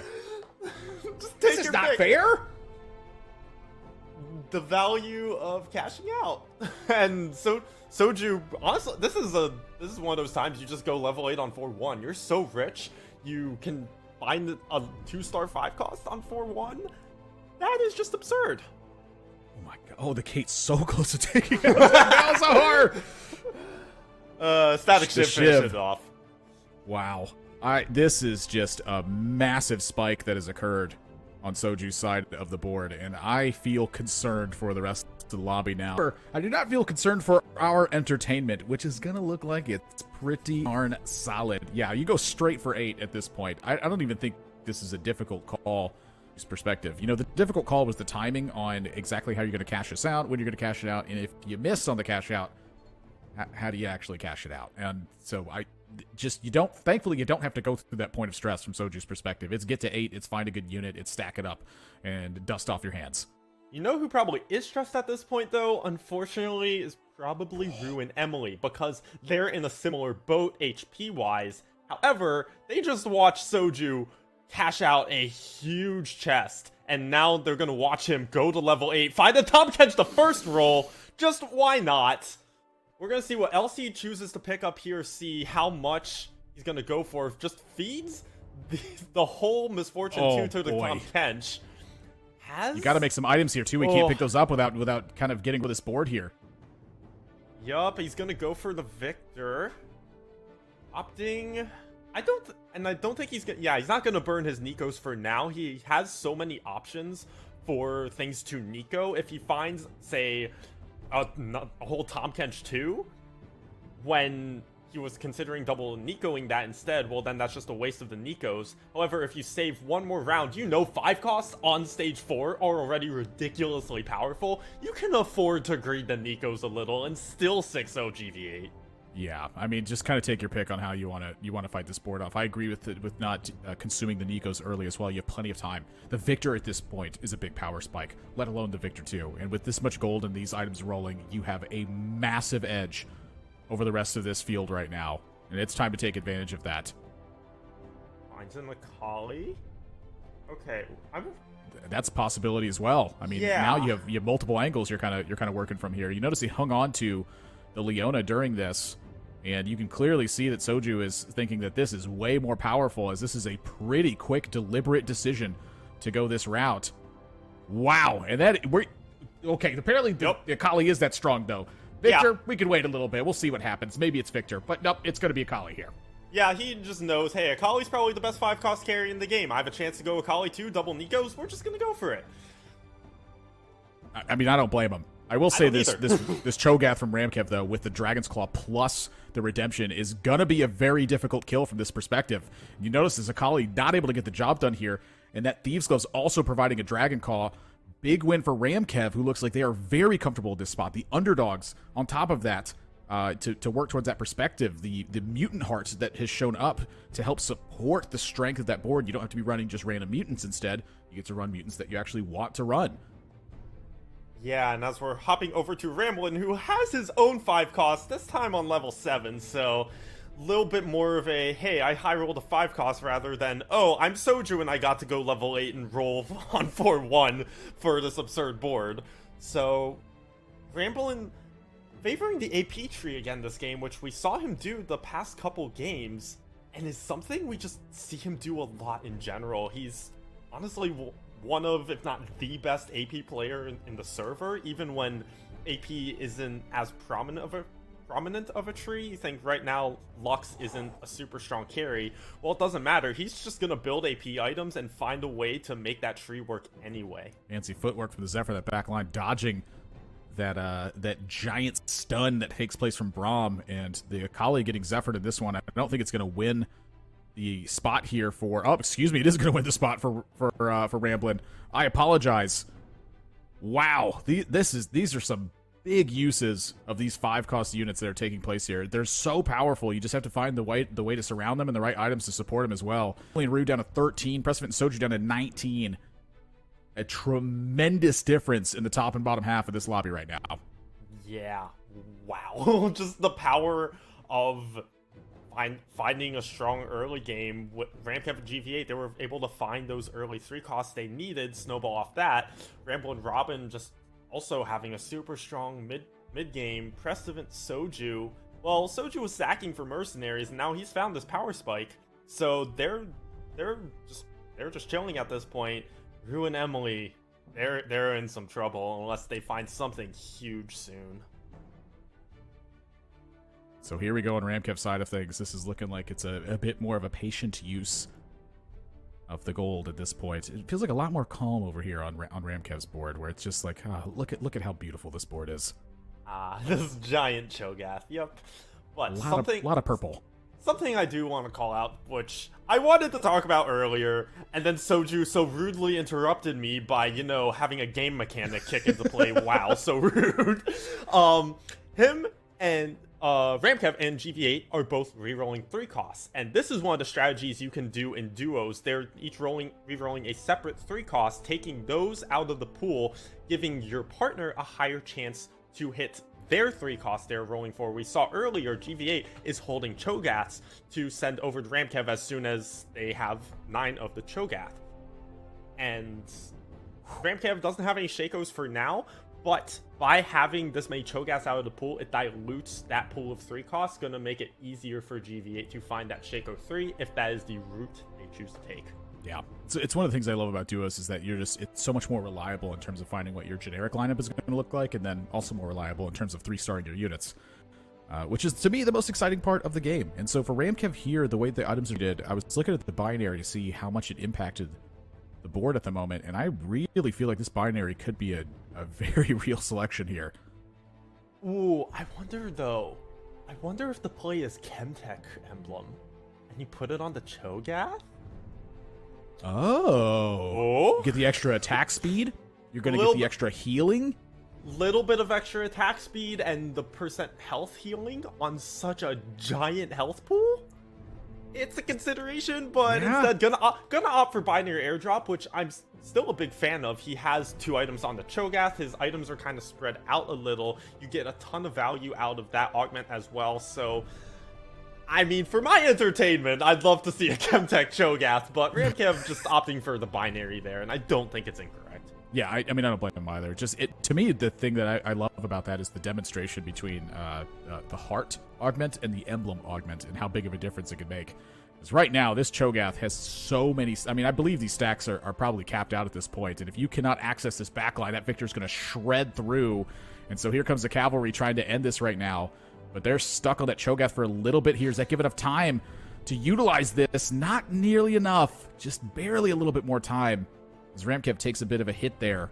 This is not fair. The value of cashing out, and so Soju, honestly, this is one of those times you just go level 8 on 4-1. You're so rich. You can find a 2-star 5 cost on 4-1. That is just absurd. Oh my god. Oh, the Kate's so close to taking it. Malzahar! Static Shiv finishes it off. Wow. This is just a massive spike that has occurred on Soju's side of the board, and I feel concerned for the rest of the lobby now. I do not feel concerned for our entertainment, which is going to look like it's pretty darn solid. Yeah, you go straight for 8 at this point. I don't even think this is a difficult call. Perspective. The difficult call was the timing on exactly how you're going to cash this out, when you're going to cash it out, and if you miss on the cash out, how do you actually cash it out? And so thankfully you don't have to go through that point of stress from Soju's perspective. It's get to 8, it's find a good unit, it's stack it up, and dust off your hands. You know who probably is stressed at this point, though, unfortunately, is probably Rue and Emily, because they're in a similar boat HP-wise. However, they just watched Soju cash out a huge chest. And now they're going to watch him go to level 8, find the top catch the first roll. Just why not? We're going to see what else he chooses to pick up here, see how much he's going to go for. Just feeds the whole Misfortune 2 to the top catch. You got to make some items here, too. We can't pick those up without kind of getting with this board here. Yup, he's going to go for the Victor. Opting... I don't think he's gonna... Yeah, he's not gonna burn his Nikos for now. He has so many options for things to Nico. If he finds, say, a whole Tom Kench 2, when he was considering double Nicoing that instead, well, then that's just a waste of the Nikos. However, if you save one more round, 5 costs on stage 4 are already ridiculously powerful. You can afford to greed the Nikos a little and still 6-0 GV8. Yeah, I mean, just kind of take your pick on how you want to fight this board off. I agree with not consuming the Nikos early as well. You have plenty of time. The Victor at this point is a big power spike, let alone the Victor 2. And with this much gold and these items rolling, you have a massive edge over the rest of this field right now. And it's time to take advantage of that. Finds in the Kali. Okay, that's a possibility as well. I mean, now you have multiple angles you're kind of working from here. You notice he hung on to the Leona during this, and you can clearly see that Soju is thinking that this is way more powerful, as this is a pretty quick, deliberate decision to go this route. Wow, and apparently the Akali is that strong, though. Victor, we can wait a little bit. We'll see what happens. Maybe it's Victor, but nope, it's going to be Akali here. Yeah, he just knows, hey, Akali's probably the best 5-cost carry in the game. I have a chance to go Akali 2, double Nikos. We're just going to go for it. I mean, I don't blame him. I will say this Cho'Gath from Ramkev, though, with the Dragon's Claw plus the Redemption, is going to be a very difficult kill from this perspective. You notice this Akali not able to get the job done here, and that Thieves Glove's also providing a Dragon Claw. Big win for Ramkev, who looks like they are very comfortable at this spot. The underdogs, on top of that, to work towards that perspective. The Mutant Heart that has shown up to help support the strength of that board. You don't have to be running just random mutants instead. You get to run mutants that you actually want to run. Yeah, and as we're hopping over to Ramblin', who has his own 5 cost, this time on level 7, so a little bit more of a, hey, I high rolled a 5 cost rather than, oh, I'm Soju and I got to go level 8 and roll on 4-1 for this absurd board. So, Ramblin' favoring the AP tree again this game, which we saw him do the past couple games, and is something we just see him do a lot in general. He's honestly one of, if not the best AP player in the server, even when AP isn't as prominent of a tree. You think right now Lux isn't a super strong carry. Well, it doesn't matter. He's just gonna build AP items and find a way to make that tree work anyway. Fancy footwork from the Zephyr, that back line, dodging that giant stun that takes place from Braum, and the Akali getting Zephyr to this one. I don't think it's gonna win the spot here for... Oh, excuse me, it is going to win the spot for Ramblin'. I apologize. Wow, these are some big uses of these 5-cost units that are taking place here. They're so powerful. You just have to find the way to surround them and the right items to support them as well. Rue down to 13, Precedent and Soju down to 19. A tremendous difference in the top and bottom half of this lobby right now. Yeah, wow. Just the power of finding a strong early game. With Ramkev and GV8, they were able to find those early 3 costs they needed, snowball off that. Ramble and Robin just also having a super strong mid game. Precedent Soju, well, Soju was sacking for mercenaries, and now he's found this power spike. So they're just chilling at this point. Rue and Emily, they're in some trouble unless they find something huge soon. So here we go on Ramkev's side of things. This is looking like it's a bit more of a patient use of the gold at this point. It feels like a lot more calm over here on Ramkev's board, where it's just like, look at how beautiful this board is. This giant Cho'Gath. Yep. But a lot of purple. Something I do want to call out, which I wanted to talk about earlier, and then Soju so rudely interrupted me by, having a game mechanic kick into play. Wow, so rude. Him and Ramkev and GV8 are both rerolling 3 costs, and this is one of the strategies you can do in duos. They're each rerolling a separate 3 cost, taking those out of the pool, giving your partner a higher chance to hit their 3 costs they're rolling for. We saw earlier GV8 is holding Cho'Gaths to send over to Ramkev as soon as they have 9 of the Cho'Gath. And Ramkev doesn't have any Shakos for now, but by having this many Cho'Gaths out of the pool, it dilutes that pool of 3 costs, gonna make it easier for GV8 to find that Shako 3 if that is the route they choose to take. Yeah, it's one of the things I love about duos is that it's so much more reliable in terms of finding what your generic lineup is going to look like, and then also more reliable in terms of 3-starring your units, which is, to me, the most exciting part of the game. And so for Ramkev here, the way the items are did, I was looking at the binary to see how much it impacted the board at the moment, and I really feel like this binary could be a very real selection here. Ooh, I wonder if the play is Chemtech emblem, and you put it on the Cho'Gath? Oh. You get the extra attack speed. You're going to get the extra healing. Little bit of extra attack speed and the % health healing on such a giant health pool? It's a consideration, but instead gonna opt for binary airdrop, which I'm still a big fan of. He has 2 items on the Cho'Gath. His items are kind of spread out a little. You get a ton of value out of that augment as well, so I mean, for my entertainment, I'd love to see a Chemtech Cho'Gath, but Ramkev just opting for the binary there, and I don't think it's incorrect. Yeah, I mean, I don't blame him either. To me, the thing that I love about that is the demonstration between the heart augment and the emblem augment and how big of a difference it could make. Because right now, this Cho'Gath has so many... I mean, I believe these stacks are probably capped out at this point, and if you cannot access this backline, that Victor's going to shred through. And so here comes the Cavalry trying to end this right now. But they're stuck on that Cho'Gath for a little bit here. Does that give enough time to utilize this? Not nearly enough. Just barely a little bit more time. As Ramkev takes a bit of a hit there.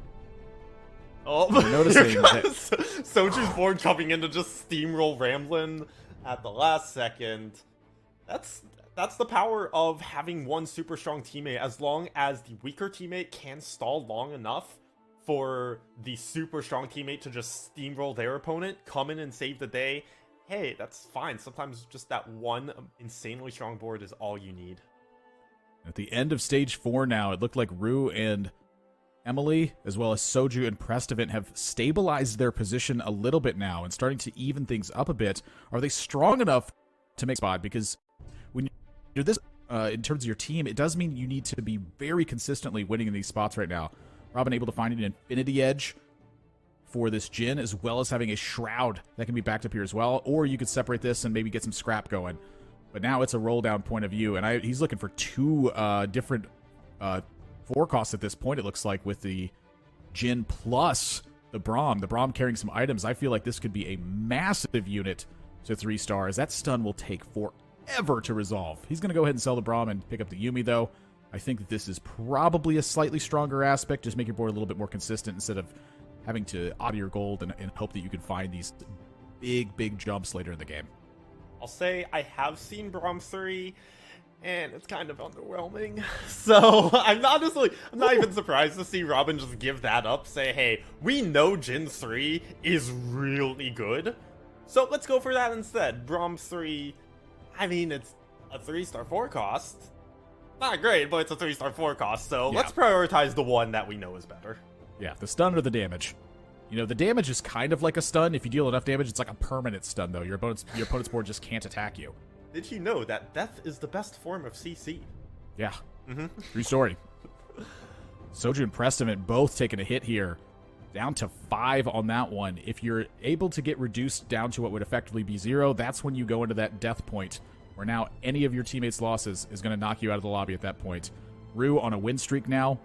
Oh, we're noticing that Soju's board coming in to just steamroll Ramblin at the last second. That's the power of having one super strong teammate. As long as the weaker teammate can stall long enough for the super strong teammate to just steamroll their opponent, come in and save the day, hey, that's fine. Sometimes just that one insanely strong board is all you need. At the end of stage 4 now, it looked like Rue and Emily, as well as Soju and Prestovant, have stabilized their position a little bit now and starting to even things up a bit. Are they strong enough to make spot? Because when you're this, in terms of your team, it does mean you need to be very consistently winning in these spots right now. Robin able to find an Infinity Edge for this Jhin, as well as having a Shroud that can be backed up here as well. Or you could separate this and maybe get some scrap going. But now it's a roll down point of view, and he's looking for 2 different forecasts at this point, it looks like, with the Jhin plus the Braum. The Braum carrying some items. I feel like this could be a massive unit to 3 stars. That stun will take forever to resolve. He's going to go ahead and sell the Braum and pick up the Yuumi, though. I think that this is probably a slightly stronger aspect. Just make your board a little bit more consistent instead of having to auto your gold and hope that you can find these big jumps later in the game. I'll say I have seen Braum 3, and it's kind of underwhelming. So I'm not even surprised to see Robin just give that up. Say, hey, we know Jhin 3 is really good, so let's go for that instead. Braum 3, I mean, it's a 3-star forecast. Not great, but it's a 3-star forecast, so let's prioritize the one that we know is better. Yeah, the stun or the damage. You know, the damage is kind of like a stun. If you deal enough damage, it's like a permanent stun, though. Your opponent's board just can't attack you. Did you know that death is the best form of CC? Yeah. True story. Soju and Prestovant both taking a hit here. Down to 5 on that one. If you're able to get reduced down to what would effectively be 0, that's when you go into that death point, where now any of your teammates' losses is going to knock you out of the lobby at that point. Rue on a win streak now.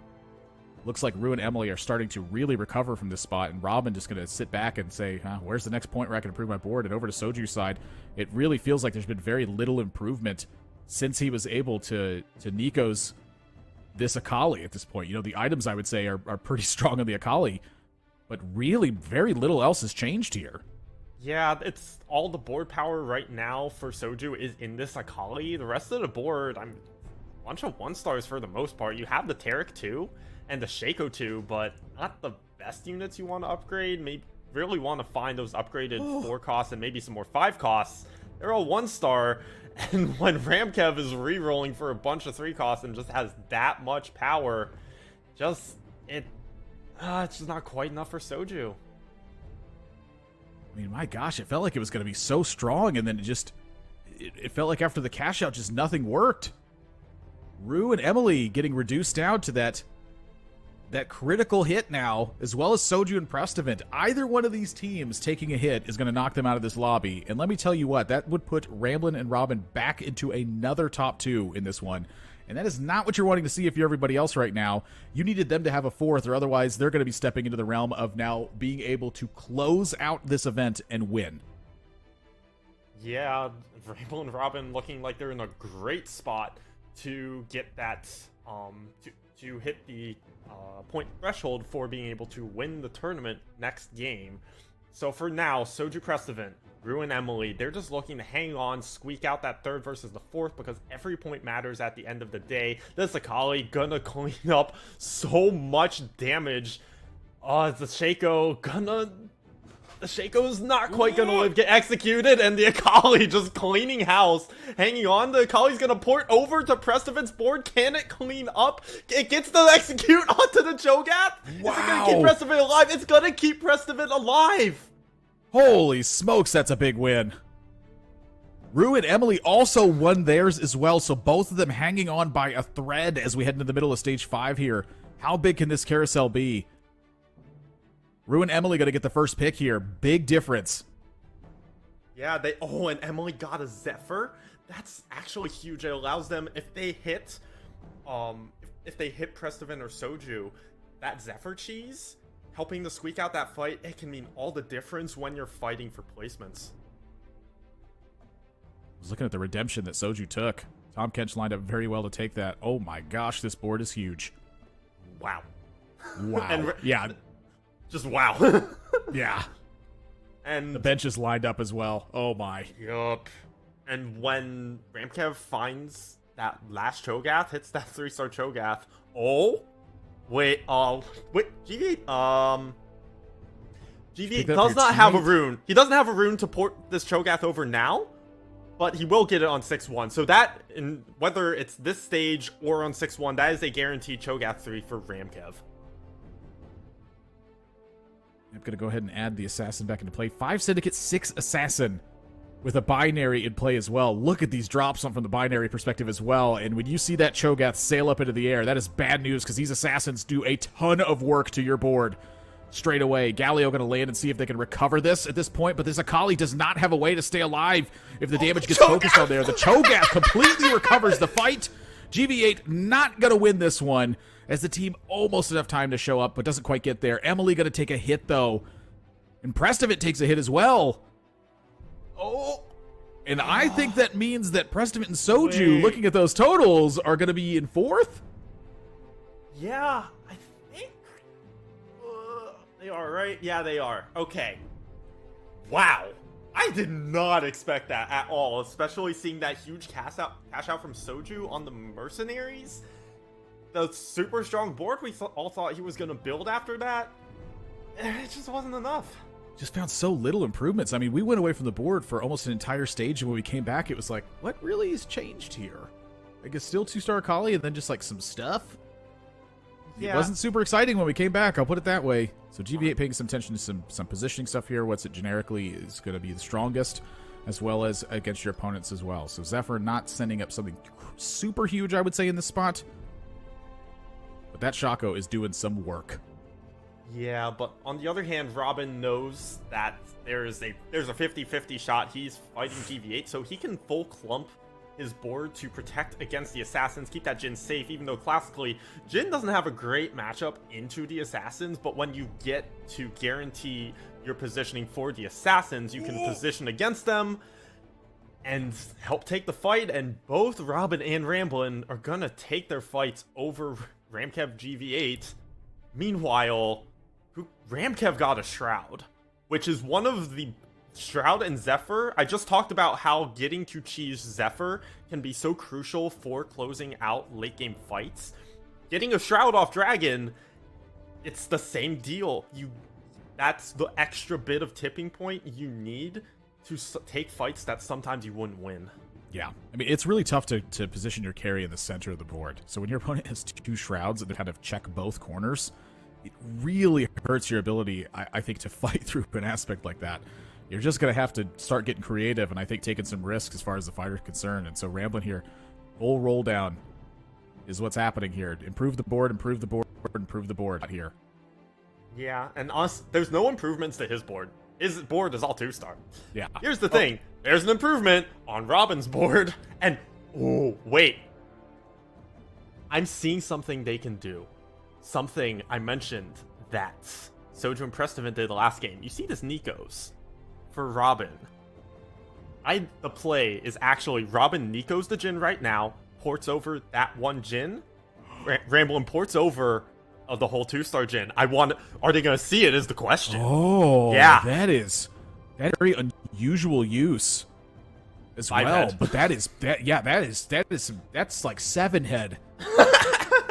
Looks like Rue and Emily are starting to really recover from this spot, and Robin just going to sit back and say, where's the next point where I can improve my board? And over to Soju's side, it really feels like there's been very little improvement since he was able to Nico's this Akali at this point. You know, the items, I would say, are pretty strong on the Akali, but really very little else has changed here. Yeah, it's all the board power right now for Soju is in this Akali. The rest of the board, a bunch of 1-stars for the most part. You have the Taric too, and the Shako too, but not the best units you want to upgrade. Maybe really want to find those upgraded 4 costs and maybe some more 5 costs. They're all 1-star, and when Ramkev is re-rolling for a bunch of 3 costs and just has that much power, it's just not quite enough for Soju. I mean, my gosh, it felt like it was going to be so strong, and then it felt like after the cash out, just nothing worked. Rue and Emily getting reduced down to that critical hit now, as well as Soju and Prestavant. Either one of these teams taking a hit is going to knock them out of this lobby. And let me tell you what, that would put Ramblin' and Robin back into another top 2 in this one. And that is not what you're wanting to see if you're everybody else right now. You needed them to have a 4th, or otherwise they're going to be stepping into the realm of now being able to close out this event and win. Yeah, Ramble and Robin looking like they're in a great spot to get that, to hit the point threshold for being able to win the tournament next game. So for now, Soju Prestavant, Rue and Emily, they're just looking to hang on, squeak out that 3rd versus the 4th, because every point matters at the end of the day. This Akali gonna clean up so much damage. The Shaco's not quite gonna get executed, and the Akali just cleaning house, hanging on. The Akali's gonna port over to Prestavant's board. Can it clean up? It gets the execute onto the Cho'Gath. Wow. Is it gonna keep Prestavant alive? It's gonna keep Prestavant alive. Holy smokes, that's a big win. Rue and Emily also won theirs as well, so both of them hanging on by a thread as we head into the middle of stage 5 here. How big can this carousel be? Rue and Emily going to get the first pick here. Big difference. Yeah, and Emily got a Zephyr. That's actually huge. It allows them, if they hit Prestavant or Soju, that Zephyr cheese, helping to squeak out that fight, it can mean all the difference when you're fighting for placements. I was looking at the redemption that Soju took. Tom Kench lined up very well to take that. Oh my gosh, this board is huge. Wow. Wow. Yeah. Just wow. Yeah. And the bench is lined up as well. Oh my. Yup. And when Ramkev finds that last Cho'Gath, hits that 3-star Cho'Gath. Oh? Wait, GV8 does not have a rune. He doesn't have a rune to port this Cho'Gath over now, but he will get it on 6-1. So that, whether it's this stage or on 6-1, that is a guaranteed Cho'Gath 3 for Ramkev. I'm going to go ahead and add the Assassin back into play. 5 Syndicate, 6 Assassin with a binary in play as well. Look at these drops from the binary perspective as well. And when you see that Cho'Gath sail up into the air, that is bad news because these Assassins do a ton of work to your board straight away. Galio going to land and see if they can recover this at this point, but this Akali does not have a way to stay alive if the damage gets focused on there. The Cho'Gath completely recovers the fight. GV8 not going to win this one, as the team almost enough time to show up, but doesn't quite get there. Emily going to take a hit, though. And Prestavant takes a hit as well. Oh. And I think that means that Prestavant and Soju, looking at those totals, are going to be in 4th? Yeah, I think they are, right? Yeah, they are. Okay. Wow. I did not expect that at all, especially seeing that huge cash out from Soju on the Mercenaries. The super strong board we all thought he was going to build after that, it just wasn't enough. Just found so little improvements. I mean, we went away from the board for almost an entire stage, and when we came back, it was like, what really has changed here? I guess still 2-star Akali, and then just like some stuff. Yeah. It wasn't super exciting when we came back, I'll put it that way. So GV8 paying some attention to some positioning stuff here. What's it generically is going to be the strongest, as well as against your opponents as well. So Zephyr not sending up something super huge, I would say, in this spot. But that Shaco is doing some work. Yeah, but on the other hand, Robin knows that there's a 50-50 shot. He's fighting GV8, so he can full clump his board to protect against the Assassins, keep that Jhin safe, even though classically, Jhin doesn't have a great matchup into the Assassins, but when you get to guarantee your positioning for the Assassins, you can position against them and help take the fight, and both Robin and Ramblin are gonna take their fights over Ramkev GV8. Meanwhile, Ramkev got a Shroud, which is one of the Shroud and Zephyr. I just talked about how getting to cheese Zephyr can be so crucial for closing out late game fights. Getting a Shroud off Dragon, it's the same deal. That's the extra bit of tipping point you need to take fights that sometimes you wouldn't win. Yeah, I mean, it's really tough to position your carry in the center of the board. So when your opponent has 2 Shrouds and they kind of check both corners, it really hurts your ability, I think, to fight through an aspect like that. you're just going to have to start getting creative and I think taking some risks as far as the fighter is concerned. And so Ramblin' here, full roll down is what's happening here. Improve the board, improve the board, improve the board out here. Yeah, and there's no improvements to his board. His board is all 2-star. Yeah. Here's the thing. There's an improvement on Robin's board, and oh, wait. I'm seeing something they can do. Something I mentioned that Soju and Prestivan did the last game. You see this Nikos for Robin. The play is actually Robin Nikos the Jhin right now, ports over that one Jhin, Ramblin' ports over the whole 2-star Jhin. Are they going to see it is the question. Oh, yeah. That is very unusual use as well. Head. But that's like 7-head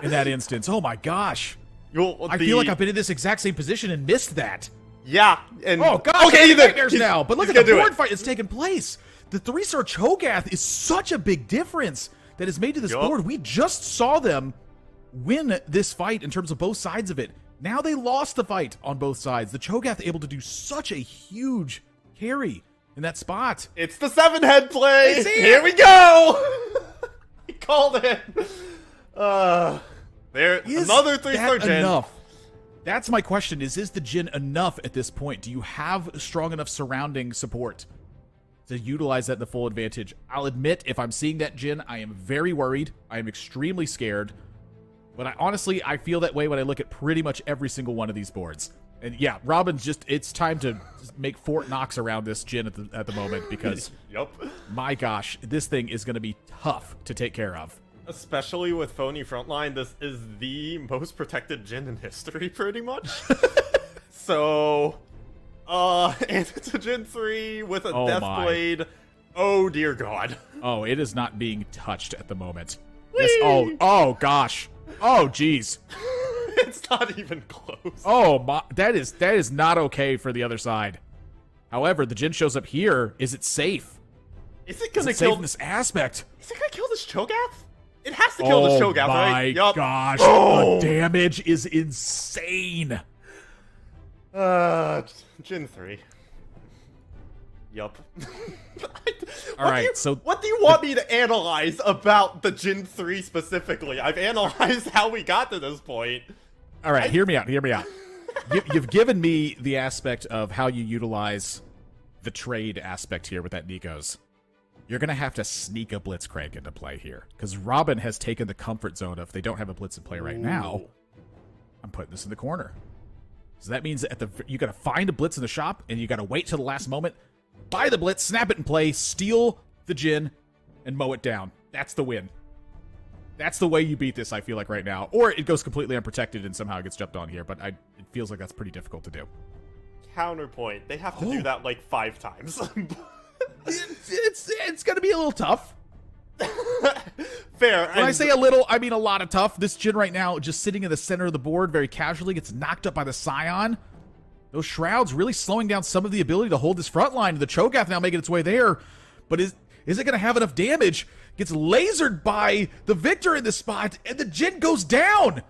in that instance. Oh my gosh. I feel like I've been in this exact same position and missed that. Yeah. And oh gosh, okay, nightmares now. But look at the board fight that's taken place. The 3-star Cho'Gath is such a big difference that is made to this board. We just saw them win this fight in terms of both sides of it. Now they lost the fight on both sides. The Cho'Gath able to do such a huge carry in that spot. It's the 7-head play. Here we go. He called it. Another 3-star Jhin. Enough? That's my question. Is the Jhin enough at this point? Do you have strong enough surrounding support to utilize that in the full advantage? I'll admit, if I'm seeing that Jhin, I am very worried. I am extremely scared. But I feel that way when I look at pretty much every single one of these boards. And yeah, Robin's it's time to make Fort Knox around this Jhin at the moment because, my gosh, this thing is going to be tough to take care of. Especially with Phony Frontline, this is the most protected Jhin in history, pretty much. So, and it's a Jhin 3 with a Deathblade. Oh, dear God. Oh, it is not being touched at the moment. Yes, oh, gosh. Oh, jeez. It's not even close. Oh, my, that is not okay for the other side. However, the Jhin shows up here. Is it safe? Is it going to kill this aspect? Is it going to kill this Cho'Gath? It has to kill this Cho'Gath, right? Oh, my gosh. The damage is insane. Jhin 3. Yup. Alright, so... What do you want me to analyze about the Jhin 3 specifically? I've analyzed how we got to this point. Alright, hear me out. You've given me the aspect of how you utilize the trade aspect here with that Nikos. You're going to have to sneak a Blitzcrank into play here. Because Robin has taken the comfort zone of they don't have a Blitz in play right now. I'm putting this in the corner. So that means that you got to find a Blitz in the shop, and you got to wait till the last moment, buy the Blitz, snap it in play, steal the Jhin, and mow it down. That's the win. That's the way you beat this, I feel like, right now. Or it goes completely unprotected and somehow it gets jumped on here, but it feels like that's pretty difficult to do. Counterpoint. They have to do that like 5 times. It's going to be a little tough. Fair. When I say a little, I mean a lot of tough. This Jhin right now, just sitting in the center of the board very casually, gets knocked up by the Scion. Those Shrouds really slowing down some of the ability to hold this front line. The Cho'Gath now making its way there. But is it going to have enough damage? Gets lasered by the Victor in this spot, and the Jhin goes down.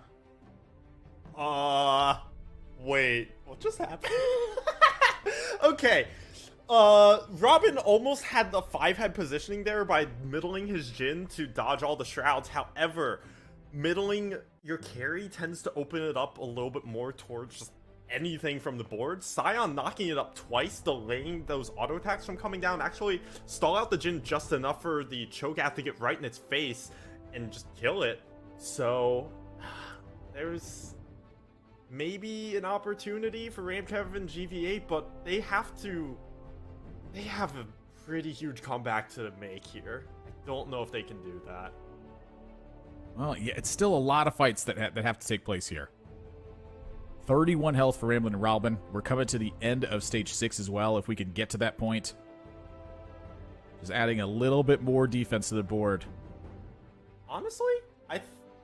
Wait. What just happened? Okay. Robin almost had the 5-head positioning there by middling his Jhin to dodge all the Shrouds. However, middling your carry tends to open it up a little bit more towards just anything from the board. Scion knocking it up twice, delaying those auto attacks from coming down, actually stall out the Jhin just enough for the Cho'Gath to get right in its face and just kill it. So, there's maybe an opportunity for Ramkev and GV8, but they have a pretty huge comeback to make here. I don't know if they can do that. Well, yeah, it's still a lot of fights that have to take place here. 31 health for Ramblin' and Robin. We're coming to the end of stage 6 as well, if we can get to that point. Just adding a little bit more defense to the board. Honestly,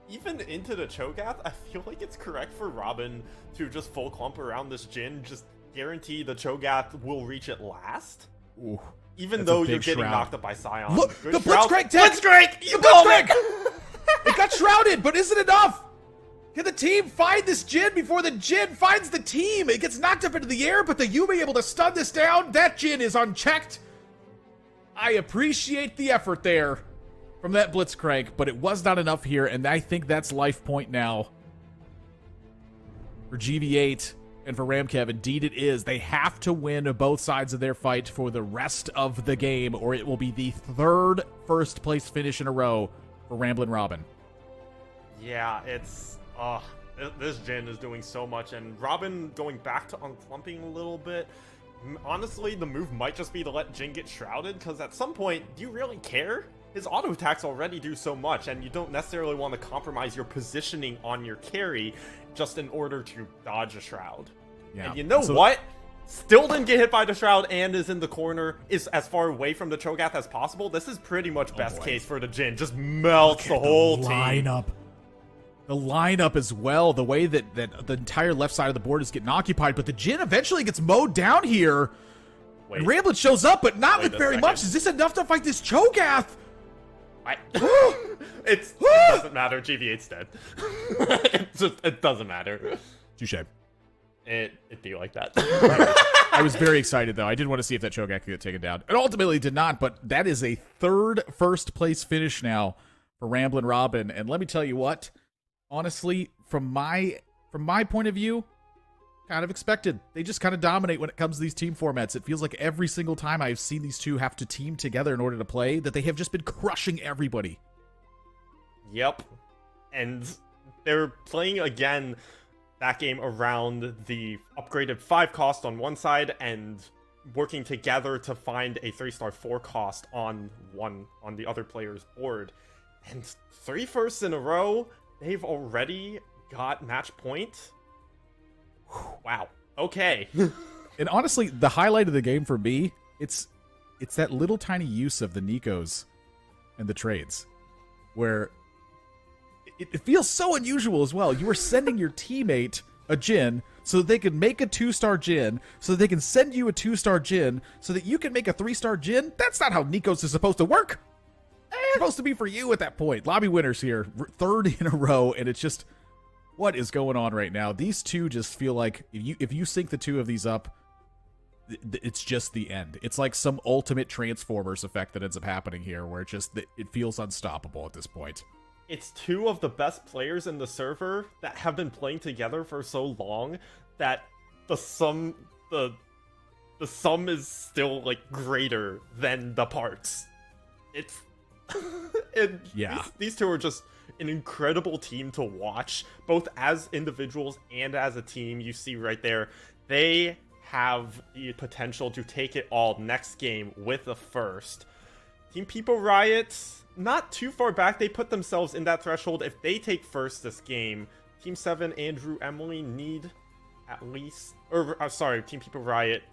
even into the Cho'Gath, I feel like it's correct for Robin to just full clump around this Jhin, just guarantee the Cho'Gath will reach it last. Ooh, even though you're getting knocked up by Scion. Look, the Blitzcrank tech! Blitzcrank! You Blitzcrank! It got shrouded, but is it enough? Can the team find this Jin before the Jin finds the team? It gets knocked up into the air, but the Yumi able to stun this down. That Jin is unchecked. I appreciate the effort there from that Blitzcrank, but it was not enough here, and I think that's life point now for GV8 and for Ramkev. Indeed it is. They have to win both sides of their fight for the rest of the game, or it will be the third first place finish in a row for Ramblin' Robin. Yeah, it's... this Jin is doing so much, and Robin going back to unclumping a little bit. Honestly, the move might just be to let Jin get shrouded, because at some point, do you really care? His auto attacks already do so much, and you don't necessarily want to compromise your positioning on your carry just in order to dodge a shroud. Yeah. And you know what? Still didn't get hit by the shroud and is in the corner, is as far away from the Cho'Gath as possible. This is pretty much best case for the Jin. Just melts the whole team. The lineup as well, the way that the entire left side of the board is getting occupied, but the Jin eventually gets mowed down here. And Ramblin' shows up, but not with very much. Is this enough to fight this Cho'Gath? It doesn't matter. GV8's dead. It doesn't matter. Touche. It'd be like that. I was very excited, though. I did want to see if that Cho'Gath could get taken down. It ultimately did not, but that is a third first place finish now for Ramblin' Robin. And let me tell you what, honestly, from my point of view, kind of expected. They just kind of dominate when it comes to these team formats. It feels like every single time I've seen these two have to team together in order to play, that they have just been crushing everybody. Yep. And they're playing again that game around the upgraded 5 cost on one side and working together to find a 3-star 4 cost on the other player's board. And 3 firsts in a row, they've already got match point. Wow. Okay. And honestly, the highlight of the game for me, it's that little tiny use of the Nikos and the trades, where it feels so unusual as well. You are sending your teammate a Jin so that they can make a 2-star Jin, so that they can send you a 2-star Jin, so that you can make a 3-star Jin. That's not how Nikos is supposed to work. It's supposed to be for you at that point. Lobby winners here, third in a row, and it's just... what is going on right now? These two just feel like if you sync the two of these up, it's just the end. It's like some ultimate Transformers effect that ends up happening here, where it feels unstoppable at this point. It's two of the best players in the server that have been playing together for so long that the sum is still like greater than the parts. These two are just an incredible team to watch, both as individuals and as a team. You see right there, they have the potential to take it all next game with a first. Team People Riot, not too far back. They put themselves in that threshold. If they take first this game, Team 7, Andrew, Emily need at least... Team People Riot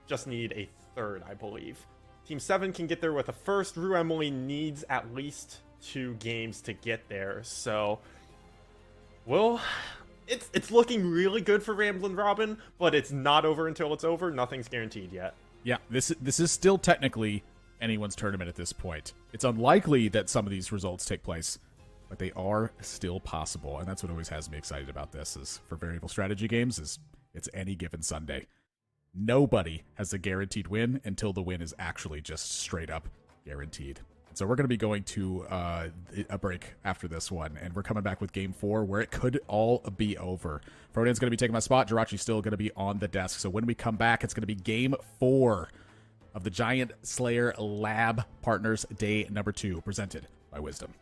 just need a third, I believe. Team 7 can get there with a first. Rue Emily needs at least 2 games to get there. So, well, it's looking really good for Ramblin' Robin, but it's not over until it's over. Nothing's guaranteed yet. Yeah, this is still technically anyone's tournament at this point. It's unlikely that some of these results take place, but they are still possible, and that's what always has me excited about this. Is for variable strategy games, it's any given Sunday. Nobody has a guaranteed win until the win is actually just straight up guaranteed. So we're going to be going to a break after this one, and we're coming back with Game 4, where it could all be over. Frodan's going to be taking my spot. Jirachi's still going to be on the desk. So when we come back, it's going to be Game 4 of the Giant Slayer Lab Partners Day number 2, presented by Wisdom.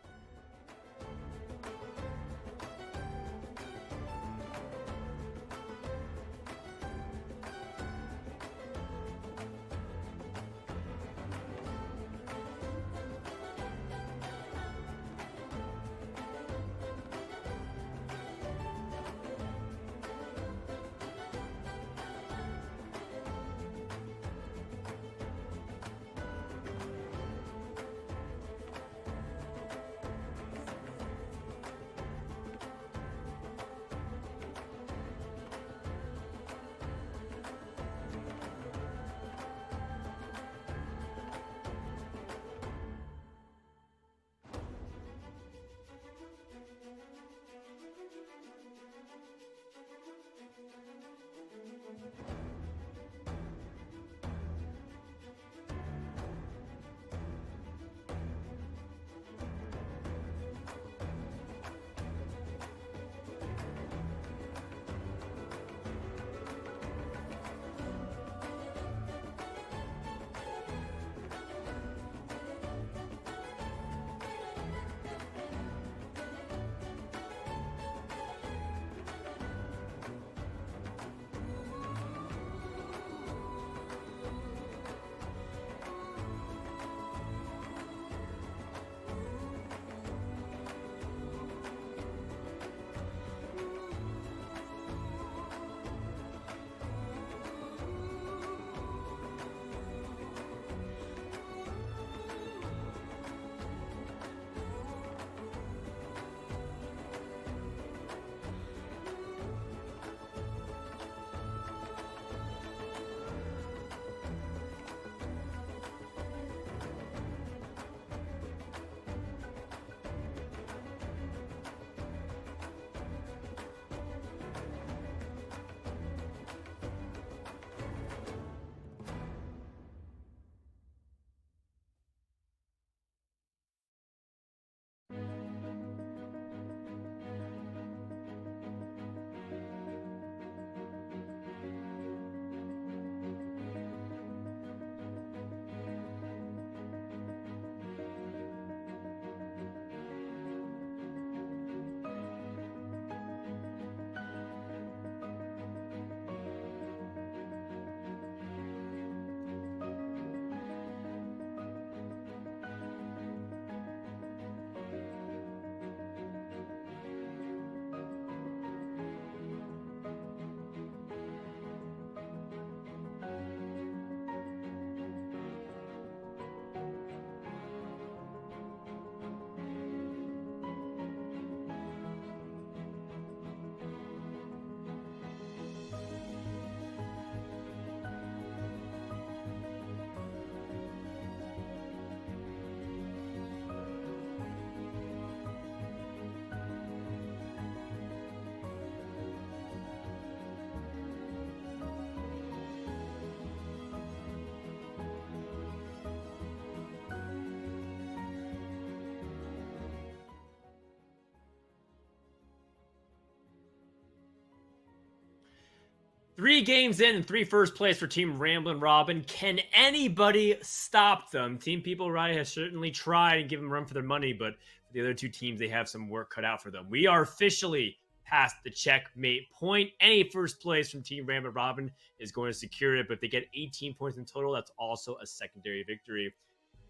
3 games in and 3 first place for Team Ramblin' Robin. Can anybody stop them? Team People Riot has certainly tried and given them a run for their money, but for the other 2 teams, they have some work cut out for them. We are officially past the checkmate point. Any first place from Team Ramblin' Robin is going to secure it, but if they get 18 points in total, that's also a secondary victory.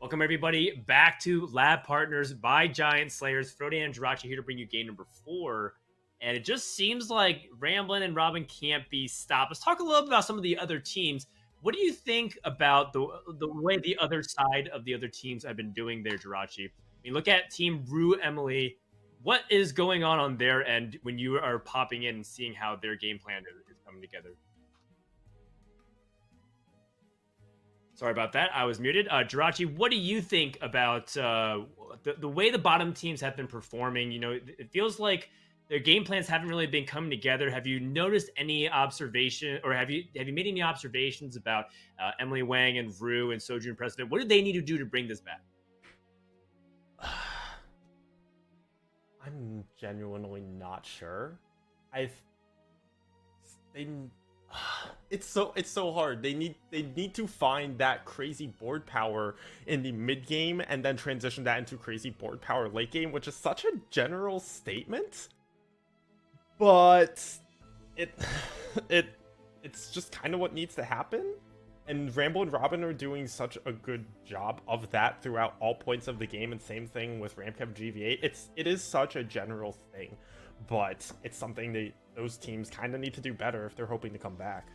Welcome, everybody, back to Lab Partners by Giant Slayers. Frodan and Jirachi here to bring you game number 4. And it just seems like Ramblin' and Robin can't be stopped. Let's talk a little bit about some of the other teams. What do you think about the way the other side of the other teams have been doing there, Jirachi? I mean, look at Team Rue Emily. What is going on their end when you are popping in and seeing how their game plan is coming together? Sorry about that. I was muted. Jirachi, what do you think about the way the bottom teams have been performing? You know, it feels like their game plans haven't really been coming together. Have you noticed any observation, or have you made any observations about Emily Wang and Rue and Sojourn President? What do they need to do to bring this back? I'm genuinely not sure. It's so hard. They need to find that crazy board power in the mid game and then transition that into crazy board power late game, which is such a general statement. But it's just kind of what needs to happen. And Ramble and Robin are doing such a good job of that throughout all points of the game, and same thing with Ramkev GV8. It is such a general thing, but it's something those teams kind of need to do better if they're hoping to come back.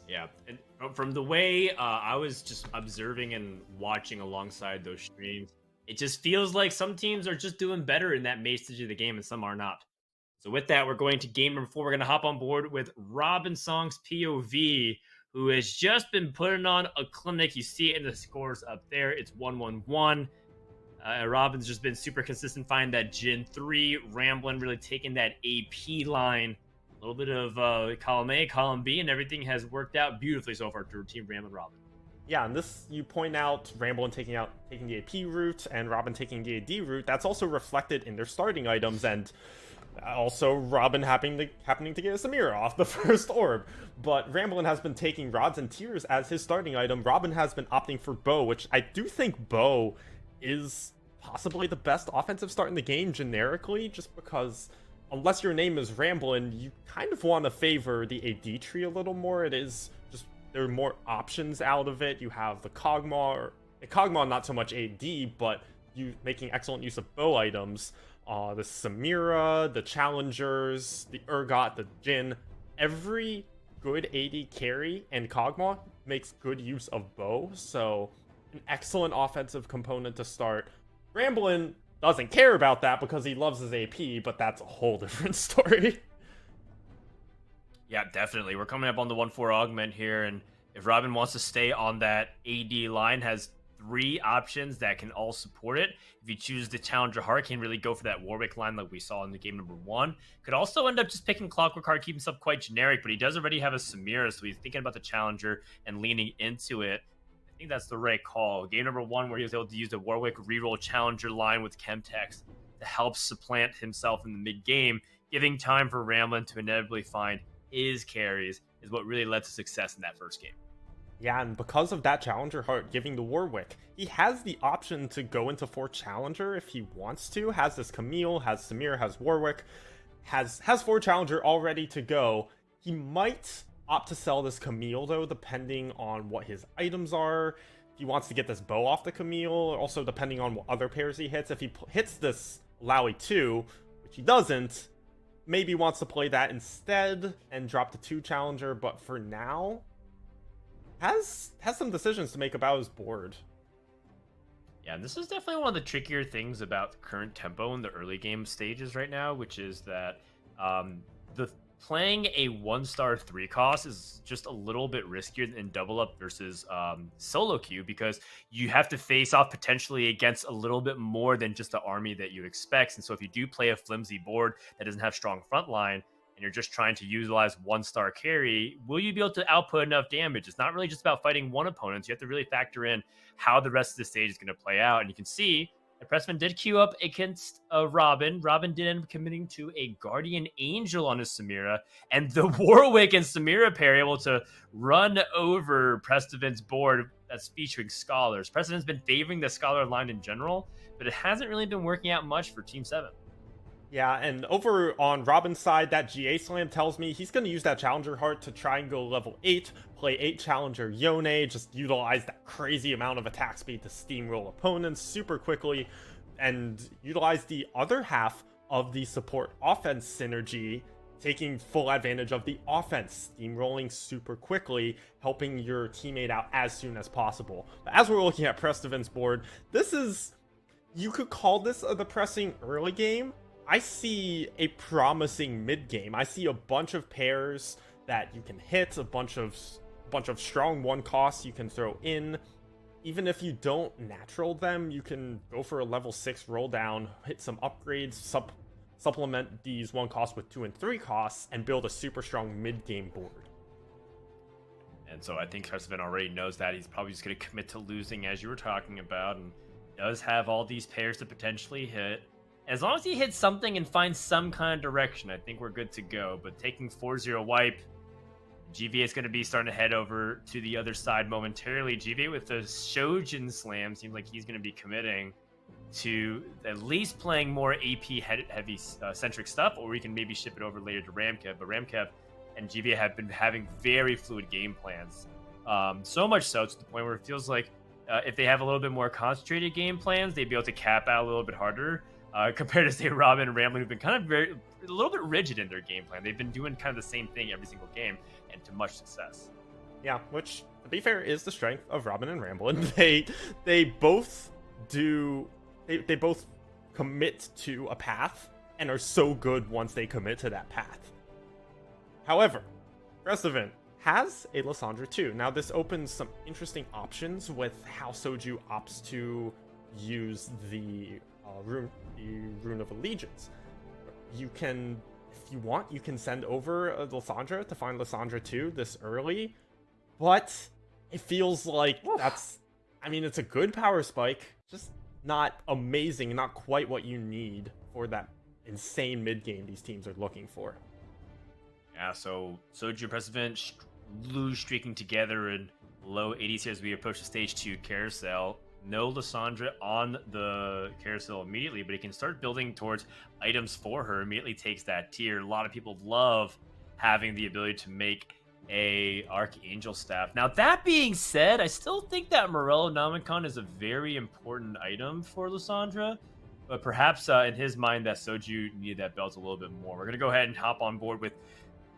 Yeah, and from the way I was just observing and watching alongside those streams, it just feels like some teams are just doing better in that main stage of the game and some are not. So with that, we're going to game number 4. We're going to hop on board with Robin Song's POV, who has just been putting on a clinic. You see it in the scores up there. It's 1-1-1. Robin's just been super consistent, finding that Gen 3. Ramblin' really taking that AP line. A little bit of column A, column B, and everything has worked out beautifully so far for Team Ramblin' Robin. Yeah, and this, you point out, Ramblin' taking the AP route and Robin taking the AD route. That's also reflected in their starting items, and also Robin happening to get a Samira off the first orb. But Ramblin' has been taking Rods and Tears as his starting item. Robin has been opting for Bow, which I do think Bow is possibly the best offensive start in the game generically, just because unless your name is Ramblin', you kind of want to favor the AD tree a little more. It is just, there are more options out of it. You have the Kog'Maw, not so much AD, but you making excellent use of Bow items. The Samira, the Challengers, the Urgot, the Jhin. Every good AD carry and Kog'Maw makes good use of Bow, so an excellent offensive component to start. Ramblin' doesn't care about that because he loves his AP, but that's a whole different story. Yeah, definitely. We're coming up on the 1-4 augment here, and if Robin wants to stay on that AD line, has 3 options that can all support it. If you choose the Challenger Heart, can really go for that Warwick line like we saw in the game number 1. Could also end up just picking Clockwork Heart, keep himself quite generic, but he does already have a Samira, so he's thinking about the Challenger and leaning into it. I think that's the right call. Game number 1, where he was able to use the Warwick reroll Challenger line with Chemtex to help supplant himself in the mid-game, giving time for Ramblin' to inevitably find his carries, is what really led to success in that first game. Yeah, and because of that Challenger Heart giving the Warwick, he has the option to go into 4 Challenger if he wants to. Has this Camille, has Samir, has Warwick, has 4 Challenger all ready to go. He might opt to sell this Camille, though, depending on what his items are. If he wants to get this Bow off the Camille, also depending on what other pairs he hits. If he hits this Lowy 2, which he doesn't, maybe wants to play that instead and drop the 2 Challenger, but for now, has some decisions to make about his board. Yeah, this is definitely one of the trickier things about the current tempo in the early game stages right now, which is that the playing a 1-star 3 cost is just a little bit riskier than double up versus solo queue, because you have to face off potentially against a little bit more than just the army that you expect. And so if you do play a flimsy board that doesn't have strong front line, and you're just trying to utilize 1-star carry, will you be able to output enough damage? It's not really just about fighting one opponent. You have to really factor in how the rest of the stage is going to play out. And you can see Pressman did queue up against Robin. Robin did end up committing to a Guardian Angel on his Samira, and the Warwick and Samira pair able to run over Prestivin's board that's featuring Scholars. Prestivin's been favoring the Scholar line in general, but it hasn't really been working out much for Team 7. Yeah, and over on Robin's side, that GA Slam tells me he's going to use that Challenger Heart to try and go level 8, play 8 Challenger Yone, just utilize that crazy amount of attack speed to steamroll opponents super quickly, and utilize the other half of the support offense synergy, taking full advantage of the offense, steamrolling super quickly, helping your teammate out as soon as possible. But as we're looking at Prestivin's board, this is... you could call this a depressing early game. I see a promising mid game. I see a bunch of pairs that you can hit, a bunch of strong one costs you can throw in. Even if you don't natural them, you can go for a level 6 roll down, hit some upgrades, supplement these 1 costs with 2 and 3 costs, and build a super strong mid game board. And so I think Pressman already knows that. He's probably just going to commit to losing, as you were talking about, and does have all these pairs to potentially hit. As long as he hits something and finds some kind of direction, I think we're good to go. But taking 4-0 wipe, GVA is going to be starting to head over to the other side momentarily. GVA with the Shojin Slam seems like he's going to be committing to at least playing more AP heavy centric stuff, or we can maybe ship it over later to Ramkev. But Ramkev and GVA have been having very fluid game plans. So much so to the point where it feels like if they have a little bit more concentrated game plans, they'd be able to cap out a little bit harder. Compared to, say, Robin and Ramblin, who've been kind of a little bit rigid in their game plan. They've been doing kind of the same thing every single game, and to much success. Yeah, which, to be fair, is the strength of Robin and Ramblin. They both do... They both commit to a path, and are so good once they commit to that path. However, Prestivan has a Lissandra too. Now, this opens some interesting options with how Soju opts to use the Rune of Allegiance. You can, if you want, you can send over Lissandra to find Lissandra 2 this early, but it feels like that's, I mean, it's a good power spike, just not amazing, not quite what you need for that insane mid game these teams are looking for. Yeah, so Soju and Prestivan lose streaking together in low 80s here as we approach the stage 2 carousel. No Lissandra on the carousel immediately, but he can start building towards items for her. Immediately takes that tier. A lot of people love having the ability to make a Archangel staff. Now, that being said, I still think that Morello Nomicon is a very important item for Lissandra, but perhaps in his mind that Soju needed that belt a little bit more. We're going to go ahead and hop on board with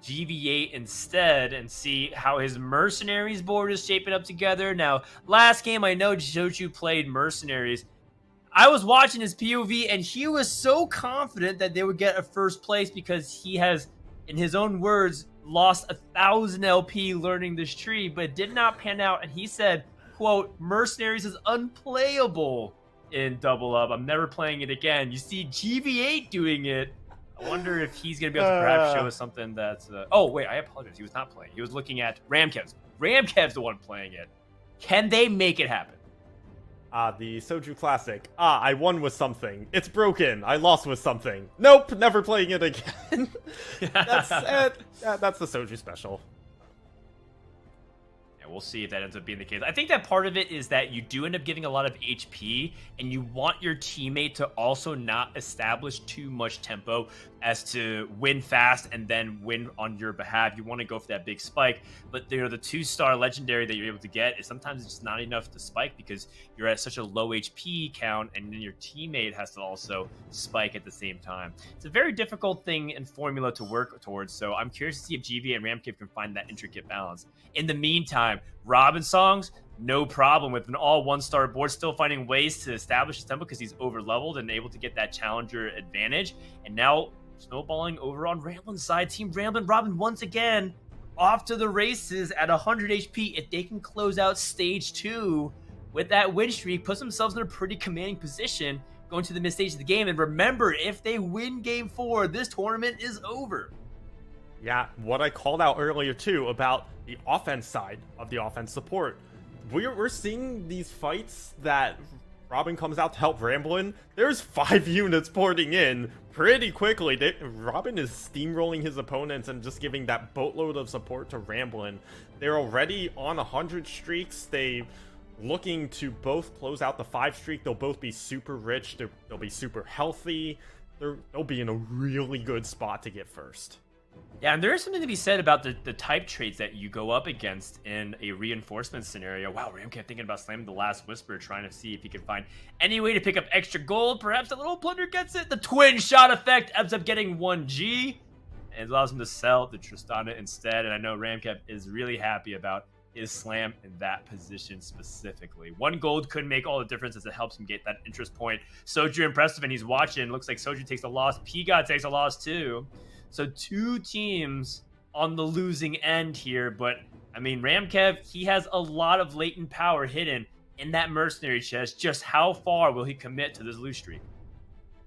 GV8 instead and see how his Mercenaries board is shaping up together. Now, last game, I know Soju played Mercenaries. I was watching his POV, and he was so confident that they would get a first place because he has, in his own words, lost 1,000 LP learning this tree, but it did not pan out. And he said, quote, "Mercenaries is unplayable in Double Up. I'm never playing it again." You see GV8 doing it. I wonder if he's going to be able to perhaps show us something that's... Oh, wait, I apologize. He was not playing. He was looking at Ramkev's. Ramkev's the one playing it. Can they make it happen? The Soju Classic. I won with something. It's broken. I lost with something. Nope, never playing it again. That's the Soju special. And we'll see if that ends up being the case. I think that part of it is that you do end up giving a lot of HP, and you want your teammate to also not establish too much tempo as to win fast and then win on your behalf. You want to go for that big spike, but the 2-star legendary that you're able to get is sometimes just not enough to spike because you're at such a low HP count, and then your teammate has to also spike at the same time. It's a very difficult thing and formula to work towards, so I'm curious to see if GV and Ramkiv can find that intricate balance. In the meantime, Robin Songs, no problem with an all 1-star board, still finding ways to establish his tempo because he's over leveled and able to get that challenger advantage. And now snowballing over on Ramblin's side, Team Ramblin. Robin once again off to the races at 100 HP. If they can close out stage 2 with that win streak, puts themselves in a pretty commanding position going to the mid stage of the game. And remember, if they win game 4, this tournament is over. Yeah, what I called out earlier too about the offense side of the offense support. We're seeing these fights that Robin comes out to help Ramblin'. There's 5 units porting in pretty quickly. Robin is steamrolling his opponents and just giving that boatload of support to Ramblin'. They're already on 100 streaks. They looking to both close out the 5 streak. They'll both be super rich. They'll be super healthy. They'll be in a really good spot to get first. Yeah, and there is something to be said about the type traits that you go up against in a reinforcement scenario. Wow, Ram kept thinking about slamming the Last Whisper, trying to see if he can find any way to pick up extra gold. Perhaps a little plunder gets it. The twin shot effect ends up getting 1G, and allows him to sell the Tristana instead. And I know Ramcap is really happy about his slam in that position specifically. 1 gold could make all the difference as it helps him get that interest point. Soju impressive, and he's watching. Looks like Soju takes a loss. P-God takes a loss too. So 2 teams on the losing end here, but I mean, Ramkev, he has a lot of latent power hidden in that mercenary chest. Just how far will he commit to this lose streak?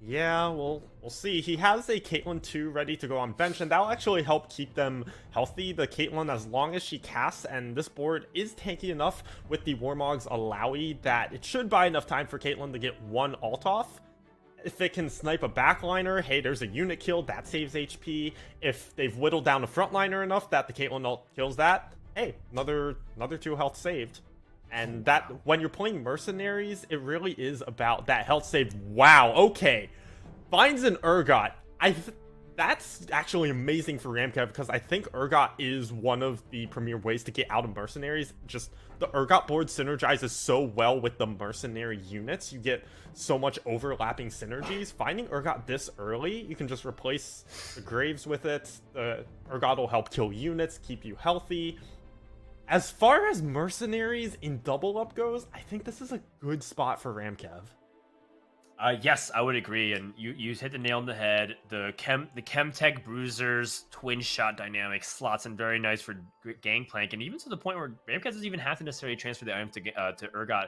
Yeah, we'll see. He has a Caitlyn 2 ready to go on bench, and that'll actually help keep them healthy. The Caitlyn, as long as she casts, and this board is tanky enough with the Warmog's Alawi that it should buy enough time for Caitlyn to get 1 ult off. If it can snipe a backliner, hey, there's a unit kill, that saves HP. If they've whittled down a frontliner enough that the Caitlyn ult kills that, hey, another 2 health saved. And that, when you're playing mercenaries, it really is about that health save. Wow, okay. Finds an Urgot. That's actually amazing for Ramkev, because I think Urgot is one of the premier ways to get out of mercenaries. Just the Urgot board synergizes so well with the mercenary units. You get so much overlapping synergies. Finding Urgot this early, you can just replace the Graves with it. The Urgot will help kill units, keep you healthy. As far as mercenaries in double up goes, I think this is a good spot for Ramkev. Yes, I would agree, and you hit the nail on the head. The Chemtech Bruisers twin shot dynamic slots in very nice for Gangplank, and even to the point where Ramkev doesn't even have to necessarily transfer the item to Urgot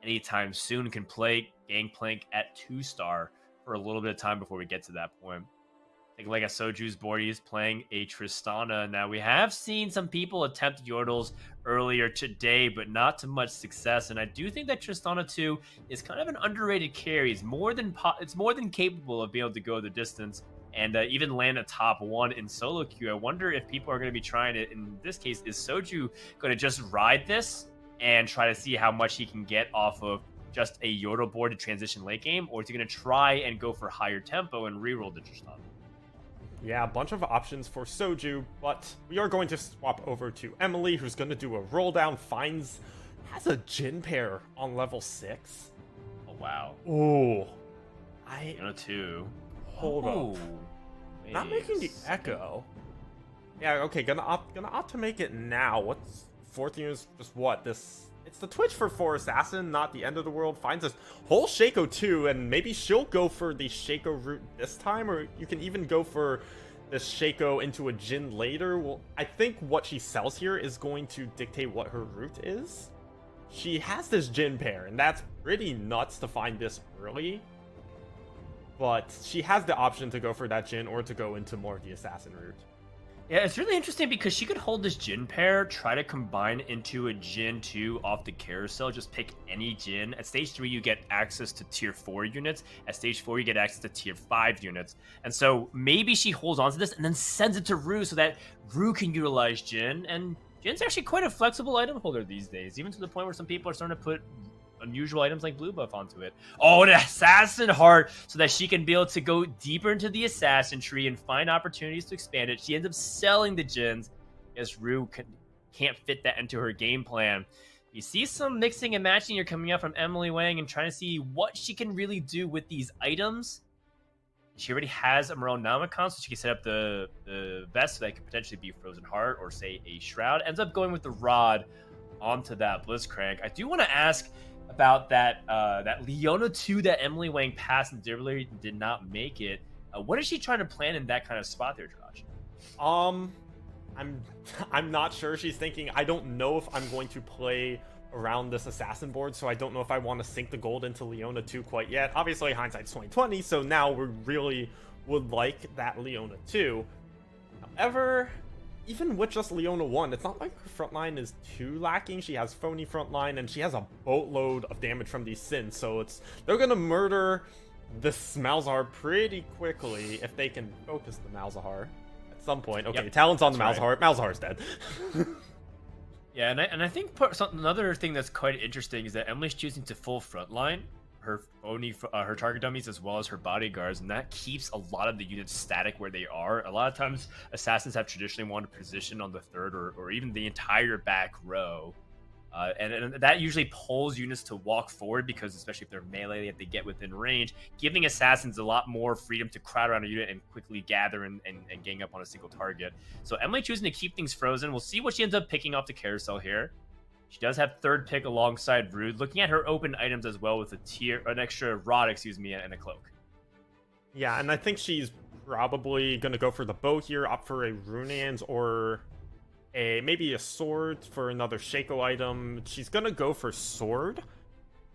anytime soon. Can play Gangplank at 2-star for a little bit of time before we get to that point. I think like a Soju's board, he's playing a Tristana. Now, we have seen some people attempt Yordles earlier today, but not to much success. And I do think that Tristana 2 is kind of an underrated carry. It's more than capable of being able to go the distance and even land a top 1 in solo queue. I wonder if people are going to be trying it. In this case, is Soju going to just ride this and try to see how much he can get off of just a Yordle board to transition late game? Or is he going to try and go for higher tempo and reroll the Tristana? Yeah, a bunch of options for Soju, but we are going to swap over to Emily, who's going to do a roll down, has a Jhin pair on level 6. Oh, wow. Ooh. Two. Hold up. Not making the echo. Yeah, okay, gonna opt to make it now. What's 4th unit is just what? It's the Twitch for 4 Assassin, not the end of the world. Finds this whole Shaco too, and maybe she'll go for the Shaco route this time, or you can even go for this Shaco into a Jhin later. Well, I think what she sells here is going to dictate what her route is. She has this Jhin pair, and that's pretty nuts to find this early. But she has the option to go for that Jhin or to go into more of the Assassin route. Yeah, it's really interesting because she could hold this Jhin pair, try to combine into a Jhin 2 off the carousel, just pick any Jhin. At stage 3, you get access to tier 4 units. At stage 4, you get access to tier 5 units. And so maybe she holds on to this and then sends it to Rue so that Rue can utilize Jhin. And Jin's actually quite a flexible item holder these days, even to the point where some people are starting to put unusual items like blue buff onto it. Oh, an assassin heart so that she can be able to go deeper into the assassin tree and find opportunities to expand it. She ends up selling the Jins as Rue can't fit that into her game plan. You see some mixing and matching here coming out from Emily Wang and trying to see what she can really do with these items. She already has a Morel Namicon, so she can set up the vest so that could potentially be Frozen Heart or say a Shroud. Ends up going with the Rod onto that Blitzcrank. I do want to ask about that Leona 2 that Emily Wang passed and did not make it. What is she trying to plan in that kind of spot there, Josh? I'm not sure. She's thinking, I don't know if I'm going to play around this assassin board, so I don't know if I want to sink the gold into Leona 2 quite yet. Obviously, hindsight's 2020, so now we really would like that Leona 2. However, even with just Leona 1, it's not like her frontline is too lacking. She has Phony frontline, and she has a boatload of damage from these Sins, so they're gonna murder this Malzahar pretty quickly if they can focus the Malzahar at some point. Okay, Yep, Talon's on the that's Malzahar. Malzahar's dead. Yeah, and I think another thing that's quite interesting is that Emily's choosing to full frontline her her target dummies as well as her bodyguards, and that keeps a lot of the units static where they are. A lot of times, assassins have traditionally wanted position on the third or even the entire back row, and that usually pulls units to walk forward because, especially if they're melee, if they get within range, giving assassins a lot more freedom to crowd around a unit and quickly gather and gang up on a single target. So Emily choosing to keep things frozen. We'll see what she ends up picking off the carousel here. She does have third pick alongside Rude, looking at her open items as well with an extra rod, and a cloak. Yeah, and I think she's probably gonna go for the bow here, opt for a Runans or maybe a sword for another Shaco item. She's gonna go for sword,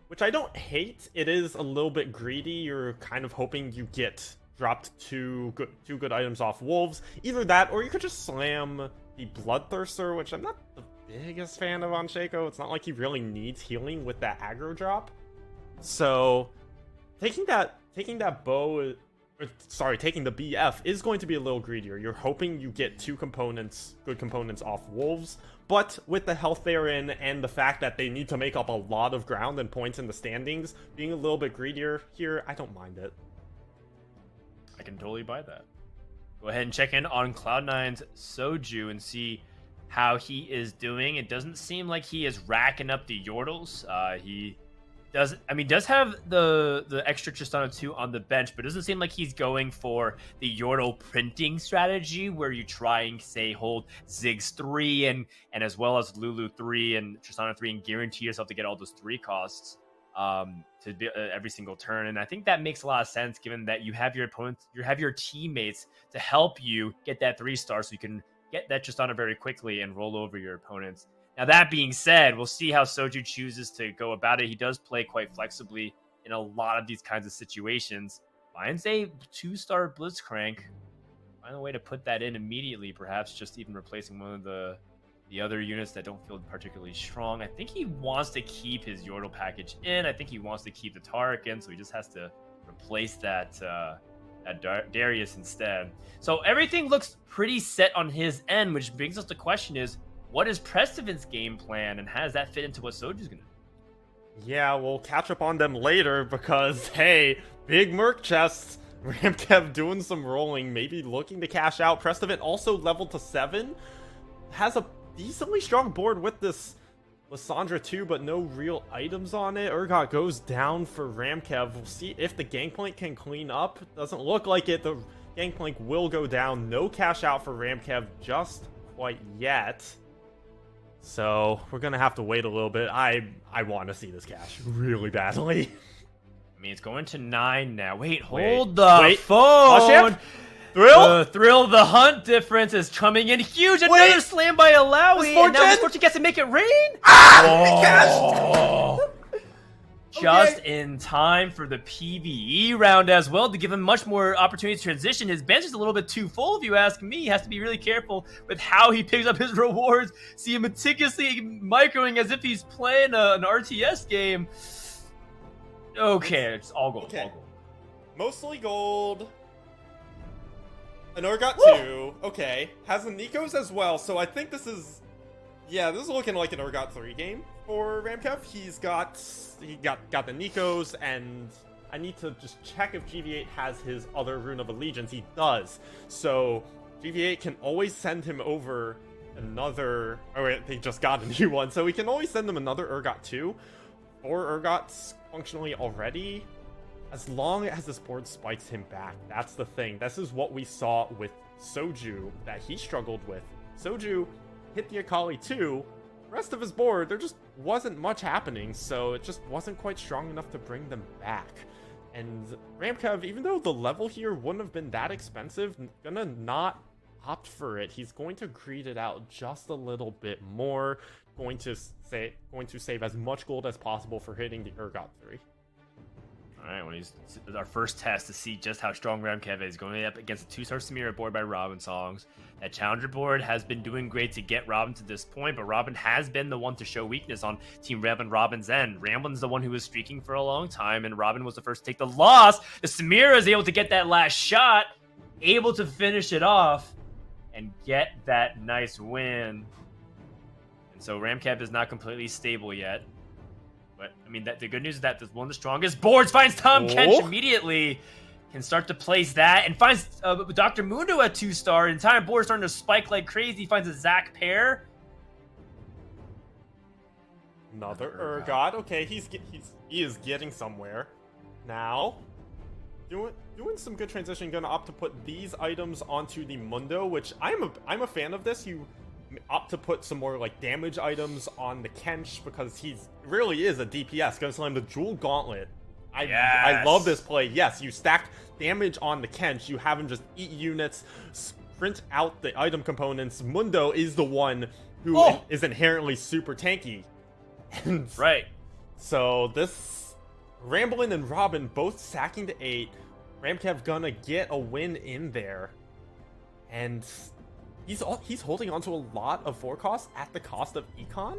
which I don't hate. It is a little bit greedy. You're kind of hoping you get dropped two good items off wolves. Either that, or you could just slam the Bloodthirster, which I'm not the biggest fan of on Shaco. It's not like he really needs healing with that aggro drop. So taking that bow, taking the BF is going to be a little greedier. You're hoping you get good components off wolves, but with the health they're in and the fact that they need to make up a lot of ground and points in the standings, being a little bit greedier here, I don't mind it. I can totally buy that. Go ahead and check in on Cloud9's Soju and see how he is doing. It doesn't seem like he is racking up the Yordles. He does have the extra Tristana 2 on the bench, but it doesn't seem like he's going for the Yordle printing strategy where you try and say hold Ziggs 3 and as well as Lulu 3 and Tristana 3 and guarantee yourself to get all those 3 costs to be every single turn. And I think that makes a lot of sense given that you have your opponents, you have your teammates to help you get that 3-star so you can get that Tristana very quickly and roll over your opponents. Now, that being said, we'll see how Soju chooses to go about it. He does play quite flexibly in a lot of these kinds of situations. Finds a 2-star Blitzcrank. Find a way to put that in immediately, perhaps just even replacing one of the other units that don't feel particularly strong. I think he wants to keep his Yordle package in. I think he wants to keep the Taric in, so he just has to replace that Darius instead. So everything looks pretty set on his end, which brings us the question is, what is Prestivin's game plan, and how does that fit into what Soju's gonna do? Yeah, we'll catch up on them later because, hey, big merc chests. Ramkev doing some rolling, maybe looking to cash out. Prestivin also leveled to 7. Has a decently strong board with this Lissandra 2, but no real items on it. Urgot goes down for Ramkev. We'll see if the Gangplank can clean up. Doesn't look like it. The Gangplank will go down. No cash out for Ramkev just quite yet. So we're gonna have to wait a little bit. I want to see this cash really badly. I mean, it's going to 9 now. Wait, hold the phone. Thrill? The hunt difference is coming in huge. Another slam by Alawi. And now Esports gets to make it rain. Just in time for the PvE round as well to give him much more opportunity to transition. His bench is a little bit too full, if you ask me. He has to be really careful with how he picks up his rewards. See him meticulously microing as if he's playing an RTS game. Okay, it's all gold. Okay. All gold. Mostly gold. An Urgot 2. Okay. Has the Nikos as well, so I think this is... Yeah, this is looking like an Urgot 3 game for Ramkev. He got the Nikos, and I need to just check if GV8 has his other Rune of Allegiance. He does. So GV8 can always send him over another... Oh wait, they just got a new one. So we can always send him another Urgot 2. 4 Urgots functionally already. As long as this board spikes him back, that's the thing. This is what we saw with Soju that he struggled with. Soju hit the Akali too. Rest of his board, there just wasn't much happening, so it just wasn't quite strong enough to bring them back. And Ramkev, even though the level here wouldn't have been that expensive, gonna not opt for it. He's going to greed it out just a little bit more, going to save as much gold as possible for hitting the Urgot 3. All right, our first test to see just how strong Ramkev is, going up against a 2-star Samira board by Robin Songs. That challenger board has been doing great to get Robin to this point, but Robin has been the one to show weakness on Team Ramblin' Robin's end. Ramblin's the one who was streaking for a long time, and Robin was the first to take the loss. The Samira is able to get that last shot, able to finish it off, and get that nice win. And so Ramkev is not completely stable yet. But, I mean, the good news is that one of the strongest boards finds Tom Kench immediately. Can start to place that and finds Dr. Mundo at 2-star. Entire board starting to spike like crazy. Finds a Zach pair. Another Urgot. Okay, he is getting somewhere. Now, doing some good transition. Gonna opt to put these items onto the Mundo, which I'm a fan of this. You opt to put some more like damage items on the Kench because he's really is a DPS. Gonna slam the Jewel Gauntlet. I love this play. Yes, you stack damage on the Kench. You have him just eat units, sprint out the item components. Mundo is the one who is inherently super tanky. And right. So this Ramblin' and Robin both sacking to 8. Ramkev gonna get a win in there. And he's holding on to a lot of forecast at the cost of econ,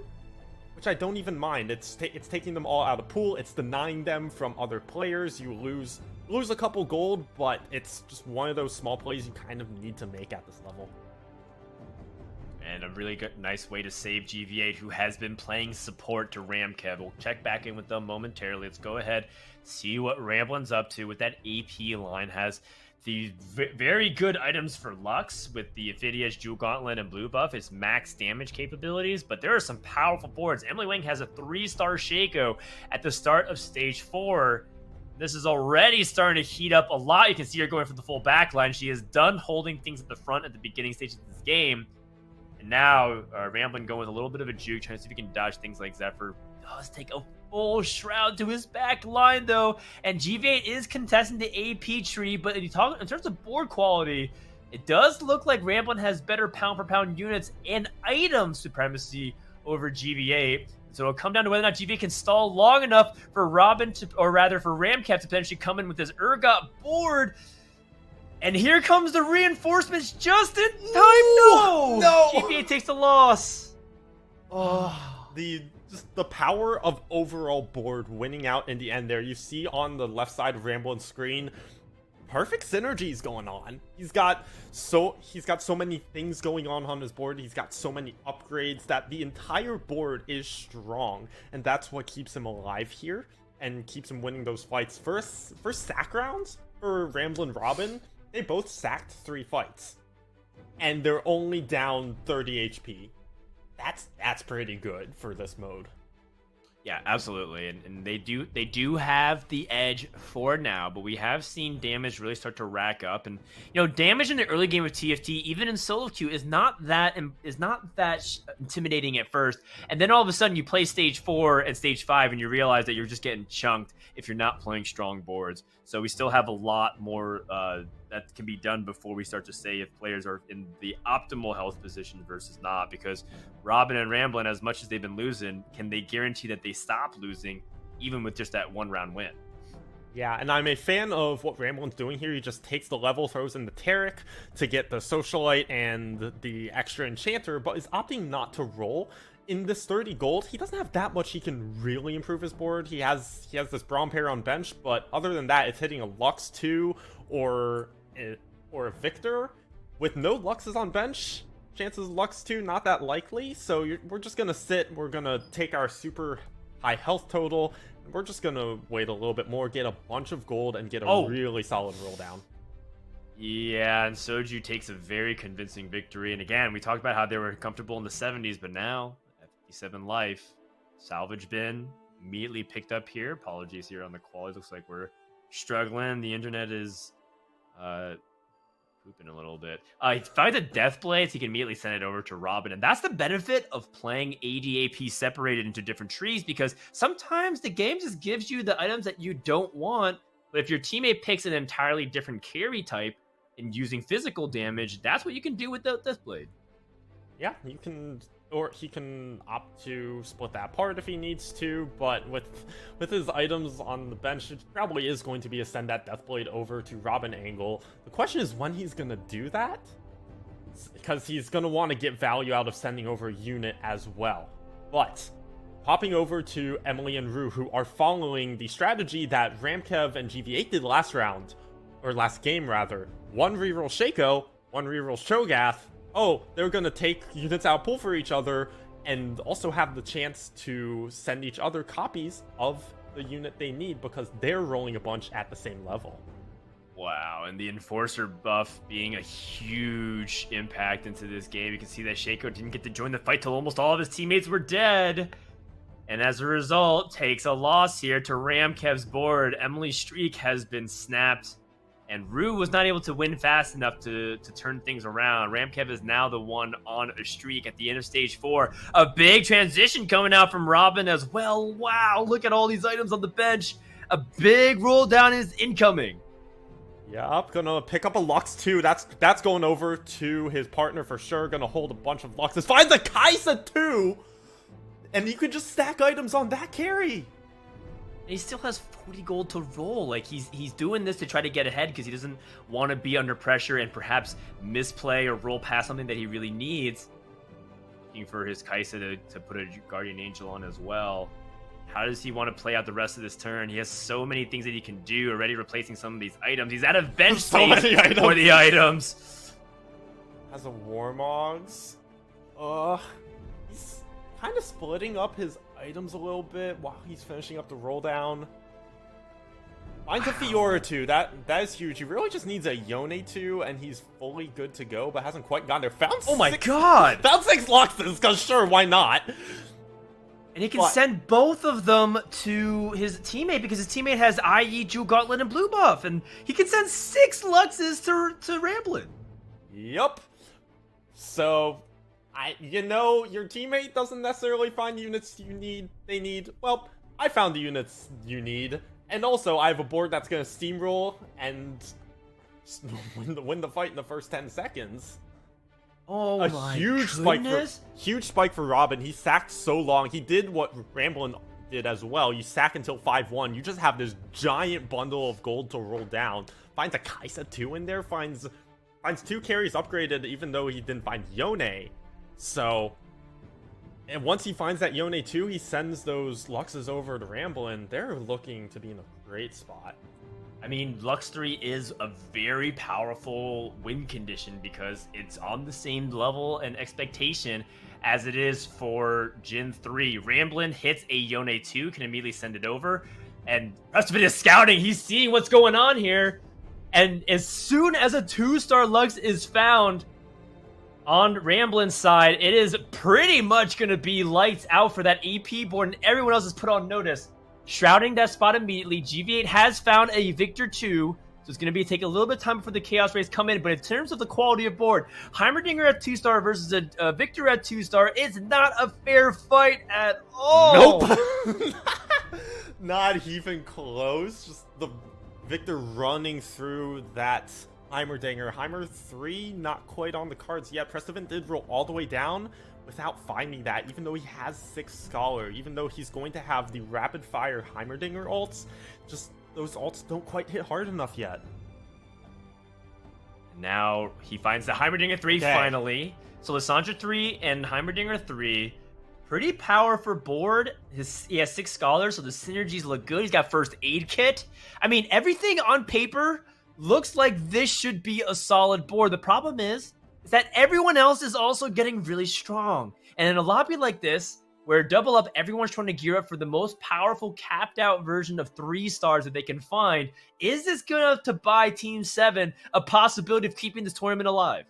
which I don't even mind. It's taking them all out of the pool. It's denying them from other players. You lose a couple gold, but it's just one of those small plays you kind of need to make at this level. And a really good, nice way to save GV8, who has been playing support to Ramkev. We'll check back in with them momentarily. Let's go ahead, see what Ramblin's up to with that AP line. Has the very good items for Lux with the Ophidia's Jewel Gauntlet and Blue Buff. It's max damage capabilities, but there are some powerful boards. Emily Wang has a 3-star Shaco at the start of stage 4. This is already starting to heat up a lot. You can see her going for the full backline. She is done holding things at the front at the beginning stage of this game. And now Ramblin' going with a little bit of a juke, trying to see if he can dodge things like Zephyr. Does take a full shroud to his back line, though. And GV8 is contesting the AP tree, but in terms of board quality, it does look like Ramblin' has better pound-for-pound units and item supremacy over GV8. So it'll come down to whether or not GV8 can stall long enough for Robin to, or rather for Ramkev to potentially come in with his Urgot board. And here comes the reinforcements just in time. No! GV8 takes the loss. The power of overall board winning out in the end there. You see on the left side of Ramblin's screen, perfect synergies going on. He's got so many things going on his board. He's got so many upgrades that the entire board is strong, and that's what keeps him alive here and keeps him winning those fights. First sack rounds for Ramblin' Robin, they both sacked 3 fights, and they're only down 30 HP. That's pretty good for this mode. Yeah, absolutely, and they do have the edge for now, but we have seen damage really start to rack up, and damage in the early game of TFT, even in solo queue, is not that intimidating at first, and then all of a sudden you play stage 4 and stage 5, and you realize that you're just getting chunked if you're not playing strong boards. So we still have a lot more that can be done before we start to say if players are in the optimal health position versus not, because Robin and Ramblin', as much as they've been losing, can they guarantee that they stop losing even with just that 1-round win? Yeah, and I'm a fan of what Ramblin's doing here. He just takes the level, throws in the Taric to get the Socialite and the extra Enchanter, but is opting not to roll. In this 30 gold, he doesn't have that much he can really improve his board. He has this Braum pair on bench, but other than that, it's hitting a Lux 2 or a Victor. With no Luxes on bench, chances of Lux 2 not that likely, so we're just gonna sit, we're gonna take our super high health total, and we're just gonna wait a little bit more, get a bunch of gold, and get a really solid roll down. Yeah, and Soju takes a very convincing victory, and again, we talked about how they were comfortable in the 70s, but now, at 57 life, salvage bin, immediately picked up here. Apologies here on the quality, looks like we're struggling, the internet is pooping a little bit. He finds a Death Blades, he can immediately send it over to Robin, and that's the benefit of playing ADAP separated into different trees, because sometimes the game just gives you the items that you don't want, but if your teammate picks an entirely different carry type and using physical damage, that's what you can do with the Death Blade. Yeah, you can or he can opt to split that apart if he needs to, but with his items on the bench, it probably is going to be a send that Deathblade over to Robin angle. The question is when he's gonna do that, because he's gonna want to get value out of sending over a unit as well. But popping over to Emily and Rue, who are following the strategy that Ramkev and GV8 did last round, or last game rather. One reroll Shaco, one reroll Shogath. Oh, they're gonna take units out of pool for each other, and also have the chance to send each other copies of the unit they need because they're rolling a bunch at the same level. Wow, and the Enforcer buff being a huge impact into this game. You can see that Shaco didn't get to join the fight till almost all of his teammates were dead. And as a result, takes a loss here to Ramkev's board. Emily's streak has been snapped, and Rue was not able to win fast enough to turn things around. Ramkev is now the one on a streak at the end of stage 4. A big transition coming out from Robin as well. Wow, look at all these items on the bench. A big roll down is incoming. Yup, gonna pick up a Lux too. That's going over to his partner for sure. Gonna hold a bunch of Luxes. Finds a Kaisa too! And you could just stack items on that carry. And he still has 40 gold to roll. Like, he's doing this to try to get ahead because he doesn't want to be under pressure and perhaps misplay or roll past something that he really needs. Looking for his Kaisa to put a Guardian Angel on as well. How does he want to play out the rest of this turn? He has so many things that he can do, already replacing some of these items. He's out of bench space for the items. Has a Warmogs. He's kind of splitting up his items a little bit while he's finishing up the roll down. Finds a Fiora too. That is huge. He really just needs a Yone too, and he's fully good to go, but hasn't quite gotten there. Found my god! Found 6 Luxes, because sure, why not? And he can send both of them to his teammate because his teammate has IE, Jewel Gauntlet, and Blue Buff. And he can send 6 Luxes to Ramblin'. Yup. So, your teammate doesn't necessarily find units they need. Well, I found the units you need. And also, I have a board that's going to steamroll and win the fight in the first 10 seconds. Oh a my huge goodness. Huge spike for Robin. He sacked so long. He did what Ramblin' did as well. You sack until 5-1. You just have this giant bundle of gold to roll down. Finds a Kaisa 2 in there. Finds 2 carries upgraded even though he didn't find Yone. So, and once he finds that Yone 2, he sends those Luxes over to Ramblin'. They're looking to be in a great spot. I mean, Lux 3 is a very powerful win condition because it's on the same level and expectation as it is for Jin 3. Ramblin' hits a Yone 2, can immediately send it over, and Prestman is scouting. He's seeing what's going on here, and as soon as a 2-star Lux is found on Ramblin's side, it is pretty much going to be lights out for that AP board, and everyone else is put on notice. Shrouding that spot immediately. GV8 has found a Victor 2, so it's going to take a little bit of time before the Chaos Rays come in, but in terms of the quality of board, Heimerdinger at 2-star versus a Victor at 2-star is not a fair fight at all. Nope. Not even close. Just the Victor running through that Heimerdinger. Heimer 3, not quite on the cards yet. Prestivan did roll all the way down without finding that, even though he has 6 Scholar, even though he's going to have the rapid fire Heimerdinger ults, just those ults don't quite hit hard enough yet. Now he finds the Heimerdinger 3 finally. So Lissandra 3 and Heimerdinger 3, pretty powerful board. He has 6 Scholars, so the synergies look good. He's got first aid kit. I mean, everything on paper looks like this should be a solid board. The problem is that everyone else is also getting really strong. And in a lobby like this, where double up, everyone's trying to gear up for the most powerful capped out version of 3 stars that they can find, is this good enough to buy Team 7 a possibility of keeping this tournament alive?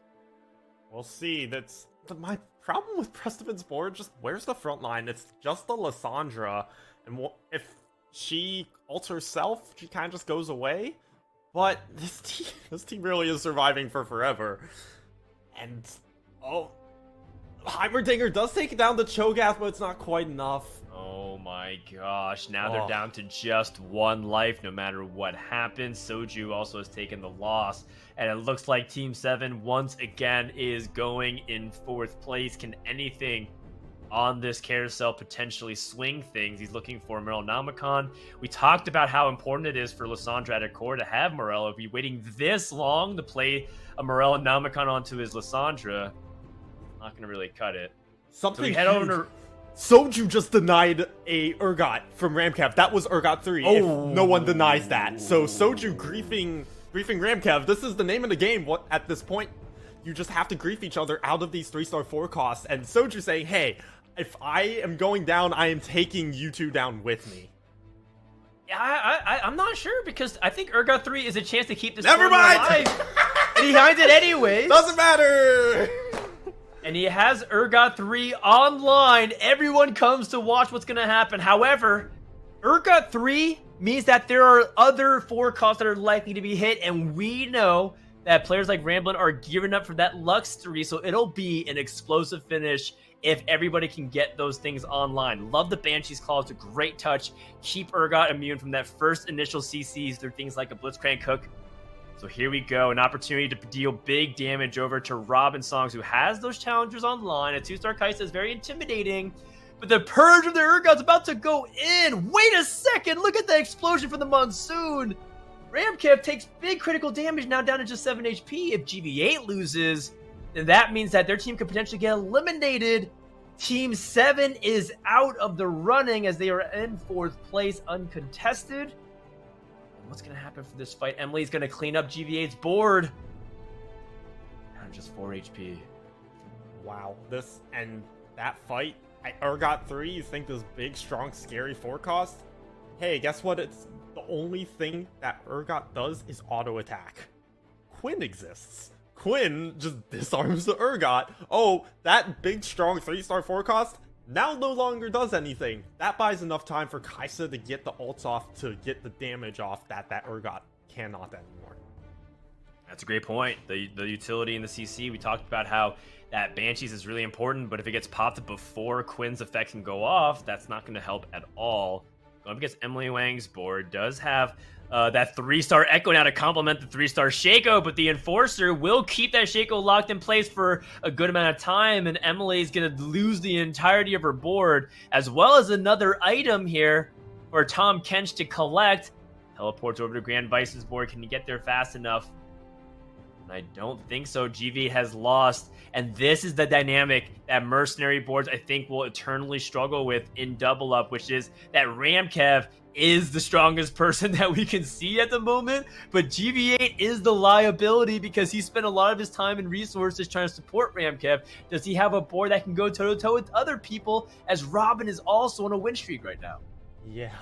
We'll see. That's my problem with Prestivan's board. Just where's the front line? It's just the Lissandra. And if she ults herself, she kind of just goes away. But this team really is surviving for forever. And, Heimerdinger does take down the Cho'Gath, but it's not quite enough. Oh my gosh, now they're down to just 1 life no matter what happens. Soju also has taken the loss, and it looks like Team 7 once again is going in 4th place. Can anything on this carousel potentially swing things. He's looking for Morel Namicon. We talked about how important it is for Lissandra at a core to have Morel. If he's waiting this long to play a Morel and Namicon onto his Lissandra, not going to really cut it. Something so we head over to... Soju just denied a Urgot from Ramkev. That was Urgot 3. Oh. If no one denies that. So Soju griefing Ramkev. This is the name of the game. What at this point, you just have to grief each other out of these 3-star forecasts. And Soju saying, hey, if I am going down, I am taking you two down with me. Yeah, I'm not sure, because I think Urgot 3 is a chance to keep this Never mind! alive. And he hides it anyways. Doesn't matter! And he has Urgot 3 online. Everyone comes to watch what's going to happen. However, Urgot 3 means that there are other forecasts that are likely to be hit, and we know that players like Ramblin are gearing up for that Lux 3, so it'll be an explosive finish if everybody can get those things online. Love the Banshee's Claw. It's a great touch. Keep Urgot immune from that first initial CCs through things like a Blitzcrank hook. So here we go, an opportunity to deal big damage over to Robin Songs, who has those challengers online. A 2-star Kaisa is very intimidating, but the purge of the Urgot's about to go in. Wait a second, look at the explosion from the Monsoon. Ramkev takes big critical damage, now down to just 7 HP. If GV8 loses, then that means that their team could potentially get eliminated. Team 7 is out of the running as they are in 4th place uncontested. What's going to happen for this fight? Emily's going to clean up GV8's board. Down just 4 HP. Wow. This and that fight at Urgot 3, you think this big, strong, scary forecast? Hey, guess what? It's the only thing that Urgot does is auto attack. Quinn exists. Quinn just disarms the Urgot. Oh, that big, strong 3-star forecast now no longer does anything. That buys enough time for Kaisa to get the ults off to get the damage off that Urgot cannot anymore. That's a great point. The utility in the CC, we talked about how that Banshees is really important, but if it gets popped before Quinn's effect can go off, that's not going to help at all. Going up against Emily Wang's board does have that 3-star Echo now to complement the 3-star Shaco, but the Enforcer will keep that Shaco locked in place for a good amount of time, and Emily's going to lose the entirety of her board, as well as another item here for Tom Kench to collect. Teleports over to Grand Vice's board. Can he get there fast enough? I don't think so. GV has lost, and this is the dynamic that Mercenary boards, I think, will eternally struggle with in Double Up, which is that Ramkev is the strongest person that we can see at the moment, but GV8 is the liability because he spent a lot of his time and resources trying to support Ramkev. Does he have a board that can go toe-to-toe with other people, as Robin is also on a win streak right now? Yeah,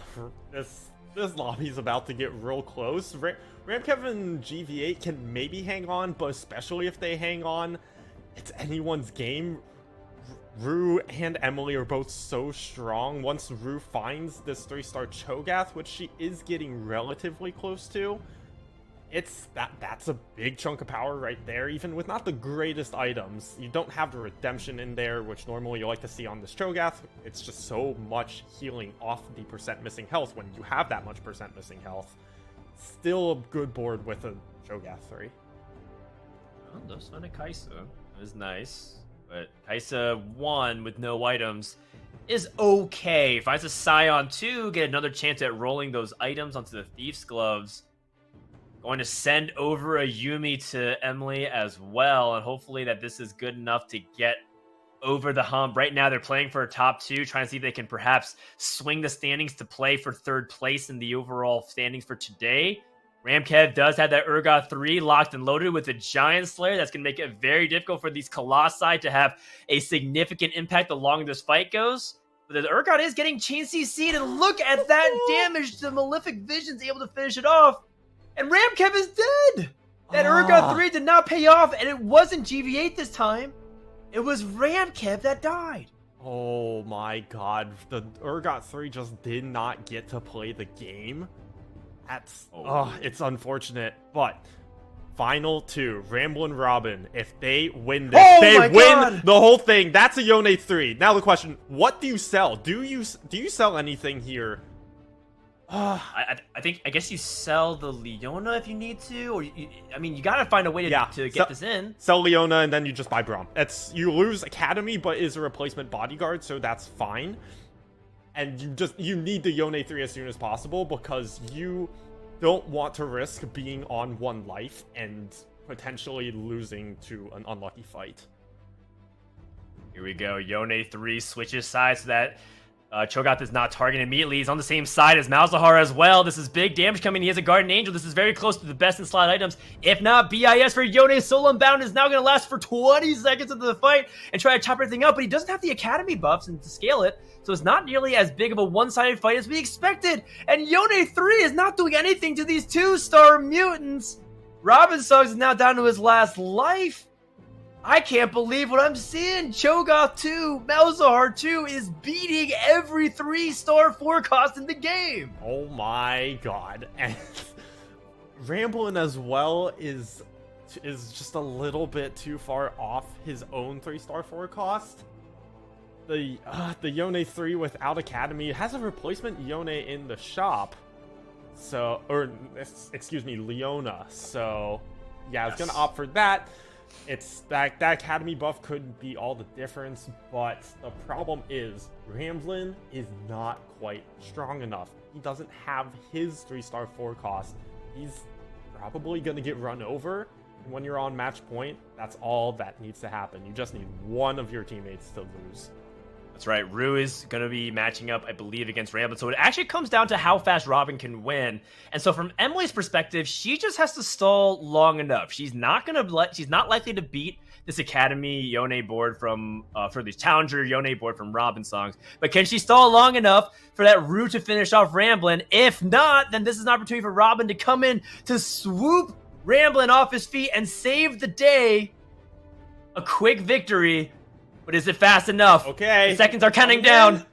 this lobby's about to get real close. Ramkev and GV8 can maybe hang on, but especially if they hang on, it's anyone's game. Rue and Emily are both so strong. Once Rue finds this 3-star Cho'Gath, which she is getting relatively close to, that's a big chunk of power right there, even with not the greatest items. You don't have the redemption in there, which normally you like to see on this Cho'Gath. It's just so much healing off the percent missing health when you have that much percent missing health. Still a good board with a Cho'Gath 3. Well, those fun Kaisa. That was nice. But Kaisa 1 with no items is okay. Finds a Scion 2, get another chance at rolling those items onto the Thief's Gloves. Going to send over a Yumi to Emily as well, and hopefully that this is good enough to get over the hump. Right now they're playing for a top 2, trying to see if they can perhaps swing the standings to play for 3rd place in the overall standings for today. Ramkev does have that Urgot 3 locked and loaded with a Giant Slayer. That's going to make it very difficult for these Colossi to have a significant impact the longer this fight goes. But the Urgot is getting chain CC'd, and look at that damage to Malefic Vision's able to finish it off. And Ramkev is dead! That Urgot 3 did not pay off, and it wasn't GV8 this time. It was Ramkev that died. Oh my god, the Urgot 3 just did not get to play the game. It's unfortunate, but final 2, Ramblin' Robin. If they win this, they win the whole thing. That's a Yone 3. Now the question: what do you sell? Do you sell anything here? I guess you sell the Leona if you need to, or I mean, you gotta find a way to get this in. Sell Leona and then you just buy Braum. You lose Academy, but is a replacement bodyguard, so that's fine. And you need the Yone 3 as soon as possible because you don't want to risk being on 1 life and potentially losing to an unlucky fight. Here we go. Yone 3 switches sides so that Cho'Gath is not targeted immediately. He's on the same side as Malzahar as well. This is big damage coming. He has a Guardian Angel. This is very close to the best in slot items. If not, BIS for Yone. Soul Unbound is now going to last for 20 seconds into the fight and try to chop everything up, but he doesn't have the Academy buffs and to scale it, so it's not nearly as big of a one-sided fight as we expected. And Yone 3 is not doing anything to these 2-star mutants. Robinsons is now down to his last life. I can't believe what I'm seeing. Cho'Gath 2, Malzahar 2 is beating every 3-star forecast in the game. Oh my god. And Ramblin' as well is just a little bit too far off his own 3-star forecast. The Yone 3 without Academy has a replacement Yone in the shop. So, or excuse me, Leona. So, yeah, I was gonna opt for that. It's that Academy buff could be all the difference, but the problem is Ramblin' is not quite strong enough. He doesn't have his 3-star forecast. He's probably gonna get run over. And when you're on match point, that's all that needs to happen. You just need one of your teammates to lose. That's right. Rue is going to be matching up, I believe, against Ramblin'. So it actually comes down to how fast Robin can win. And so from Emily's perspective, she just has to stall long enough. She's not likely to beat this Academy Yone board from for the Challenger Yone board from Robin songs. But can she stall long enough for that Rue to finish off Ramblin'? If not, then this is an opportunity for Robin to come in to swoop Ramblin' off his feet and save the day. A quick victory. But is it fast enough? Okay. The seconds are counting down.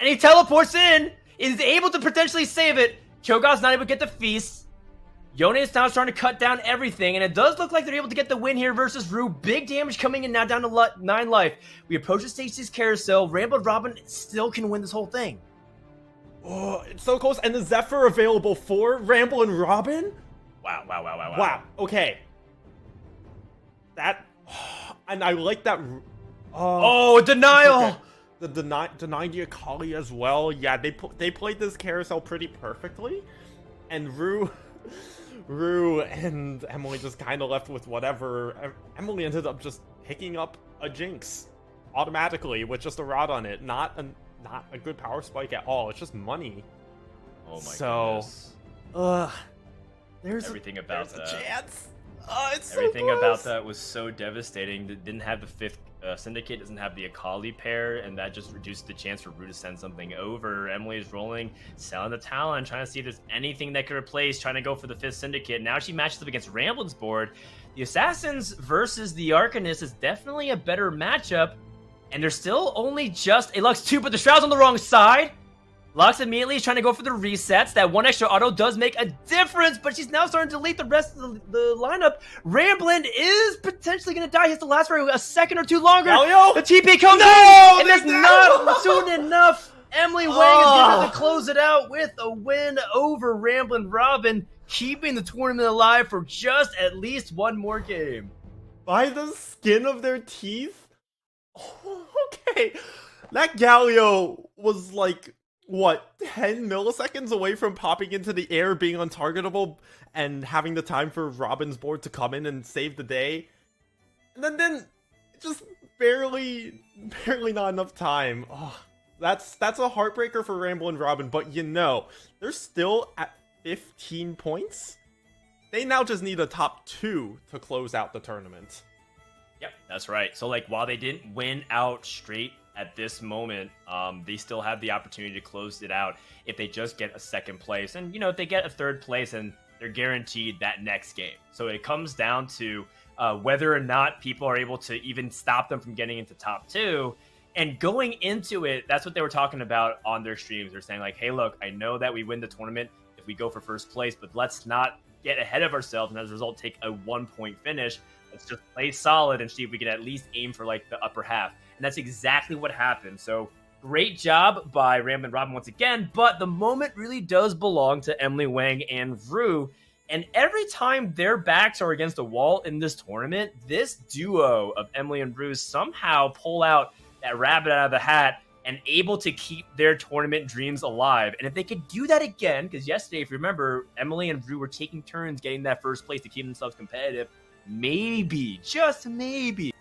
And he teleports in. Is able to potentially save it. Cho'Gath's not able to get the feast. Yone is now trying to cut down everything. And it does look like they're able to get the win here versus Rue. Big damage coming in now down to 9 life. We approach the stage 6 carousel. Ramblin' Robin still can win this whole thing. Oh, it's so close. And the Zephyr available for Ramblin' Robin? Wow. Okay. That... And I like that... denial! Okay. The denied Akali as well. Yeah, they played this carousel pretty perfectly. And Rue and Emily just kind of left with whatever. Emily ended up just picking up a Jinx automatically with just a rod on it. Not a good power spike at all. It's just money. Oh my goodness. There's everything about a chance. It's everything so about that was so devastating. That didn't have the 5th Syndicate, doesn't have the Akali pair, and that just reduced the chance for Rue to send something over. Emily is rolling, selling the talent, trying to see if there's anything that could replace, trying to go for the 5th Syndicate. Now she matches up against Ramblin's board. The Assassins versus the Arcanist is definitely a better matchup, and they're still only just a Lux 2, but the Shroud's on the wrong side. Lux immediately is trying to go for the resets. That 1 extra auto does make a difference, but she's now starting to delete the rest of the lineup. Ramblin' is potentially going to die. He has to last for a second or two longer. The TP comes in, and it's not soon enough. Emily Wang is going to have to close it out with a win over Ramblin' Robin, keeping the tournament alive for just at least one more game. By the skin of their teeth? Okay. That Galio was like... what, 10 milliseconds away from popping into the air, being untargetable, and having the time for Robin's board to come in and save the day. And then just barely not enough time. Oh, that's a heartbreaker for Ramblin' Robin, but they're still at 15 points. They now just need a top 2 to close out the tournament. Yep, that's right. So, while they didn't win out straight at this moment, they still have the opportunity to close it out if they just get a 2nd place. And, if they get a 3rd place, and they're guaranteed that next game. So it comes down to whether or not people are able to even stop them from getting into top 2. And going into it, that's what they were talking about on their streams. They're saying, hey, look, I know that we win the tournament if we go for 1st place, but let's not get ahead of ourselves and as a result take a 1-point finish. Let's just play solid and see if we can at least aim for the upper half. And that's exactly what happened. So Great job by Ramblin' Robin once again, but the moment really does belong to Emily Wang and Rue. And every time their backs are against a wall in this tournament, this duo of Emily and Rue somehow pull out that rabbit out of the hat and able to keep their tournament dreams alive. And if they could do that again, because yesterday, if you remember, Emily and Rue were taking turns getting that first place to keep themselves competitive, maybe, just maybe.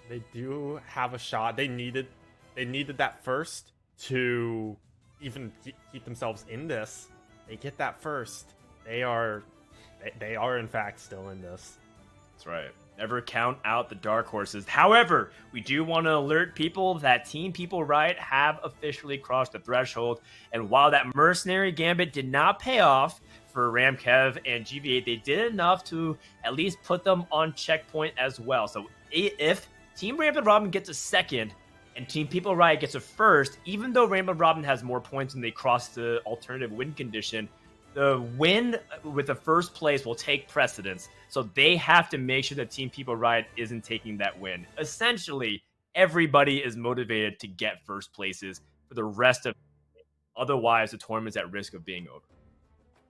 They do have a shot. They needed that first to even keep themselves in this. They get that first. They are in fact still in this. That's right. Never count out the dark horses. However, we do want to alert people that Team People Riot have officially crossed the threshold. And while that mercenary gambit did not pay off for Ramkev and GV8, they did enough to at least put them on checkpoint as well. So if Team Ramblin' Robin gets a second and Team People Riot gets a first, even though Ramblin' Robin has more points and they cross the alternative win condition, the win with the first place will take precedence. So they have to make sure that Team People Riot isn't taking that win. Essentially, everybody is motivated to get first places for the rest of it. Otherwise, the tournament's at risk of being over.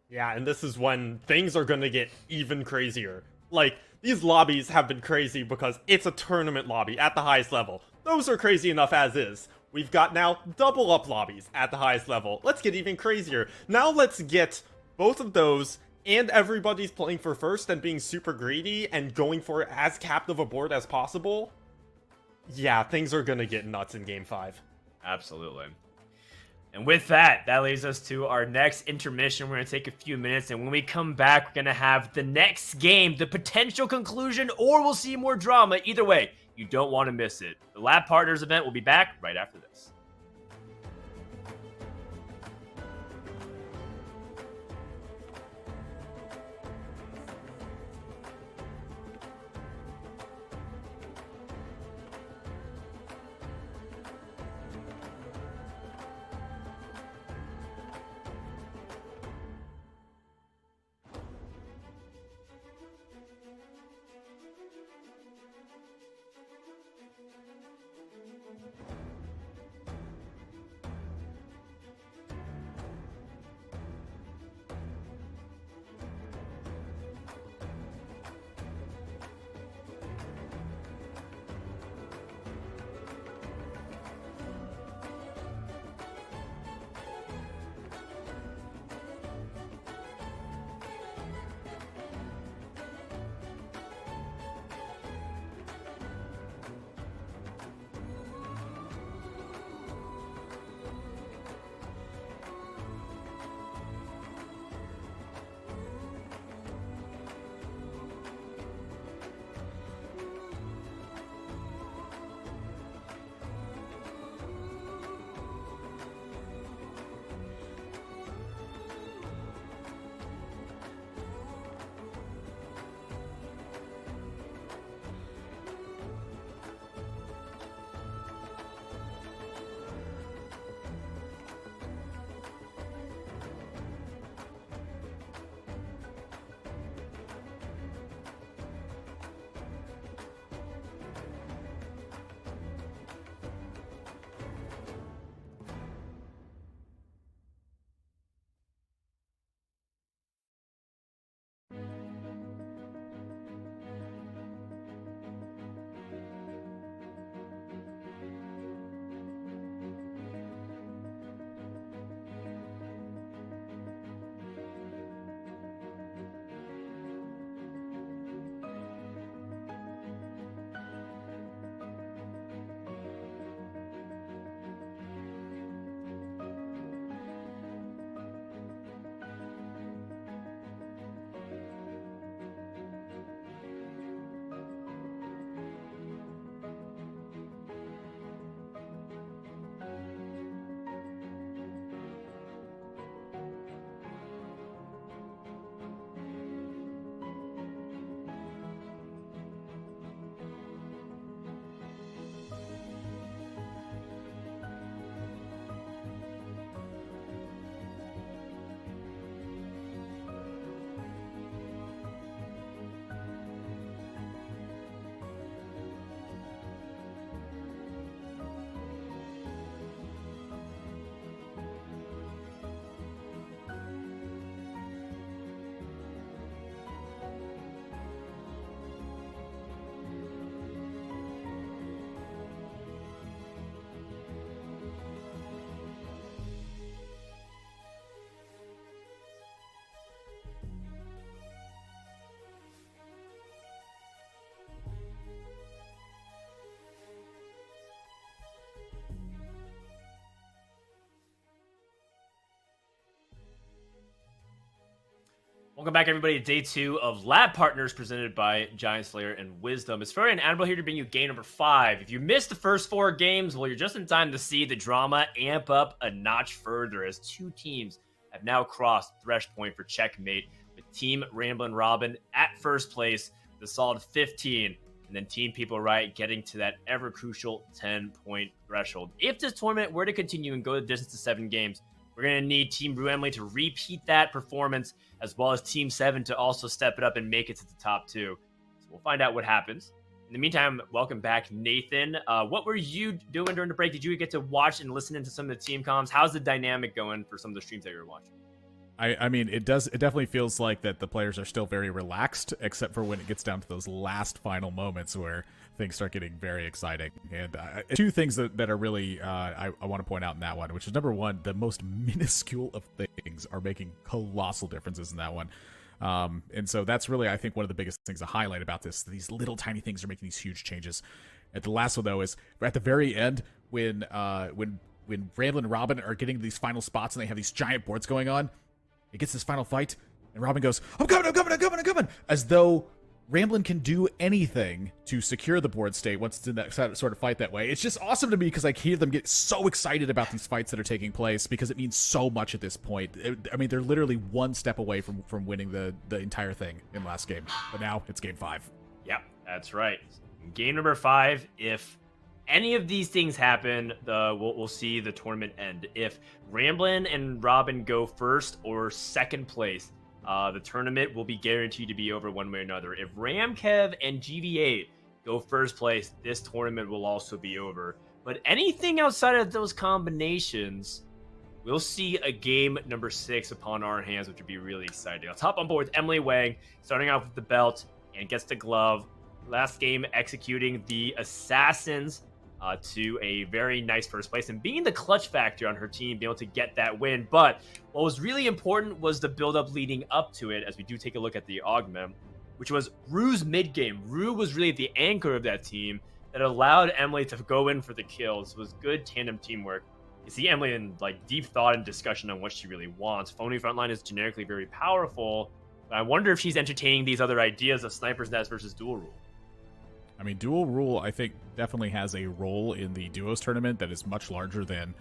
Yeah, and this is when things are going to get even crazier. Like, these lobbies have been crazy because it's a tournament lobby at the highest level. Those are crazy enough as is. We've got now double up lobbies at the highest level. Let's get even crazier. Now let's get both of those, and everybody's playing for first and being super greedy and going for as captive a board as possible. Yeah, things are gonna get nuts in Game 5. Absolutely. And with that, that leads us to our next intermission. We're going to take a few minutes, and when we come back, we're going to have the next game, the potential conclusion, or we'll see more drama. Either way, you don't want to miss it. The Lab Partners event will be back right after this. Welcome back, everybody, to day 2 of Lab Partners presented by Giant Slayer and Wisdom. It's Frodan and Admirable here to bring you game number 5. If you missed the first 4 games, well, you're just in time to see the drama amp up a notch further as 2 teams have now crossed thresh point for checkmate, with Team Ramblin' Robin at first place, the solid 15, and then Team People Riot getting to that ever crucial 10-point threshold. If this tournament were to continue and go the distance to 7 games, we're going to need Team Brew Emily to repeat that performance, as well as Team 7 to also step it up and make it to the top 2. So we'll find out what happens. In the meantime, welcome back, Nathan. What were you doing during the break? Did you get to watch and listen into some of the team comms? How's the dynamic going for some of the streams that you were watching? I mean, it definitely feels like that the players are still very relaxed, except for when it gets down to those last final moments where things start getting very exciting. And 2 things that are really I want to point out in that one, which is number 1, the most minuscule of things are making colossal differences in that one. And so that's really, I think, one of the biggest things to highlight about this. These little tiny things are making these huge changes. And the last one, though, is at the very end when Ramblin' and Robin are getting these final spots and they have these giant boards going on. It gets this final fight, and Robin goes, I'm coming, as though Ramblin' can do anything to secure the board state once it's in that sort of fight that way. It's just awesome to me because I hear them get so excited about these fights that are taking place because it means so much at this point. I mean, they're literally 1 step away from winning the entire thing in last game, but now it's game 5. Yep, that's right. Game number 5, if any of these things happen, we'll see the tournament end. If Ramblin' and Robin go first or second place, the tournament will be guaranteed to be over one way or another. If Ramkev and GV8 go first place, this tournament will also be over. But anything outside of those combinations, we'll see a game number 6 upon our hands, which would be really exciting. I'll top on board with Emily Wang, starting off with the belt and gets the glove. Last game executing the Assassins to a very nice first place and being the clutch factor on her team, being able to get that win. But what was really important was the build-up leading up to it, as we do take a look at the augment, which was Rue's mid-game. Rue was really the anchor of that team that allowed Emily to go in for the kills. It was good tandem teamwork. You see Emily in deep thought and discussion on what she really wants. Phony Frontline is generically very powerful, but I wonder if she's entertaining these other ideas of Sniper's Nest versus Dual Rule. I mean, Dual Rule, I think, definitely has a role in the duos tournament that is much larger than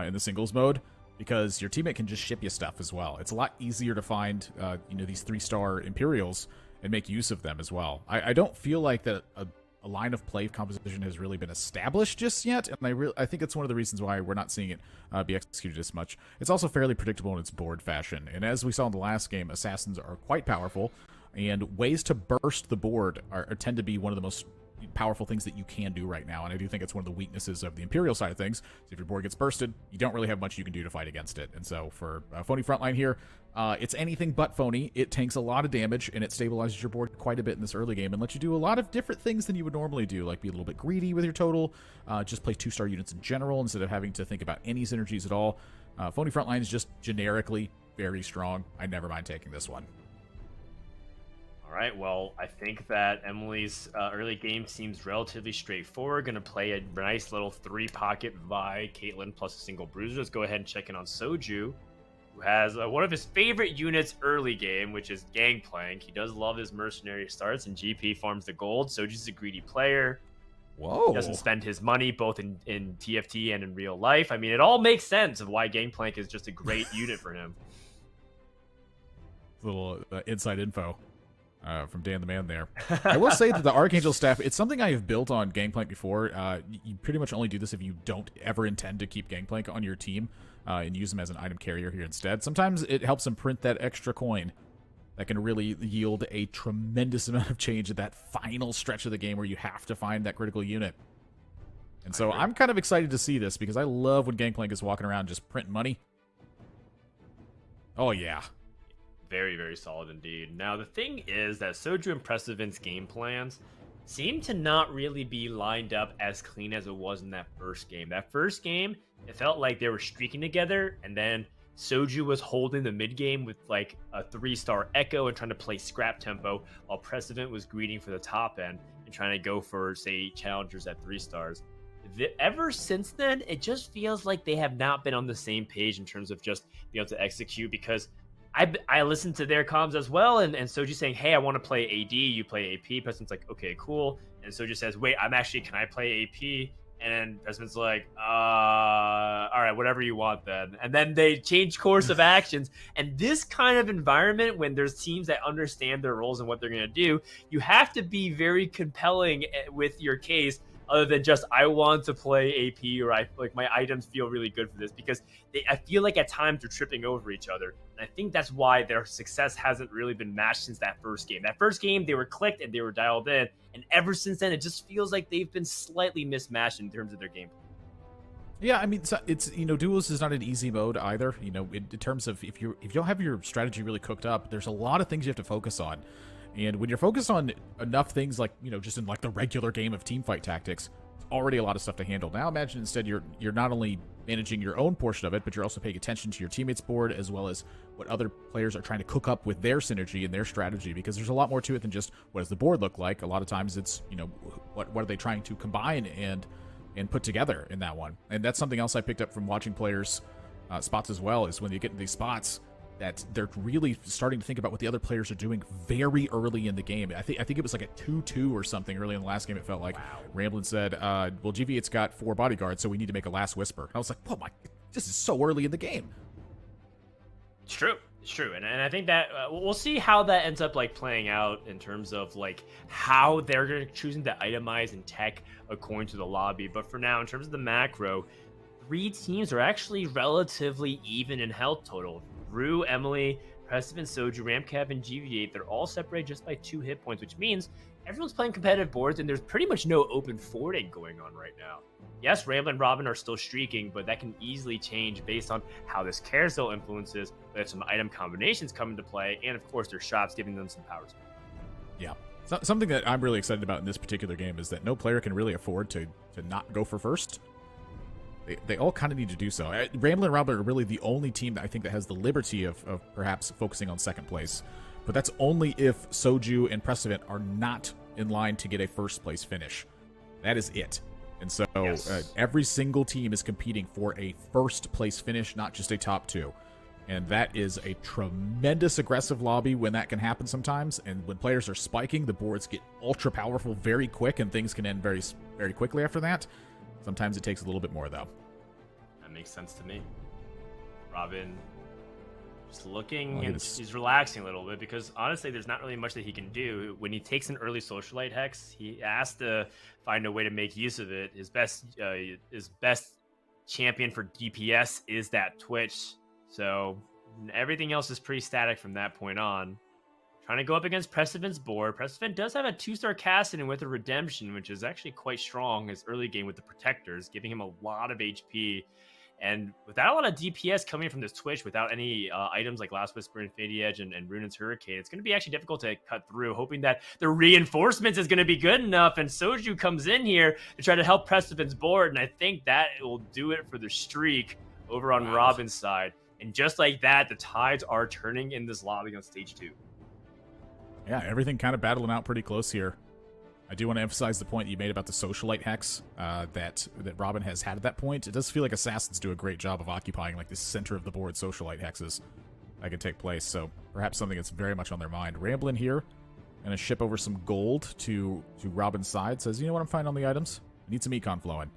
in the singles mode, because your teammate can just ship you stuff as well. It's a lot easier to find, these 3-star Imperials and make use of them as well. I don't feel like that a line of play composition has really been established just yet, and I think it's one of the reasons why we're not seeing it be executed as much. It's also fairly predictable in its board fashion, and as we saw in the last game, Assassins are quite powerful, and ways to burst the board tend to be one of the most powerful things that you can do right now, and I do think it's one of the weaknesses of the Imperial side of things. So if your board gets bursted, you don't really have much you can do to fight against it. And so for Phony Frontline here, it's anything but phony. It tanks a lot of damage, and it stabilizes your board quite a bit in this early game and lets you do a lot of different things than you would normally do, like be a little bit greedy with your total, just play 2-star units in general instead of having to think about any synergies at all. Phony Frontline is just generically very strong. I never mind taking this one. All right, well, I think that Emily's early game seems relatively straightforward. Going to play a nice little 3-pocket Vi, Caitlyn, plus a single bruiser. Let's go ahead and check in on Soju, who has one of his favorite units early game, which is Gangplank. He does love his mercenary starts, and GP farms the gold. Soju's a greedy player. Whoa. He doesn't spend his money both in TFT and in real life. I mean, it all makes sense of why Gangplank is just a great unit for him. Little inside info. From Dan the Man there. I will say that the Archangel staff, it's something I have built on Gangplank before. You pretty much only do this if you don't ever intend to keep Gangplank on your team and use him as an item carrier here instead. Sometimes it helps him print that extra coin that can really yield a tremendous amount of change at that final stretch of the game where you have to find that critical unit. And so I'm kind of excited to see this because I love when Gangplank is walking around just printing money. Oh, yeah. Very, very solid indeed. Now, the thing is that Soju and Precedent's game plans seem to not really be lined up as clean as it was in that first game. That first game, it felt like they were streaking together, and then Soju was holding the mid game with like a 3-star Echo and trying to play scrap tempo, while Precedent was greeting for the top end and trying to go for, say, challengers at 3 stars. Ever since then, it just feels like they have not been on the same page in terms of just being able to execute, because I listened to their comms as well, and Soju saying, hey, I want to play AD, you play AP. President's like, okay, cool. And Soju says, wait, can I play AP? And President's like, all right, whatever you want then. And then they change course of actions. And this kind of environment, when there's teams that understand their roles and what they're going to do, you have to be very compelling with your case, other than just, I want to play AP, or my items feel really good for this, because I feel like at times they're tripping over each other. And I think that's why their success hasn't really been matched since that first game. That first game, they were clicked and they were dialed in. And ever since then, it just feels like they've been slightly mismatched in terms of their gameplay. Yeah, I mean, it's duos is not an easy mode either. In terms of if you don't have your strategy really cooked up, there's a lot of things you have to focus on. And when you're focused on enough things like, just in like the regular game of teamfight tactics, it's already a lot of stuff to handle. Now imagine instead you're not only managing your own portion of it, but you're also paying attention to your teammates' board, as well as what other players are trying to cook up with their synergy and their strategy, because there's a lot more to it than just what does the board look like. A lot of times it's, what are they trying to combine and put together in that one. And that's something else I picked up from watching players' spots as well, is when you get in these spots, that they're really starting to think about what the other players are doing very early in the game. I think it was like a 2-2 or something early in the last game, it felt like. Wow. Ramblin said, well, GV8's got 4 bodyguards, so we need to make a last whisper. I was like, oh my, this is so early in the game. It's true. It's true. And I think that we'll see how that ends up playing out in terms of how they're choosing to itemize and tech according to the lobby. But for now, in terms of the macro, 3 teams are actually relatively even in health total. Rue, Emily, Preston, Soju, Ramcav, and GV8, they're all separated just by 2 hit points, which means everyone's playing competitive boards, and there's pretty much no open forwarding going on right now. Yes, Ramble and Robin are still streaking, but that can easily change based on how this carousel influences, but some item combinations come into play, and of course their shops giving them some power speed. Yeah. So, something that I'm really excited about in this particular game is that no player can really afford to not go for first. They all kind of need to do so. Ramblin' and Robin are really the only team that I think that has the liberty of perhaps focusing on second place. But that's only if Soju and Precedent are not in line to get a first place finish. That is it. And so yes. Every single team is competing for a first place finish, not just a top 2. And that is a tremendous aggressive lobby when that can happen sometimes. And when players are spiking, the boards get ultra powerful very quick, and things can end very, very quickly after that. Sometimes it takes a little bit more, though. That makes sense to me. Robin just looking, and he's relaxing a little bit, because honestly, there's not really much that he can do. When he takes an early socialite hex, he has to find a way to make use of it. His best champion for DPS is that Twitch, so everything else is pretty static from that point on. Trying to go up against Precedent's board. Precedent does have a 2-star Cassidon with a Redemption, which is actually quite strong his early game with the Protectors, giving him a lot of HP. And without a lot of DPS coming from this Twitch, without any items like Last Whisper, Infinity Edge, and Runin's Hurricane, it's going to be actually difficult to cut through, hoping that the reinforcements is going to be good enough. And Soju comes in here to try to help Precedent's board, and I think that will do it for the streak over on Robin's side. And just like that, the tides are turning in this lobby on stage 2. Yeah, everything kind of battling out pretty close here. I do want to emphasize the point you made about the socialite hex that Robin has had at that point. It does feel like Assassins do a great job of occupying the center of the board socialite hexes that can take place, so perhaps something that's very much on their mind. Ramblin' here, and ship over some gold to Robin's side, says, you know what I'm finding on the items? I need some econ flowing.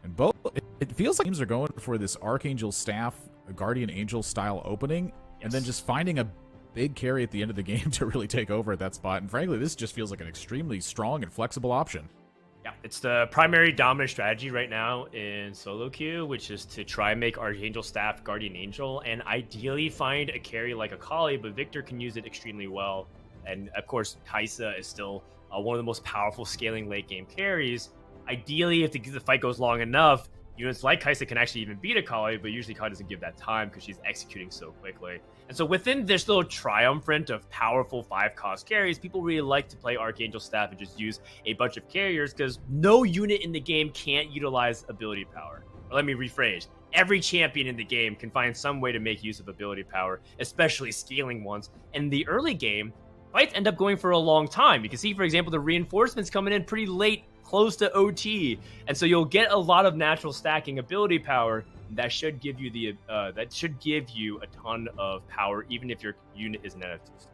And both, it feels like teams are going for this Archangel Staff, Guardian Angel style opening, yes, and then just finding a big carry at the end of the game to really take over at that spot. And frankly, this just feels like an extremely strong and flexible option. Yeah, it's the primary dominant strategy right now in solo queue, which is to try and make Archangel Staff Guardian Angel, and ideally find a carry like Akali, but Victor can use it extremely well. And of course, Kai'Sa is still one of the most powerful scaling late game carries. Ideally, if the fight goes long enough, units like Kai'Sa can actually even beat Akali, but usually Akali doesn't give that time because she's executing so quickly. And so within this little triumvirate of powerful 5-cost carries, people really like to play Archangel Staff and just use a bunch of carriers, because no unit in the game can't utilize ability power. Or let me rephrase. Every champion in the game can find some way to make use of ability power, especially scaling ones. In the early game, fights end up going for a long time. You can see, for example, the reinforcements coming in pretty late, close to OT, and so you'll get a lot of natural stacking ability power. that should give you a ton of power, even if your unit isn't at a 2-star.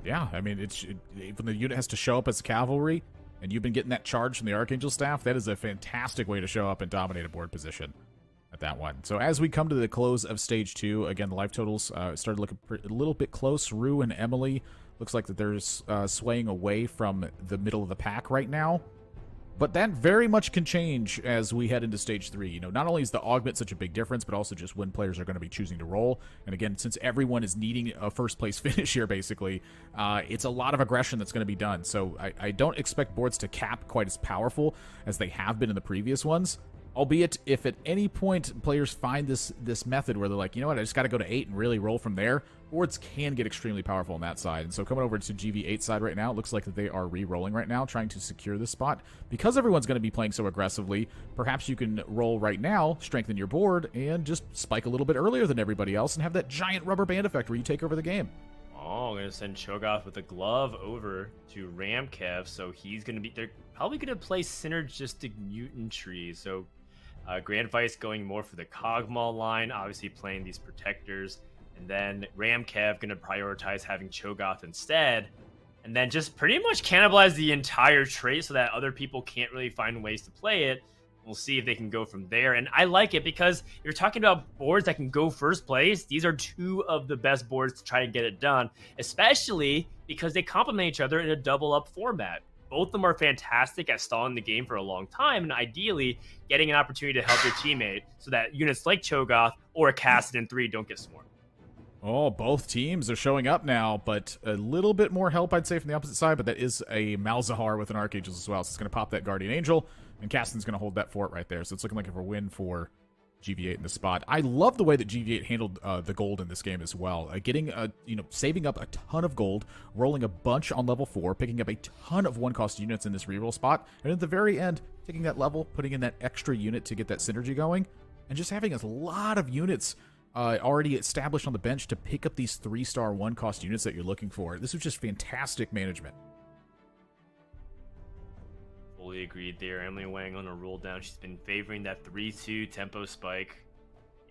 Yeah, I mean, when the unit has to show up as cavalry, and you've been getting that charge from the Archangel staff, that is a fantastic way to show up and dominate a board position at that one. So as we come to the close of Stage 2, again, the life totals started looking a little bit close. Rue and Emily, looks like that there's swaying away from the middle of the pack right now. But that very much can change as we head into Stage 3. You know, not only is the augment such a big difference, but also just when players are going to be choosing to roll. And again, since everyone is needing a first-place finish here, basically, it's a lot of aggression that's going to be done. So I don't expect boards to cap quite as powerful as they have been in the previous ones. Albeit, if at any point players find this method where they're like, you know what, I just got to go to 8 and really roll from there, boards can get extremely powerful on that side. And so coming over to GV8 side right now, it looks like that they are re-rolling right now, trying to secure this spot. Because everyone's going to be playing so aggressively, perhaps you can roll right now, strengthen your board, and just spike a little bit earlier than everybody else and have that giant rubber band effect where you take over the game. Oh, I'm going to send Cho'Gath with a glove over to Ramkev, so he's going to be... They're probably going to play synergistic mutant trees, so... Grand Vice going more for the Kog'Maw line, obviously playing these protectors, and then Ramkev going to prioritize having Cho'Gath instead, and then just pretty much cannibalize the entire trait so that other people can't really find ways to play it. We'll see if they can go from there, and I like it because you're talking about boards that can go first place. These are two of the best boards to try and get it done, especially because they complement each other in a double-up format. Both of them are fantastic at stalling the game for a long time, and ideally getting an opportunity to help your teammate so that units like Cho'Gath or a Kassadin 3 don't get swarmed. Oh, both teams are showing up now, but a little bit more help, I'd say, from the opposite side, but that is a Malzahar with an Archangel as well, so it's going to pop that Guardian Angel, and Kassadin's going to hold that fort right there, so it's looking like a win for GV8 in the spot. I love the way that GV8 handled the gold in this game as well. Saving up a ton of gold, rolling a bunch on level 4, picking up a ton of one-cost units in this reroll spot, and at the very end, taking that level, putting in that extra unit to get that synergy going, and just having a lot of units already established on the bench to pick up these 3-star one-cost units that you're looking for. This was just fantastic management. Fully agreed there. Emily Wang on a roll down. She's been favoring that 3-2 tempo spike.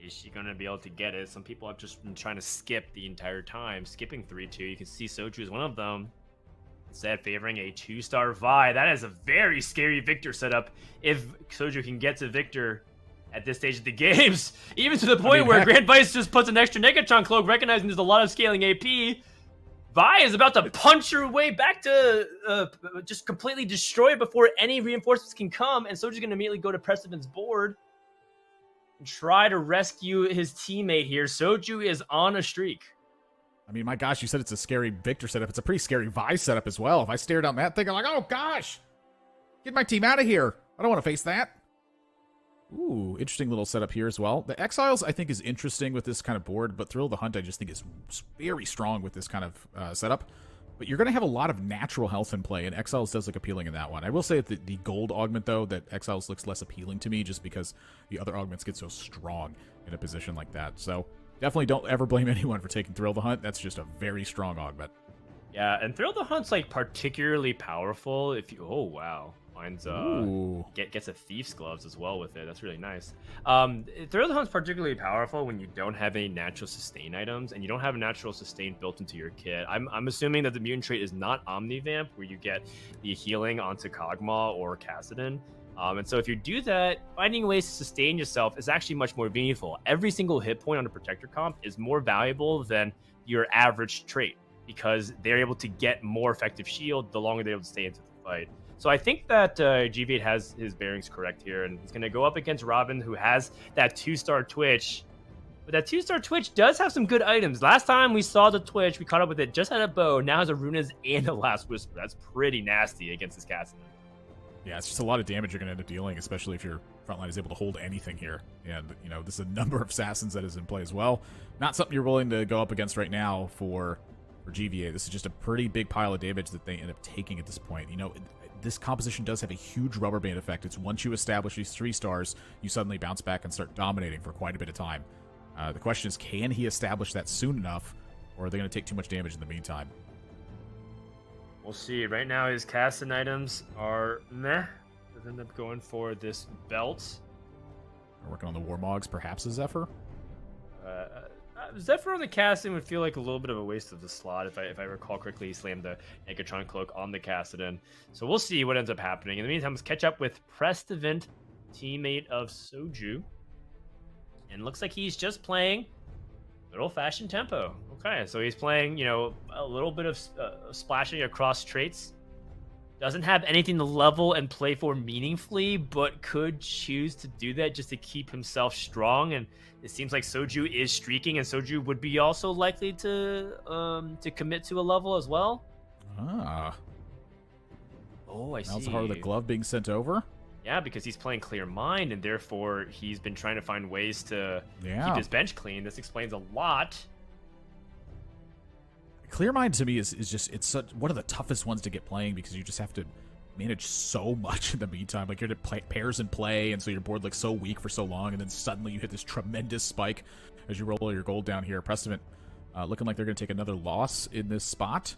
Is she going to be able to get it? Some people have just been trying to skip the entire time, skipping 3-2. You can see Soju is one of them. Instead, favoring a 2-star Vi. That is a very scary Victor setup if Soju can get to Victor at this stage of the games. Even to the point where Grand Vice just puts an extra Negatron Cloak, recognizing there's a lot of scaling AP. Vi is about to punch her way back to just completely destroy it before any reinforcements can come, and Soju's going to immediately go to Precedent's board and try to rescue his teammate here. Soju is on a streak. I mean, my gosh, you said it's a scary Victor setup. It's a pretty scary Vi setup as well. If I stare down that thing, I'm like, oh gosh! Get my team out of here! I don't want to face that. Ooh, interesting little setup here as well. The Exiles, I think, is interesting with this kind of board, but Thrill of the Hunt, I just think, is very strong with this kind of setup. But you're going to have a lot of natural health in play, and Exiles does look appealing in that one. I will say that the gold augment, though, that Exiles looks less appealing to me just because the other augments get so strong in a position like that. So definitely don't ever blame anyone for taking Thrill of the Hunt. That's just a very strong augment. Yeah, and Thrill of the Hunt's, like, particularly powerful if you... Oh, wow. Mine's, gets a Thief's Gloves as well with it. That's really nice. Thrill of the Hunt's particularly powerful when you don't have any natural sustain items, and you don't have a natural sustain built into your kit. I'm assuming that the mutant trait is not Omnivamp, where you get the healing onto Kog'Maw or Kassadin. And so if you do that, finding ways to sustain yourself is actually much more meaningful. Every single hit point on a Protector comp is more valuable than your average trait, because they're able to get more effective shield the longer they're able to stay into the fight. So I think that GV8 has his bearings correct here, and he's going to go up against Robin, who has that 2-star Twitch. But that 2-star Twitch does have some good items. Last time we saw the Twitch, we caught up with it, just had a bow, now has a Runas and a Last Whisper. That's pretty nasty against this Kassadin. Yeah, it's just a lot of damage you're going to end up dealing, especially if your frontline is able to hold anything here. And, you know, this is a number of assassins that is in play as well. Not something you're willing to go up against right now for GVA. This is just a pretty big pile of damage that they end up taking at this point. You know, this composition does have a huge rubber band effect. It's once you establish these 3 stars, you suddenly bounce back and start dominating for quite a bit of time. The question is, can he establish that soon enough, or are they going to take too much damage in the meantime? We'll see. Right now, his Kassadin items are meh. They end up going for this belt. Working on the Warmogs, perhaps a Zephyr? Zephyr on the Kassadin would feel like a little bit of a waste of the slot. If I recall correctly, he slammed the Megatron Cloak on the Kassadin. So we'll see what ends up happening. In the meantime, let's catch up with Prestivent, teammate of Soju. And looks like he's just playing good old-fashioned tempo. Okay, so he's playing, you know, a little bit of splashing across traits. Doesn't have anything to level and play for meaningfully, but could choose to do that just to keep himself strong. And it seems like Soju is streaking, and Soju would be also likely to commit to a level as well. Ah. Oh, I see. Malzahar the glove being sent over? Yeah, because he's playing Clear Mind, and therefore he's been trying to find ways to keep his bench clean. This explains a lot. Clear Mind to me is just, it's such one of the toughest ones to get playing because you just have to manage so much in the meantime. Like, you're to play pairs and play, and so your board looks so weak for so long, and then suddenly you hit this tremendous spike as you roll your gold down here. Prestivent looking like they're going to take another loss in this spot.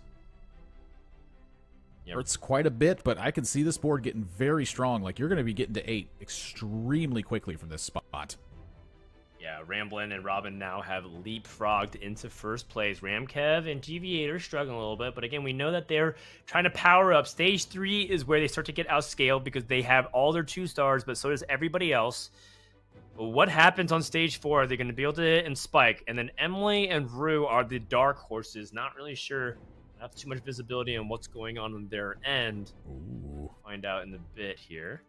Yep. Hurts quite a bit, but I can see this board getting very strong. Like, you're going to be getting to 8 extremely quickly from this spot. Yeah, Ramblin and Robin now have leapfrogged into first place. Ramkev and GV8 are struggling a little bit, but again, we know that they're trying to power up. Stage 3 is where they start to get outscaled because they have all their 2 stars, but so does everybody else. But what happens on stage 4? Are they going to be able to hit and spike? And then Emily and Rue are the dark horses. Not really sure. I have too much visibility on what's going on their end. Ooh. Find out in a bit here.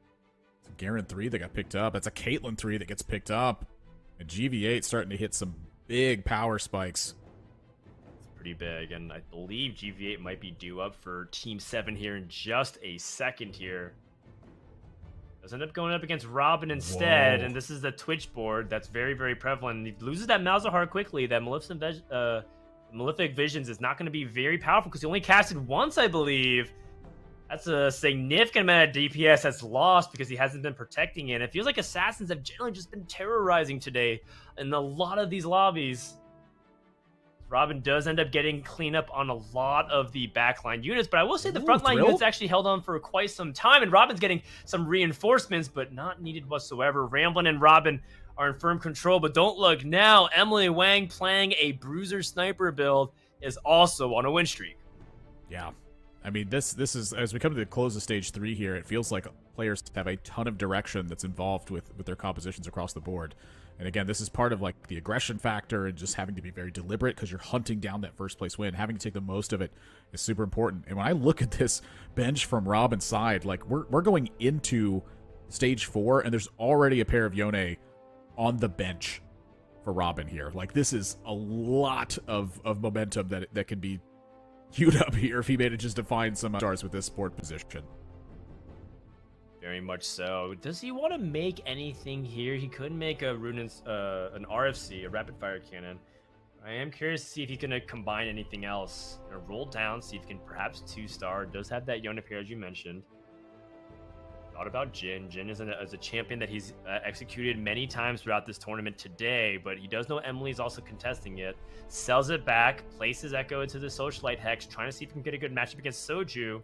It's a Garen 3 that got picked up. That's a Caitlyn 3 that gets picked up. And GV8 starting to hit some big power spikes. It's pretty big, and I believe GV8 might be due up for Team 7 here in just a second here. Does end up going up against Robin instead, and this is the Twitch board that's very, very prevalent. He loses that Malzahar quickly. That Malefic Visions is not going to be very powerful because he only casted once, I believe. That's a significant amount of DPS that's lost because he hasn't been protecting it. It feels like Assassins have generally just been terrorizing today in a lot of these lobbies. Robin does end up getting cleanup on a lot of the backline units, but I will say the frontline units actually held on for quite some time, and Robin's getting some reinforcements, but not needed whatsoever. Ramblin and Robin are in firm control, but don't look now. Emily Wang playing a bruiser sniper build is also on a win streak. Yeah. I mean, this is, as we come to the close of stage 3 here, it feels like players have a ton of direction that's involved with their compositions across the board. And again, this is part of like the aggression factor and just having to be very deliberate because you're hunting down that first place win. Having to take the most of it is super important. And when I look at this bench from Robin's side, like we're going into stage 4 and there's already a pair of Yone on the bench for Robin here. Like, this is a lot of momentum that can be queued up here if he manages to find some stars with this board position. Very much so. Does he want to make anything here? He could make a an RFC, a rapid fire cannon. I am curious to see if he can combine anything else. Roll down, see if he can perhaps 2-star. Does have that Yone pair as you mentioned. Thought about Jin. Jin is a champion that he's executed many times throughout this tournament today, but he does know Emily's also contesting it. Sells it back, places Echo into the Socialite Hex, trying to see if he can get a good matchup against Soju.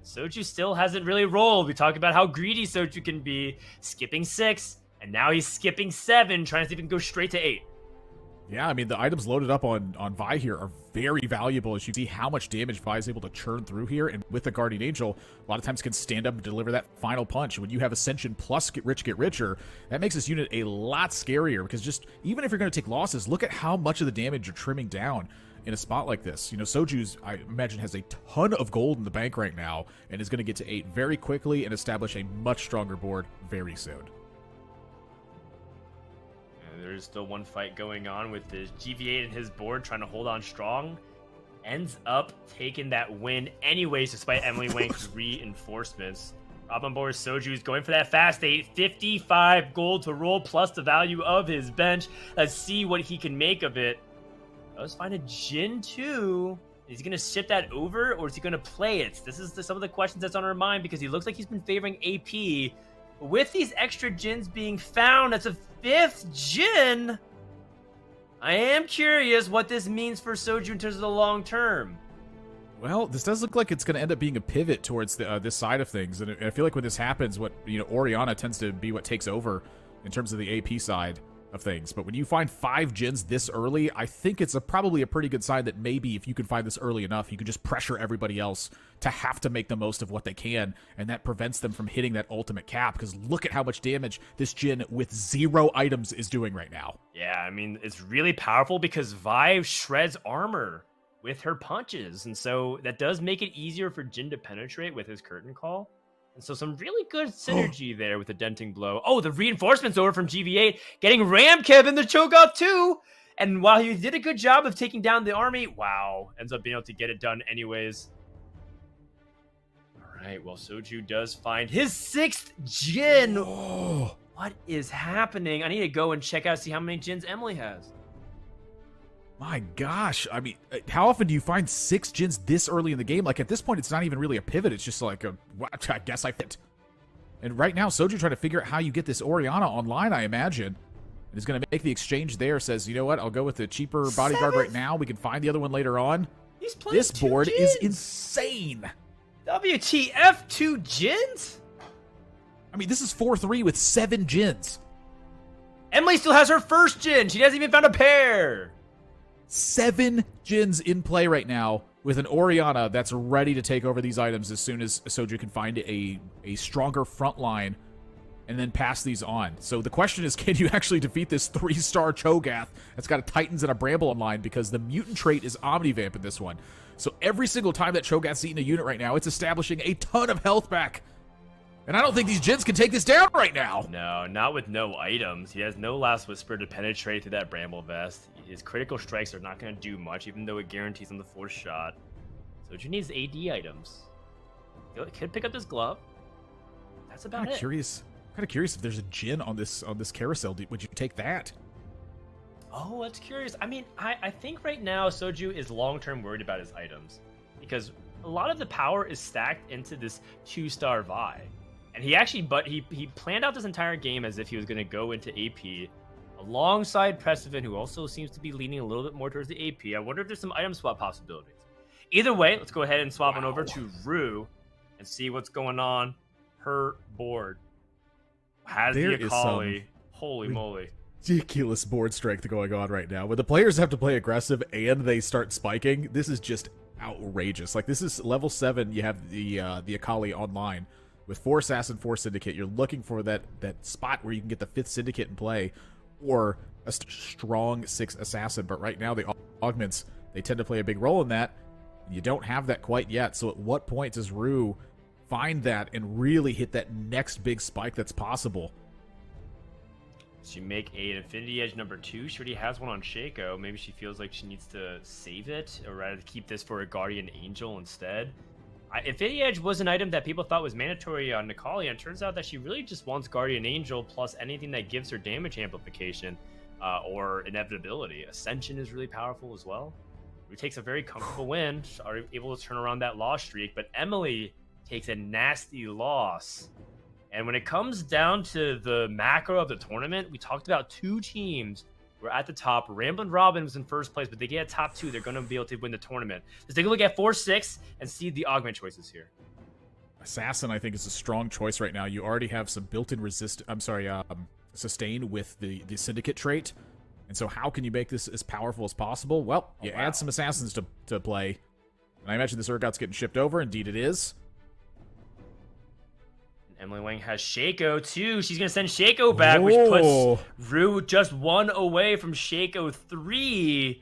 Soju still hasn't really rolled. We talked about how greedy Soju can be, skipping 6, and now he's skipping 7, trying to see if he can go straight to 8. Yeah, I mean, the items loaded up on Vi here are very valuable as you see how much damage Vi is able to churn through here. And with the Guardian Angel, a lot of times can stand up and deliver that final punch. When you have Ascension plus Get Richer, that makes this unit a lot scarier because just even if you're going to take losses, look at how much of the damage you're trimming down in a spot like this. You know, Soju's, I imagine, has a ton of gold in the bank right now and is going to get to 8 very quickly and establish a much stronger board very soon. There's still one fight going on with this GV8 and his board trying to hold on strong. Ends up taking that win anyways, despite Emily Wang's reinforcements. Robin board Soju is going for that fast 8. 55 gold to roll plus the value of his bench. Let's see what he can make of it. Let's find a Jin 2. Is he going to ship that over or is he going to play it? This is some of the questions that's on our mind because he looks like he's been favoring AP. With these extra Jins being found, that's a 5th Jin. I am curious what this means for Soju in terms of the long term. Well, this does look like it's going to end up being a pivot towards this side of things, and I feel like when this happens, Orianna tends to be what takes over in terms of the AP side of things. But when you find 5 Jins this early, I think it's probably a pretty good sign that maybe if you can find this early enough, you can just pressure everybody else to have to make the most of what they can, and that prevents them from hitting that ultimate cap, because look at how much damage this Jin with 0 items is doing right now. Yeah, I mean, it's really powerful because Vi shreds armor with her punches, and so that does make it easier for Jin to penetrate with his curtain call. And so some really good synergy there with the denting blow. Oh, the reinforcements over from GV8, getting Ramkev in the Cho'Gath too. And while he did a good job of taking down the army, wow, ends up being able to get it done anyways. All right, well, Soju does find his 6th Jin. Oh. What is happening? I need to go and check out, see how many Jins Emily has. My gosh, I mean, how often do you find 6 Jins this early in the game? Like, at this point, it's not even really a pivot. It's just like, I guess I fit. And right now, Soju trying to figure out how you get this Orianna online, I imagine. And he's going to make the exchange there, says, you know what, I'll go with the cheaper bodyguard right now. We can find the other one later on. He's playing this board is insane. WTF, 2 Jins? I mean, this is 4-3 with 7 Jins. Emily still has her first Jin. She hasn't even found a pair. 7 Jins in play right now with an Orianna that's ready to take over these items as soon as Soju can find a stronger front line and then pass these on. So the question is, can you actually defeat this 3-star Cho'Gath that's got a Titans and a Bramble online, because the mutant trait is Omnivamp in this one. So every single time that Cho'Gath's eating a unit right now, it's establishing a ton of health back. And I don't think these Jins can take this down right now. No, not with no items. He has no Last Whisper to penetrate through that Bramble Vest. His critical strikes are not going to do much, even though it guarantees him the 4th shot. So Jin needs AD items. Could pick up this glove. That's about it. Kind of curious if there's a Jin on this carousel. Would you take that? Oh, that's curious. I mean, I think right now Soju is long-term worried about his items, because a lot of the power is stacked into this 2-star Vi. And he planned out this entire game as if he was going to go into AP alongside Prestivan, who also seems to be leaning a little bit more towards the AP. I wonder if there's some item swap possibilities. Either way, let's go ahead and swap on over to Rue and see what's going on. Her board has the Akali. Holy moly. Ridiculous board strength going on right now. When the players have to play aggressive and they start spiking, this is just outrageous. Like, this is level 7. You have the Akali online. With 4 Assassin, 4 Syndicate, you're looking for that spot where you can get the 5th Syndicate in play, or a strong 6 Assassin. But right now, the augments, they tend to play a big role in that. You don't have that quite yet. So at what point does Rue find that and really hit that next big spike that's possible? She make an Infinity Edge number 2. She already has one on Shaco. Maybe she feels like she needs to save it, or rather keep this for a Guardian Angel instead. Infinity Edge was an item that people thought was mandatory on Akali, and it turns out that she really just wants Guardian Angel plus anything that gives her damage amplification or inevitability. Ascension is really powerful as well. Who takes a very comfortable win, are able to turn around that loss streak, but Emily takes a nasty loss. And when it comes down to the macro of the tournament, we talked about 2 teams were at the top. Ramblin' Robin was in first place, but they get a top 2. They're going to be able to win the tournament. Let's take a look at 4-6 and see the augment choices here. Assassin, I think, is a strong choice right now. You already have some built-in sustain with the Syndicate trait. And so how can you make this as powerful as possible? Well, you add some Assassins to play. And I imagine this Urgot's getting shipped over. Indeed it is. Emily Wang has Shaco too. She's going to send Shaco back, which puts Rue just 1 away from Shaco 3.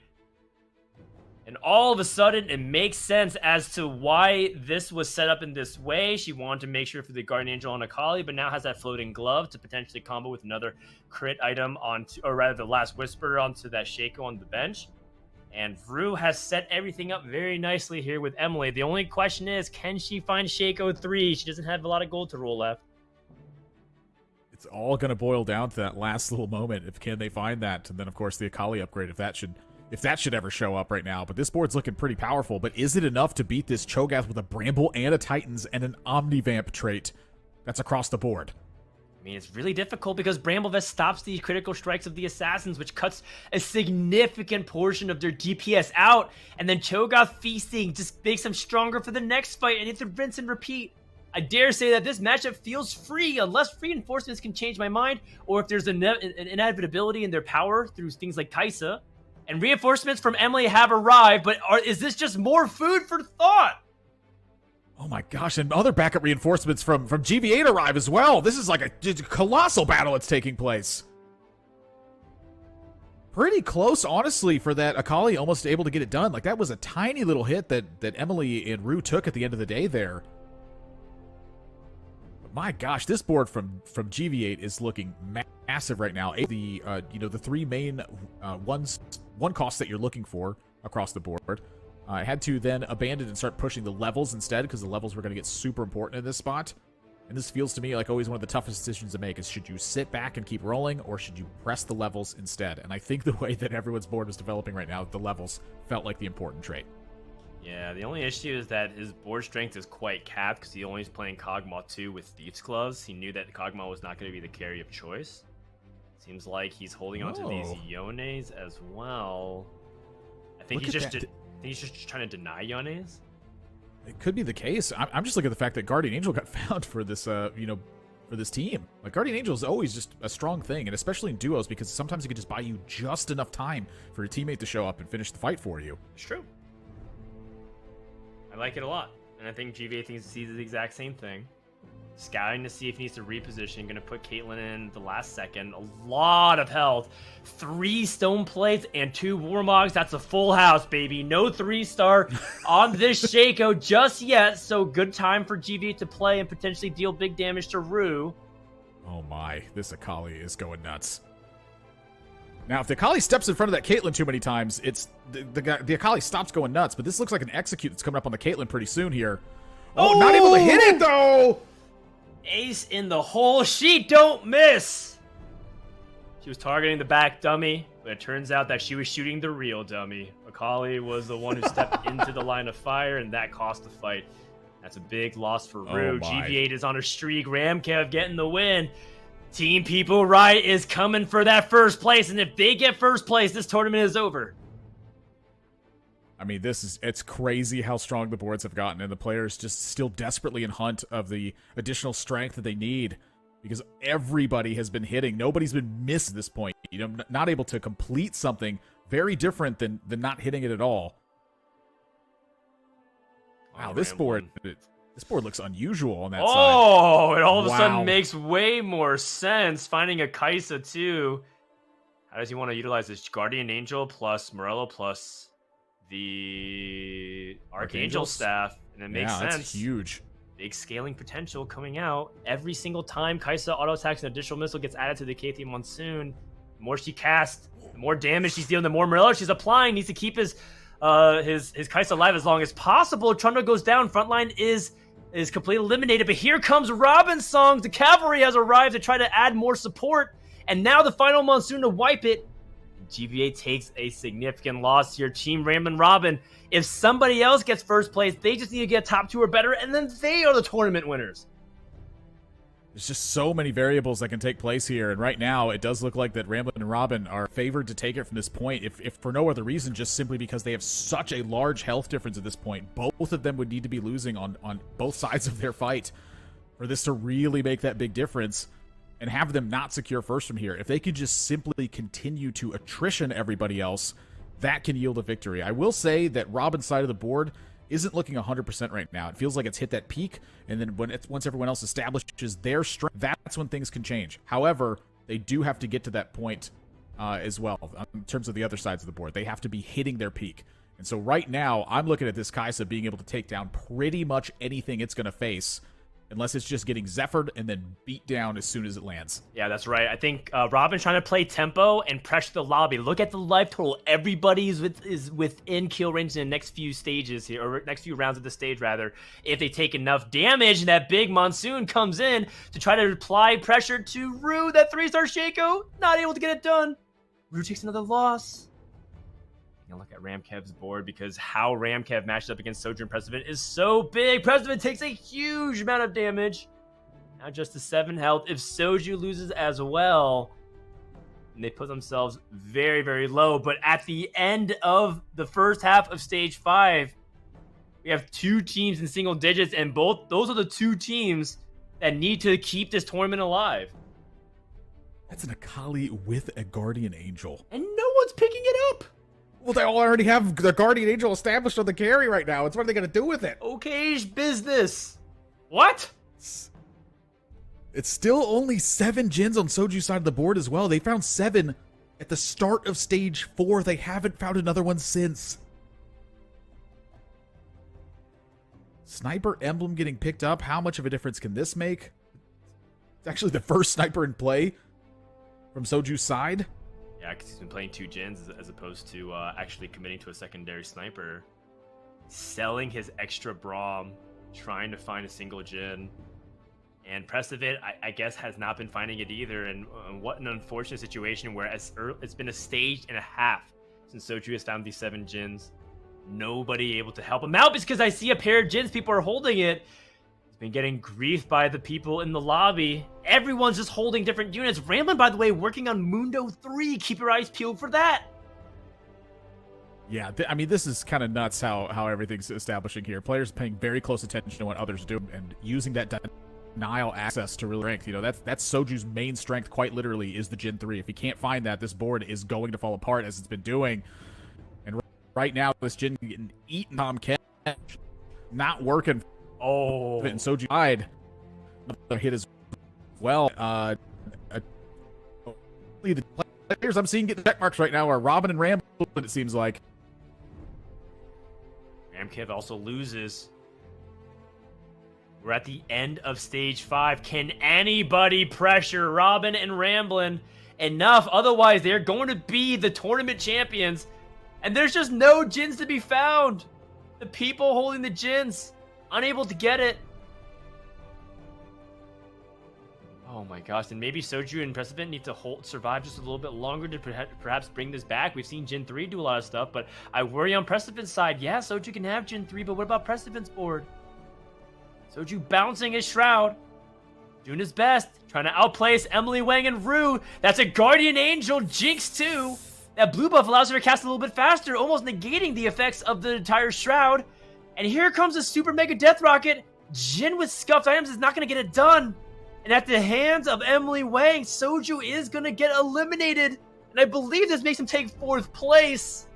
And all of a sudden, it makes sense as to why this was set up in this way. She wanted to make sure for the Guardian Angel on Akali, but now has that floating glove to potentially combo with another crit item onto, or rather the Last Whisper onto that Shaco on the bench. And Rue has set everything up very nicely here with Emily. The only question is, can she find Shaco 3? She doesn't have a lot of gold to roll left. It's all going to boil down to that last little moment. Can they find that? And then, of course, the Akali upgrade, if that should ever show up right now. But this board's looking pretty powerful. But is it enough to beat this Cho'Gath with a Bramble and a Titans and an Omnivamp trait that's across the board? I mean, it's really difficult because Bramble Vest stops the critical strikes of the Assassins, which cuts a significant portion of their DPS out. And then Cho'Gath feasting just makes them stronger for the next fight, and it's a rinse and repeat. I dare say that this matchup feels free unless reinforcements can change my mind, or if there's an inevitability in their power through things like Kaisa. And reinforcements from Emily have arrived, but is this just more food for thought? Oh my gosh, and other backup reinforcements from GV8 arrive as well. This is like a colossal battle that's taking place. Pretty close, honestly, for that Akali almost able to get it done. Like, that was a tiny little hit that Emily and Rue took at the end of the day there. But my gosh, this board from GV8 is looking massive right now. The the three main one cost that you're looking for across the board. I had to then abandon and start pushing the levels instead, because the levels were going to get super important in this spot. And this feels to me like always one of the toughest decisions to make is, should you sit back and keep rolling, or should you press the levels instead? And I think the way that everyone's board is developing right now, the levels felt like the important trait. Yeah, the only issue is that his board strength is quite capped because he only is playing Kog'Maw 2 with Thief's Gloves. He knew that Kog'Maw was not going to be the carry of choice. Seems like he's holding on to these Yones as well. I think he's just trying to deny Yones. It could be the case. I'm just looking at the fact that Guardian Angel got found for this, for this team. Like, Guardian Angel is always just a strong thing, and especially in duos, because sometimes it can just buy you just enough time for your teammate to show up and finish the fight for you. It's true. I like it a lot, and I think GVA thinks sees the exact same thing. Scouting to see if he needs to reposition. Gonna put Caitlyn in the last second. A lot of health. 3 stone plates and 2 warmogs. That's a full house, baby. No 3-star on this Shaco just yet. So good time for GV to play and potentially deal big damage to Rue. Oh my, this Akali is going nuts. Now, if the Akali steps in front of that Caitlyn too many times, it's the Akali stops going nuts. But this looks like an execute that's coming up on the Caitlyn pretty soon here. Oh, not able to hit it though. Ace in the hole. She don't miss. She was targeting the back dummy, but it turns out that she was shooting the real dummy. Akali was the one who stepped into the line of fire, and that cost the fight. That's a big loss for Rue. GV8 is on a streak. Ramkev getting the win. Team People Riot is coming for that first place, and if they get first place, this tournament is over. I mean, it's crazy how strong the boards have gotten, and the players just still desperately in hunt of the additional strength that they need, because everybody has been hitting. Nobody's been missed at this point. Not able to complete something very different than not hitting it at all. Wow, this board looks unusual on that side. Oh, it all of a sudden makes way more sense. Finding a Kaisa too. How does he want to utilize this? Guardian Angel plus Morello plus the Archangel staff, and it makes sense. That's huge. Big scaling potential coming out. Every single time Kaisa auto attacks an additional missile gets added to the KT Monsoon, the more she casts, the more damage she's dealing, the more Morello she's applying. Needs to keep his Kaisa alive as long as possible. Trundle goes down. Frontline is completely eliminated, but here comes Robin's song. The cavalry has arrived to try to add more support, and now the final Monsoon to wipe it. GVA takes a significant loss here. Team Ramblin' Robin, if somebody else gets first place, they just need to get top 2 or better, and then they are the tournament winners. There's just so many variables that can take place here, and right now it does look like that Ramblin' and Robin are favored to take it from this point, if for no other reason, just simply because they have such a large health difference at this point. Both of them would need to be losing on both sides of their fight for this to really make that big difference and have them not secure first from here. If they could just simply continue to attrition everybody else, that can yield a victory. I will say that Robin's side of the board isn't looking 100% right now. It feels like it's hit that peak, and then once everyone else establishes their strength, that's when things can change. However, they do have to get to that point as well in terms of the other sides of the board. They have to be hitting their peak. And so right now, I'm looking at this Kaisa being able to take down pretty much anything it's going to face, unless it's just getting Zephyred and then beat down as soon as it lands. Yeah, that's right. I think Robin's trying to play tempo and pressure the lobby. Look at the life total. Everybody is within kill range in the next few stages here, or next few rounds of the stage, rather. If they take enough damage, that big Monsoon comes in to try to apply pressure to Rue. That 3-star Shaco, not able to get it done. Rue takes another loss. Look at Ramkev's board, because how Ramkev matches up against Sojourn Precedent is so big. Precedent takes a huge amount of damage. Now just to 7 health. If Soju loses as well, and they put themselves very, very low. But at the end of the first half of stage 5, We have 2 teams in single digits, and those are the 2 teams that need to keep this tournament alive. That's an Akali with a Guardian Angel. And no one's picking it up. Well, they all already have the Guardian Angel established on the carry right now. It's what are they going to do with it? Okay's business. What? It's still only 7 Jins on Soju's side of the board as well. They found 7 at the start of stage 4. They haven't found another one since. Sniper emblem getting picked up. How much of a difference can this make? It's actually the first sniper in play from Soju's side. Yeah, because he's been playing 2 Jins as opposed to actually committing to a secondary sniper. Selling his extra Braum, trying to find a single Jin. And Pressivit, I guess, has not been finding it either. And what an unfortunate situation where it's been a stage and a half since Soju has found these 7 Jins. Nobody able to help him out because I see a pair of Jins. People are holding it. He's been getting grief by the people in the lobby. Everyone's just holding different units. Ramblin', by the way, working on Mundo 3. Keep your eyes peeled for that. Yeah, I mean, this is kind of nuts how everything's establishing here. Players paying very close attention to what others do and using that denial access to real strength. You know, that's Soju's main strength, quite literally, is the Jin 3. If he can't find that, this board is going to fall apart as it's been doing. And right now, this Jin getting eaten on catch, not working. Oh, and Soju died. Another hit as well. The players I'm seeing get check marks right now are Robin and Rambo, it seems like. Ramkev also loses. We're at the end of stage 5. Can anybody pressure Robin and Ramblin' enough? Otherwise, they're going to be the tournament champions. And there's just no Jins to be found. The people holding the Jins, unable to get it. Oh my gosh, and maybe Soju and Pressivit need to survive just a little bit longer to perhaps bring this back. We've seen Jin 3 do a lot of stuff, but I worry on Pressivit's side. Yeah, Soju can have Jin 3, but what about Pressivit's board? Soju bouncing his Shroud, doing his best, trying to outplace Emily Wang and Rue. That's a Guardian Angel, Jinx 2. That blue buff allows her to cast a little bit faster, almost negating the effects of the entire Shroud. And here comes a Super Mega Death Rocket. Jin with scuffed items is not going to get it done. And at the hands of Emily Wang, Soju is going to get eliminated. And I believe this makes him take 4th place.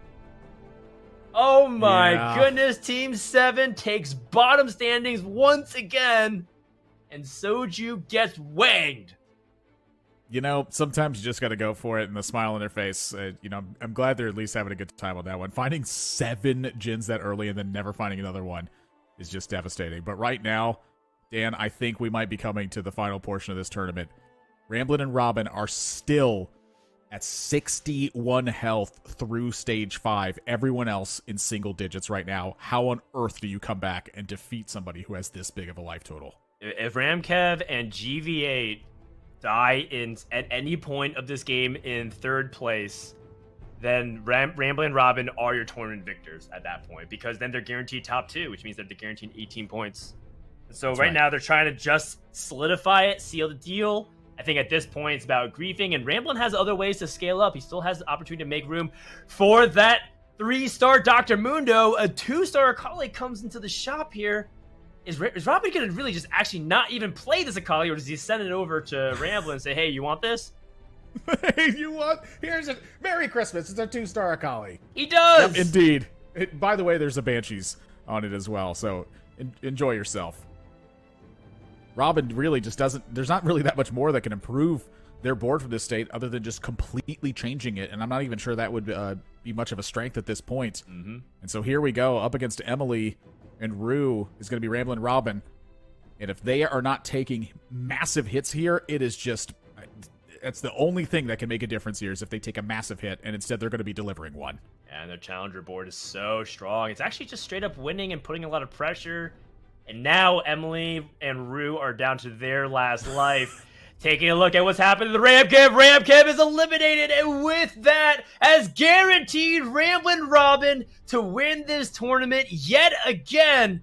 Oh my goodness, Team 7 takes bottom standings once again. And Soju gets wanged. You know, sometimes you just got to go for it and the smile on their face. You know, I'm glad they're at least having a good time on that one. Finding 7 Jins that early and then never finding another one is just devastating. But right now, Dan, I think we might be coming to the final portion of this tournament. Ramblin' and Robin are still at 61 health through stage 5. Everyone else in single digits right now. How on earth do you come back and defeat somebody who has this big of a life total? If Ramkev and GV8 die at any point of this game in 3rd place, then Ramblin' and Robin are your tournament victors at that point, because then they're guaranteed top 2, which means that they're guaranteed 18 points. So right now they're trying to just solidify it, seal the deal. I think at this point it's about griefing, and Ramblin' has other ways to scale up. He still has the opportunity to make room for that 3-star Dr. Mundo. A 2-star Akali comes into the shop here. Is Robin going to really just actually not even play this Akali, or does he send it over to Ramblin' and say, hey, you want this? Hey, you want? Here's a Merry Christmas. It's a 2-star Akali. He does! Yep, indeed. By the way, there's a Banshees on it as well, so enjoy yourself. Robin really just doesn't... There's not really that much more that can improve their board from this state other than just completely changing it, and I'm not even sure that would be much of a strength at this point. Mm-hmm. And so here we go, up against Emily, and Rue is going to be Ramblin' Robin. And if they are not taking massive hits here, it is just... That's the only thing that can make a difference here, is if they take a massive hit, and instead they're going to be delivering one. Yeah, and their challenger board is so strong. It's actually just straight up winning and putting a lot of pressure. And now Emily and Rue are down to their last life. Taking a look at what's happened to the Ramkev. Ramkev is eliminated, and with that, as guaranteed Ramblin' Robin to win this tournament yet again.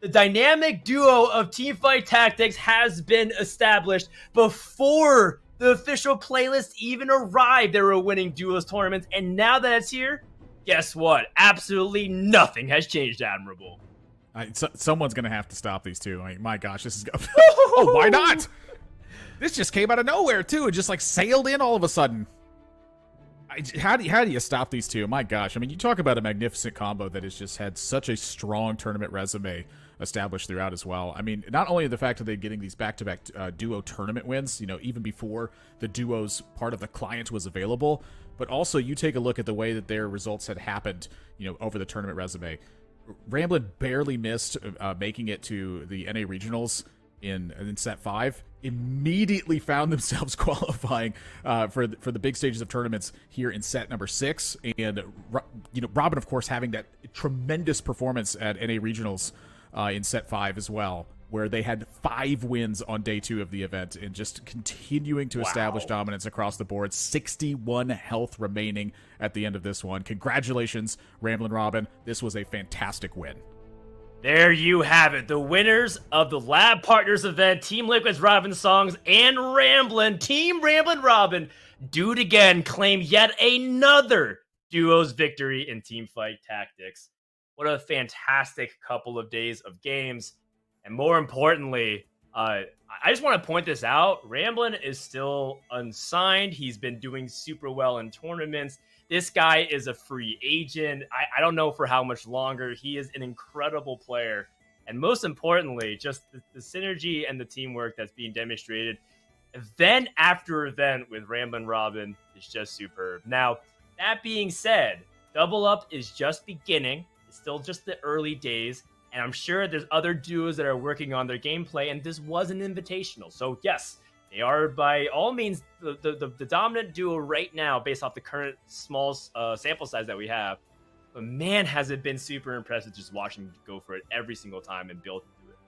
The dynamic duo of Teamfight Tactics has been established before the official playlist even arrived. They were winning duos tournaments, and now that it's here, guess what? Absolutely nothing has changed, Admirable. Someone's going to have to stop these two. I mean, my gosh, this is... Oh, why not? This just came out of nowhere, too. It just, like, sailed in all of a sudden. How do you stop these two? My gosh. I mean, you talk about a magnificent combo that has just had such a strong tournament resume established throughout as well. I mean, not only the fact that they're getting these back-to-back duo tournament wins, you know, even before the duos part of the client was available, but also you take a look at the way that their results had happened, you know, over the tournament resume. Ramblin barely missed making it to the NA regionals in set 5, immediately found themselves qualifying for the big stages of tournaments here in set number 6, and you know, Robin, of course, having that tremendous performance at NA regionals in set 5 as well, where they had 5 wins on day 2 of the event and just continuing to establish dominance across the board. 61 health remaining at the end of this one. Congratulations, Ramblin' Robin. This was a fantastic win. There you have it. The winners of the Lab Partners event, Team Liquid's Robin Songs and Ramblin', Team Ramblin' Robin, do it again, claim yet another duos victory in Teamfight Tactics. What a fantastic couple of days of games. And more importantly, I just want to point this out. Ramblin' is still unsigned. He's been doing super well in tournaments. This guy is a free agent. I don't know for how much longer. He is an incredible player. And most importantly, just the synergy and the teamwork that's being demonstrated event after event with Ramblin' Robin is just superb. Now, that being said, Double Up is just beginning. It's still just the early days. And I'm sure there's other duos that are working on their gameplay, and this was an invitational. So yes, they are by all means the dominant duo right now based off the current small sample size that we have. But man, has it been super impressive just watching them go for it every single time and build into it.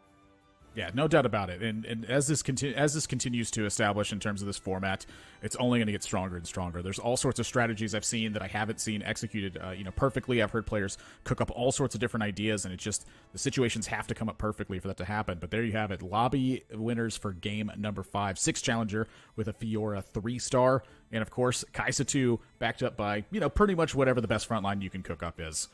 Yeah, no doubt about it. And as this continues to establish in terms of this format, it's only going to get stronger and stronger. There's all sorts of strategies I've seen that I haven't seen executed, perfectly. I've heard players cook up all sorts of different ideas, and it's just the situations have to come up perfectly for that to happen. But there you have it. Lobby winners for game number 5. 6 challenger with a Fiora 3-star, and of course Kaisa 2 backed up by pretty much whatever the best frontline you can cook up is.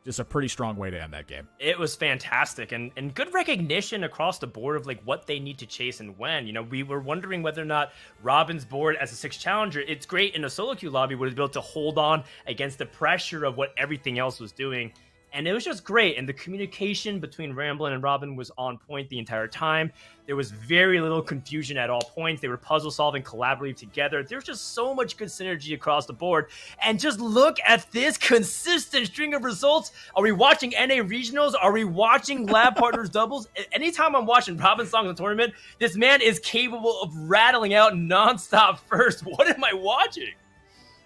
Just a pretty strong way to end that game. It was fantastic and good recognition across the board of like what they need to chase and when. We were wondering whether or not Robin's board as a 6 challenger, it's great in a solo queue lobby, would be able to hold on against the pressure of what everything else was doing. And it was just great. And the communication between Ramblin' and Robin was on point the entire time. There was very little confusion at all points. They were puzzle solving collaboratively together. There's just so much good synergy across the board. And just look at this consistent string of results. Are we watching NA regionals? Are we watching Lab Partners doubles? Anytime I'm watching Robin Songs in the tournament, this man is capable of rattling out nonstop first. What am I watching?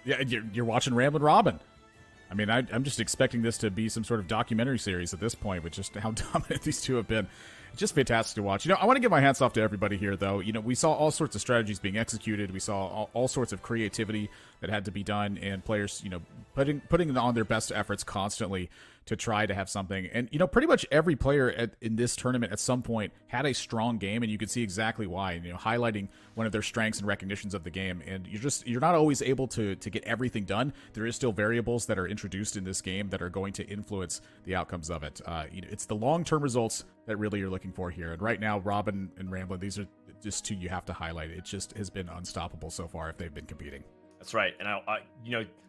Yeah, you're watching Ramblin' Robin. I mean, I'm just expecting this to be some sort of documentary series at this point with just how dominant these two have been. It's just fantastic to watch. I want to give my hats off to everybody here, though. We saw all sorts of strategies being executed. We saw all sorts of creativity that had to be done, and players, putting on their best efforts constantly to try to have something. And, pretty much every player in this tournament at some point had a strong game, and you could see exactly why, highlighting one of their strengths and recognitions of the game. And you're not always able to get everything done. There is still variables that are introduced in this game that are going to influence the outcomes of it. It's the long-term results that really you're looking for here. And right now, Robin and Ramblin', these are just two you have to highlight. It just has been unstoppable so far if they've been competing. That's right. And I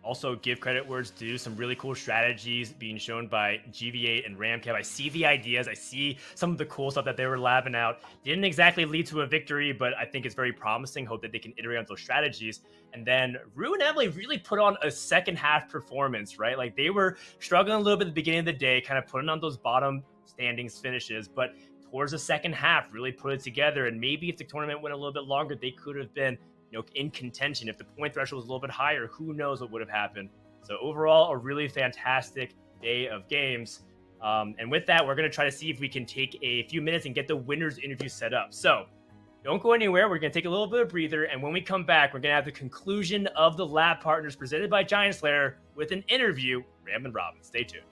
also give credit where it's due. Some really cool strategies being shown by GV8 and Ramcap. I see the ideas. I see some of the cool stuff that they were labbing out. Didn't exactly lead to a victory, but I think it's very promising. Hope that they can iterate on those strategies. And then Rue and Emily really put on a second half performance, right? Like they were struggling a little bit at the beginning of the day, kind of putting on those bottom standings finishes, but towards the second half, really put it together. And maybe if the tournament went a little bit longer, they could have been in contention. If the point threshold was a little bit higher, who knows what would have happened. So overall, a really fantastic day of games. And with that, we're going to try to see if we can take a few minutes and get the winners interview set up. So don't go anywhere. We're going to take a little bit of breather. And when we come back, we're going to have the conclusion of the Lab Partners presented by Giant Slayer with an interview, Ram and Robin. Stay tuned.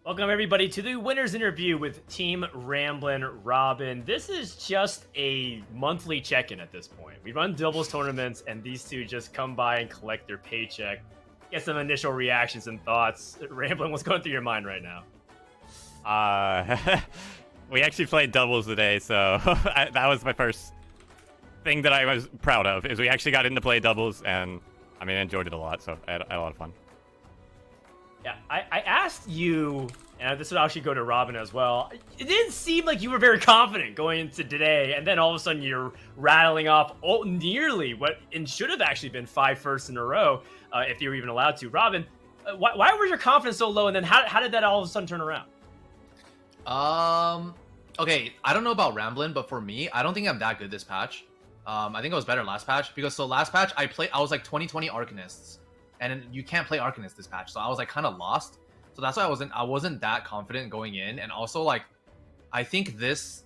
Welcome everybody to the winners interview with Team Ramblin' Robin. This is just a monthly check-in at this point. We run doubles tournaments and these two just come by and collect their paycheck. Get some initial reactions and thoughts. Ramblin', what's going through your mind right now? We actually played doubles today, so that was my first thing that I was proud of, is we actually got into play doubles, and I mean, I enjoyed it a lot, so I had a lot of fun. Yeah, I asked you, and this would actually go to Robin as well. It didn't seem like you were very confident going into today, and then all of a sudden you're rattling off nearly what and should have actually been 5 firsts in a row, if you were even allowed to. Robin, why was your confidence so low, and then how did that all of a sudden turn around? Okay, I don't know about Ramblin', but for me, I don't think I'm that good this patch. I think I was better last patch, because so last patch I was like 20/20 Arcanists. And you can't play Arcanist this patch, so I was like kind of lost. So that's why I wasn't that confident going in. And also, like, I think this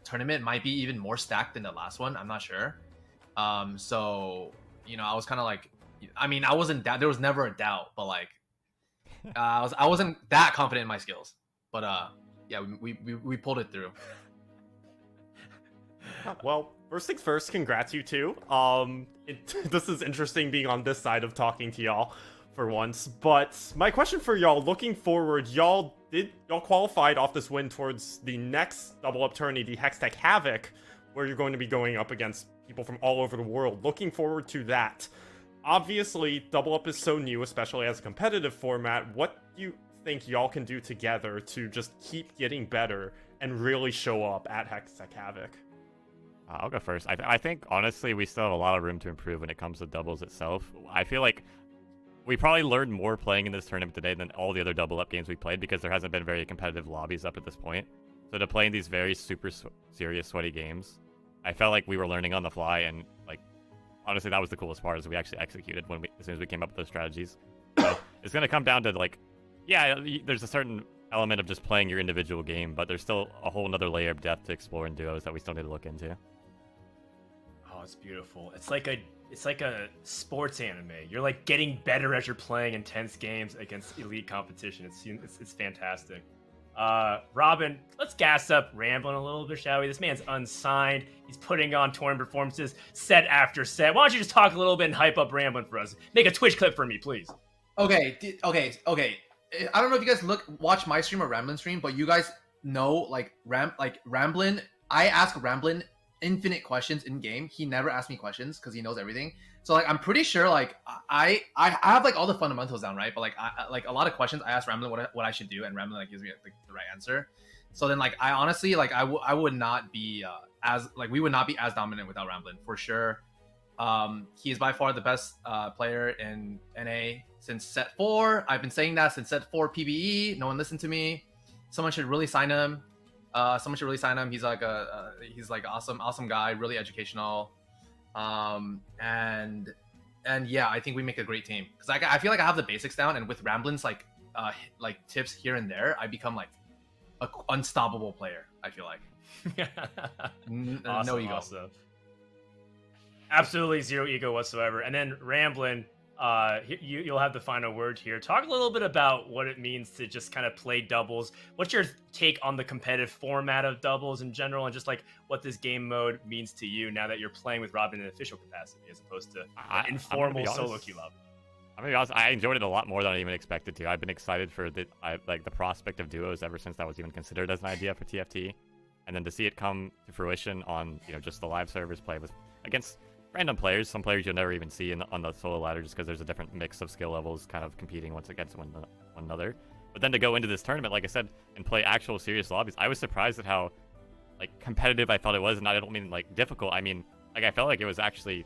tournament might be even more stacked than the last one. I'm not sure. So you know, I was kind of like, I mean, I wasn't that, there was never a doubt, but like, I wasn't that confident in my skills. But yeah, we pulled it through. Well, first things first, congrats you two. This is interesting being on this side of talking to y'all for once. But my question for y'all, looking forward, y'all qualified off this win towards the next double up tourney, the Hextech Havoc, where you're going to be going up against people from all over the world. Looking forward to that. Obviously, double up is so new, especially as a competitive format. What do you think y'all can do together to just keep getting better and really show up at Hextech Havoc? I'll go first. I think, honestly, we still have a lot of room to improve when it comes to doubles itself. I feel like we probably learned more playing in this tournament today than all the other double-up games we played, because there hasn't been very competitive lobbies up at this point. So to play in these very super serious, sweaty games, I felt like we were learning on the fly, and, like, honestly, that was the coolest part, is we actually executed as soon as we came up with those strategies. So it's going to come down to, like, yeah, there's a certain element of just playing your individual game, but there's still a whole nother layer of depth to explore in duos that we still need to look into. Oh, it's beautiful. It's like a sports anime. You're like getting better as you're playing intense games against elite competition. It's fantastic. Robin, let's gas up Ramblin' a little bit, shall we? This man's unsigned. He's putting on tournament performances set after set. Why don't you just talk a little bit and hype up Ramblin' for us? Make a Twitch clip for me, please. Okay. I don't know if you guys watch my stream or Ramblin' stream, but you guys know, like, Ramblin'. I ask Ramblin' infinite questions in game. He never asks me questions because he knows everything. So like, I'm pretty sure like I have like all the fundamentals down, right? But like like a lot of questions I ask Ramblin' what I should do, and Ramblin' like gives me the right answer. So then like I honestly like I would not be we would not be as dominant without Ramblin' for sure. He is by far the best player in NA since set 4. I've been saying that since set 4 PBE. No one listened to me. Someone should really sign him. He's like he's like awesome guy, really educational. And yeah, I think we make a great team, because I feel like I have the basics down, and with Ramblin's like tips here and there, I become like an unstoppable player. I feel like. Awesome, no ego. Awesome. Absolutely zero ego whatsoever. And then Ramblin', you'll have the final word here. Talk a little bit about what it means to just kind of play doubles. What's your take on the competitive format of doubles in general, and just like what this game mode means to you now that you're playing with Robin in official capacity as opposed to informal solo queue lobby? I'm gonna be honest, I enjoyed it a lot more than I even expected to. I've been excited for the prospect of duos ever since that was even considered as an idea for TFT, and then to see it come to fruition on just the live servers play against random players, some players you'll never even see on the solo ladder, just because there's a different mix of skill levels kind of competing against one another. But then to go into this tournament, like I said, and play actual serious lobbies, I was surprised at how like competitive I thought it was, and I don't mean like difficult. I mean, like, I felt like it was actually,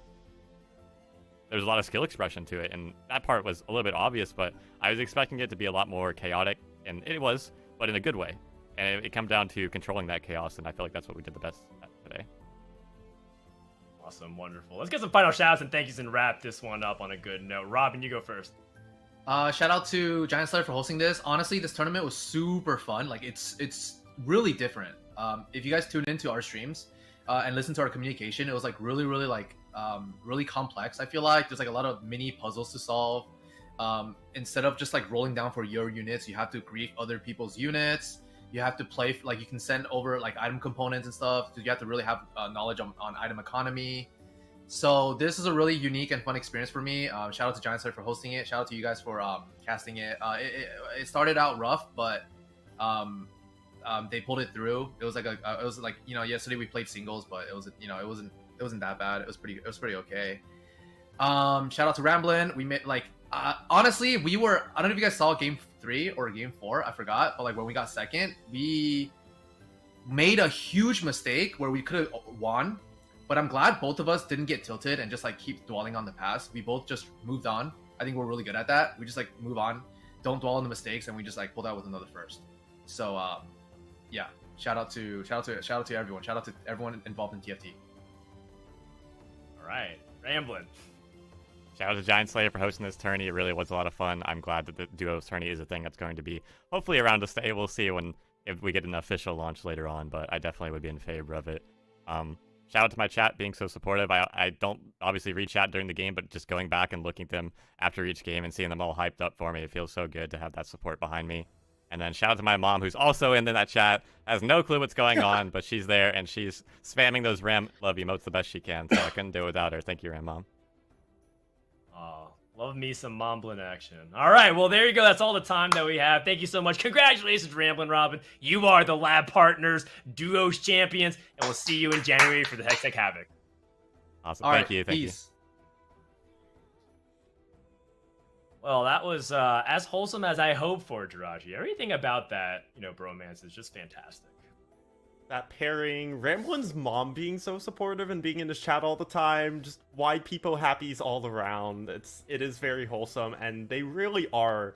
there's a lot of skill expression to it, and that part was a little bit obvious, but I was expecting it to be a lot more chaotic, and it was, but in a good way. And it comes down to controlling that chaos, and I feel like that's what we did the best at today. Awesome, wonderful. Let's get some final shouts and thank yous and wrap this one up on a good note. Robin, you go first. Shout out to GiantSlayer for hosting this. Honestly, this tournament was super fun. Like, it's really different. If you guys tune into our streams and listen to our communication, it was like really complex. I feel like there's like a lot of mini puzzles to solve. instead of just like rolling down for your units, you have to grief other people's units. You have to play, like, you can send over like item components and stuff. So you have to really have knowledge on item economy. So this is a really unique and fun experience for me. Shout out to GiantSlayer for hosting it. Shout out to you guys for casting it. It started out rough, but they pulled it through. It was like you know, yesterday we played singles, but it was, you know, it wasn't that bad. It was pretty okay. Shout out to Ramblin'. We made like honestly, we were, I don't know if you guys saw game 3 or game 4, I forgot, but like when we got second, we made a huge mistake where we could have won, but I'm glad both of us didn't get tilted and just like keep dwelling on the past. We both just moved on. I think we're really good at that. We just like move on, don't dwell on the mistakes, and we just like pulled out with another first. So yeah, shout out to everyone. Shout out to everyone involved in TFT. All right, Ramblin'. Shout out to GiantSlayer for hosting this tourney. It really was a lot of fun. I'm glad that the duos tourney is a thing that's going to be hopefully around to stay. We'll see if we get an official launch later on, but I definitely would be in favor of it. Shout out to my chat being so supportive. I don't obviously read chat during the game, but just going back and looking at them after each game and seeing them all hyped up for me, it feels so good to have that support behind me. And then shout out to my mom, who's also in that chat, has no clue what's going on, but she's there and she's spamming those Ram love emotes the best she can, so I couldn't do it without her. Thank you, Ram Mom. Love me some Momblin action. All right, well, there you go. That's all the time that we have. Thank you so much. Congratulations, Ramblin' Robin. You are the Lab Partners Duos champions, and we'll see you in January for the Hextech Havoc. Awesome. All Thank right, you. Thank peace. You. Well, that was as wholesome as I hoped for, Jirachi. Everything about that, you know, bromance is just fantastic. That pairing, Ramblin's mom being so supportive and being in his chat all the time, just wide people happies all around. It is very wholesome, and they really are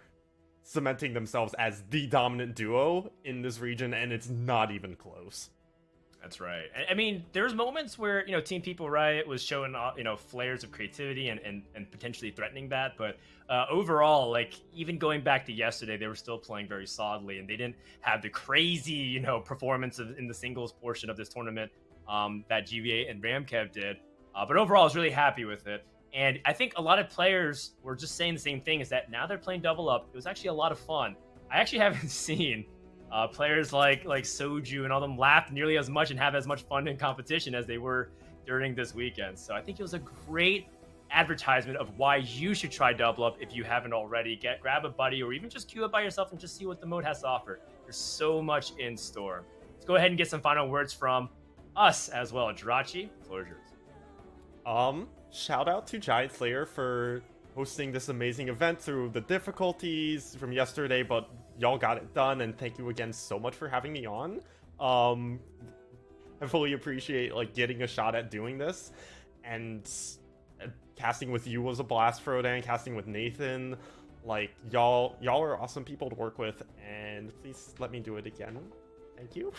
cementing themselves as the dominant duo in this region, and it's not even close. That's right. I mean, there's moments where, you know, Team People Riot was showing, you know, flares of creativity and potentially threatening that. But overall, like, even going back to yesterday, they were still playing very solidly, and they didn't have the crazy, you know, performance in the singles portion of this tournament that GVA and Ramkev did. But overall, I was really happy with it. And I think a lot of players were just saying the same thing, is that now they're playing double up. It was actually a lot of fun. I actually haven't seen players like Soju and all them laugh nearly as much and have as much fun in competition as they were during this weekend. So I think it was a great advertisement of why you should try double up if you haven't already. Grab a buddy or even just queue up by yourself and just see what the mode has to offer. There's so much in store. Let's go ahead and get some final words from us as well. Jirachi, floor is yours. Shout out to GiantSlayer for hosting this amazing event through the difficulties from yesterday, but y'all got it done, and thank you again so much for having me on. I fully appreciate like getting a shot at doing this, and casting with you was a blast, Frodan. Casting with Nathan, like y'all are awesome people to work with, and please let me do it again. Thank you.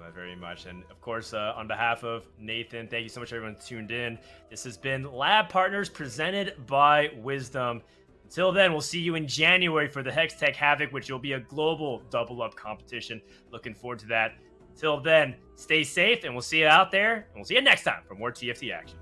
That very much. And of course, on behalf of Nathan, thank you so much everyone tuned in. This has been Lab Partners presented by Wisdom. Until then, we'll see you in January for the Hextech Havoc, which will be a global double up competition. Looking forward to that. Until then, stay safe, and we'll see you out there, and we'll see you next time for more TFT action.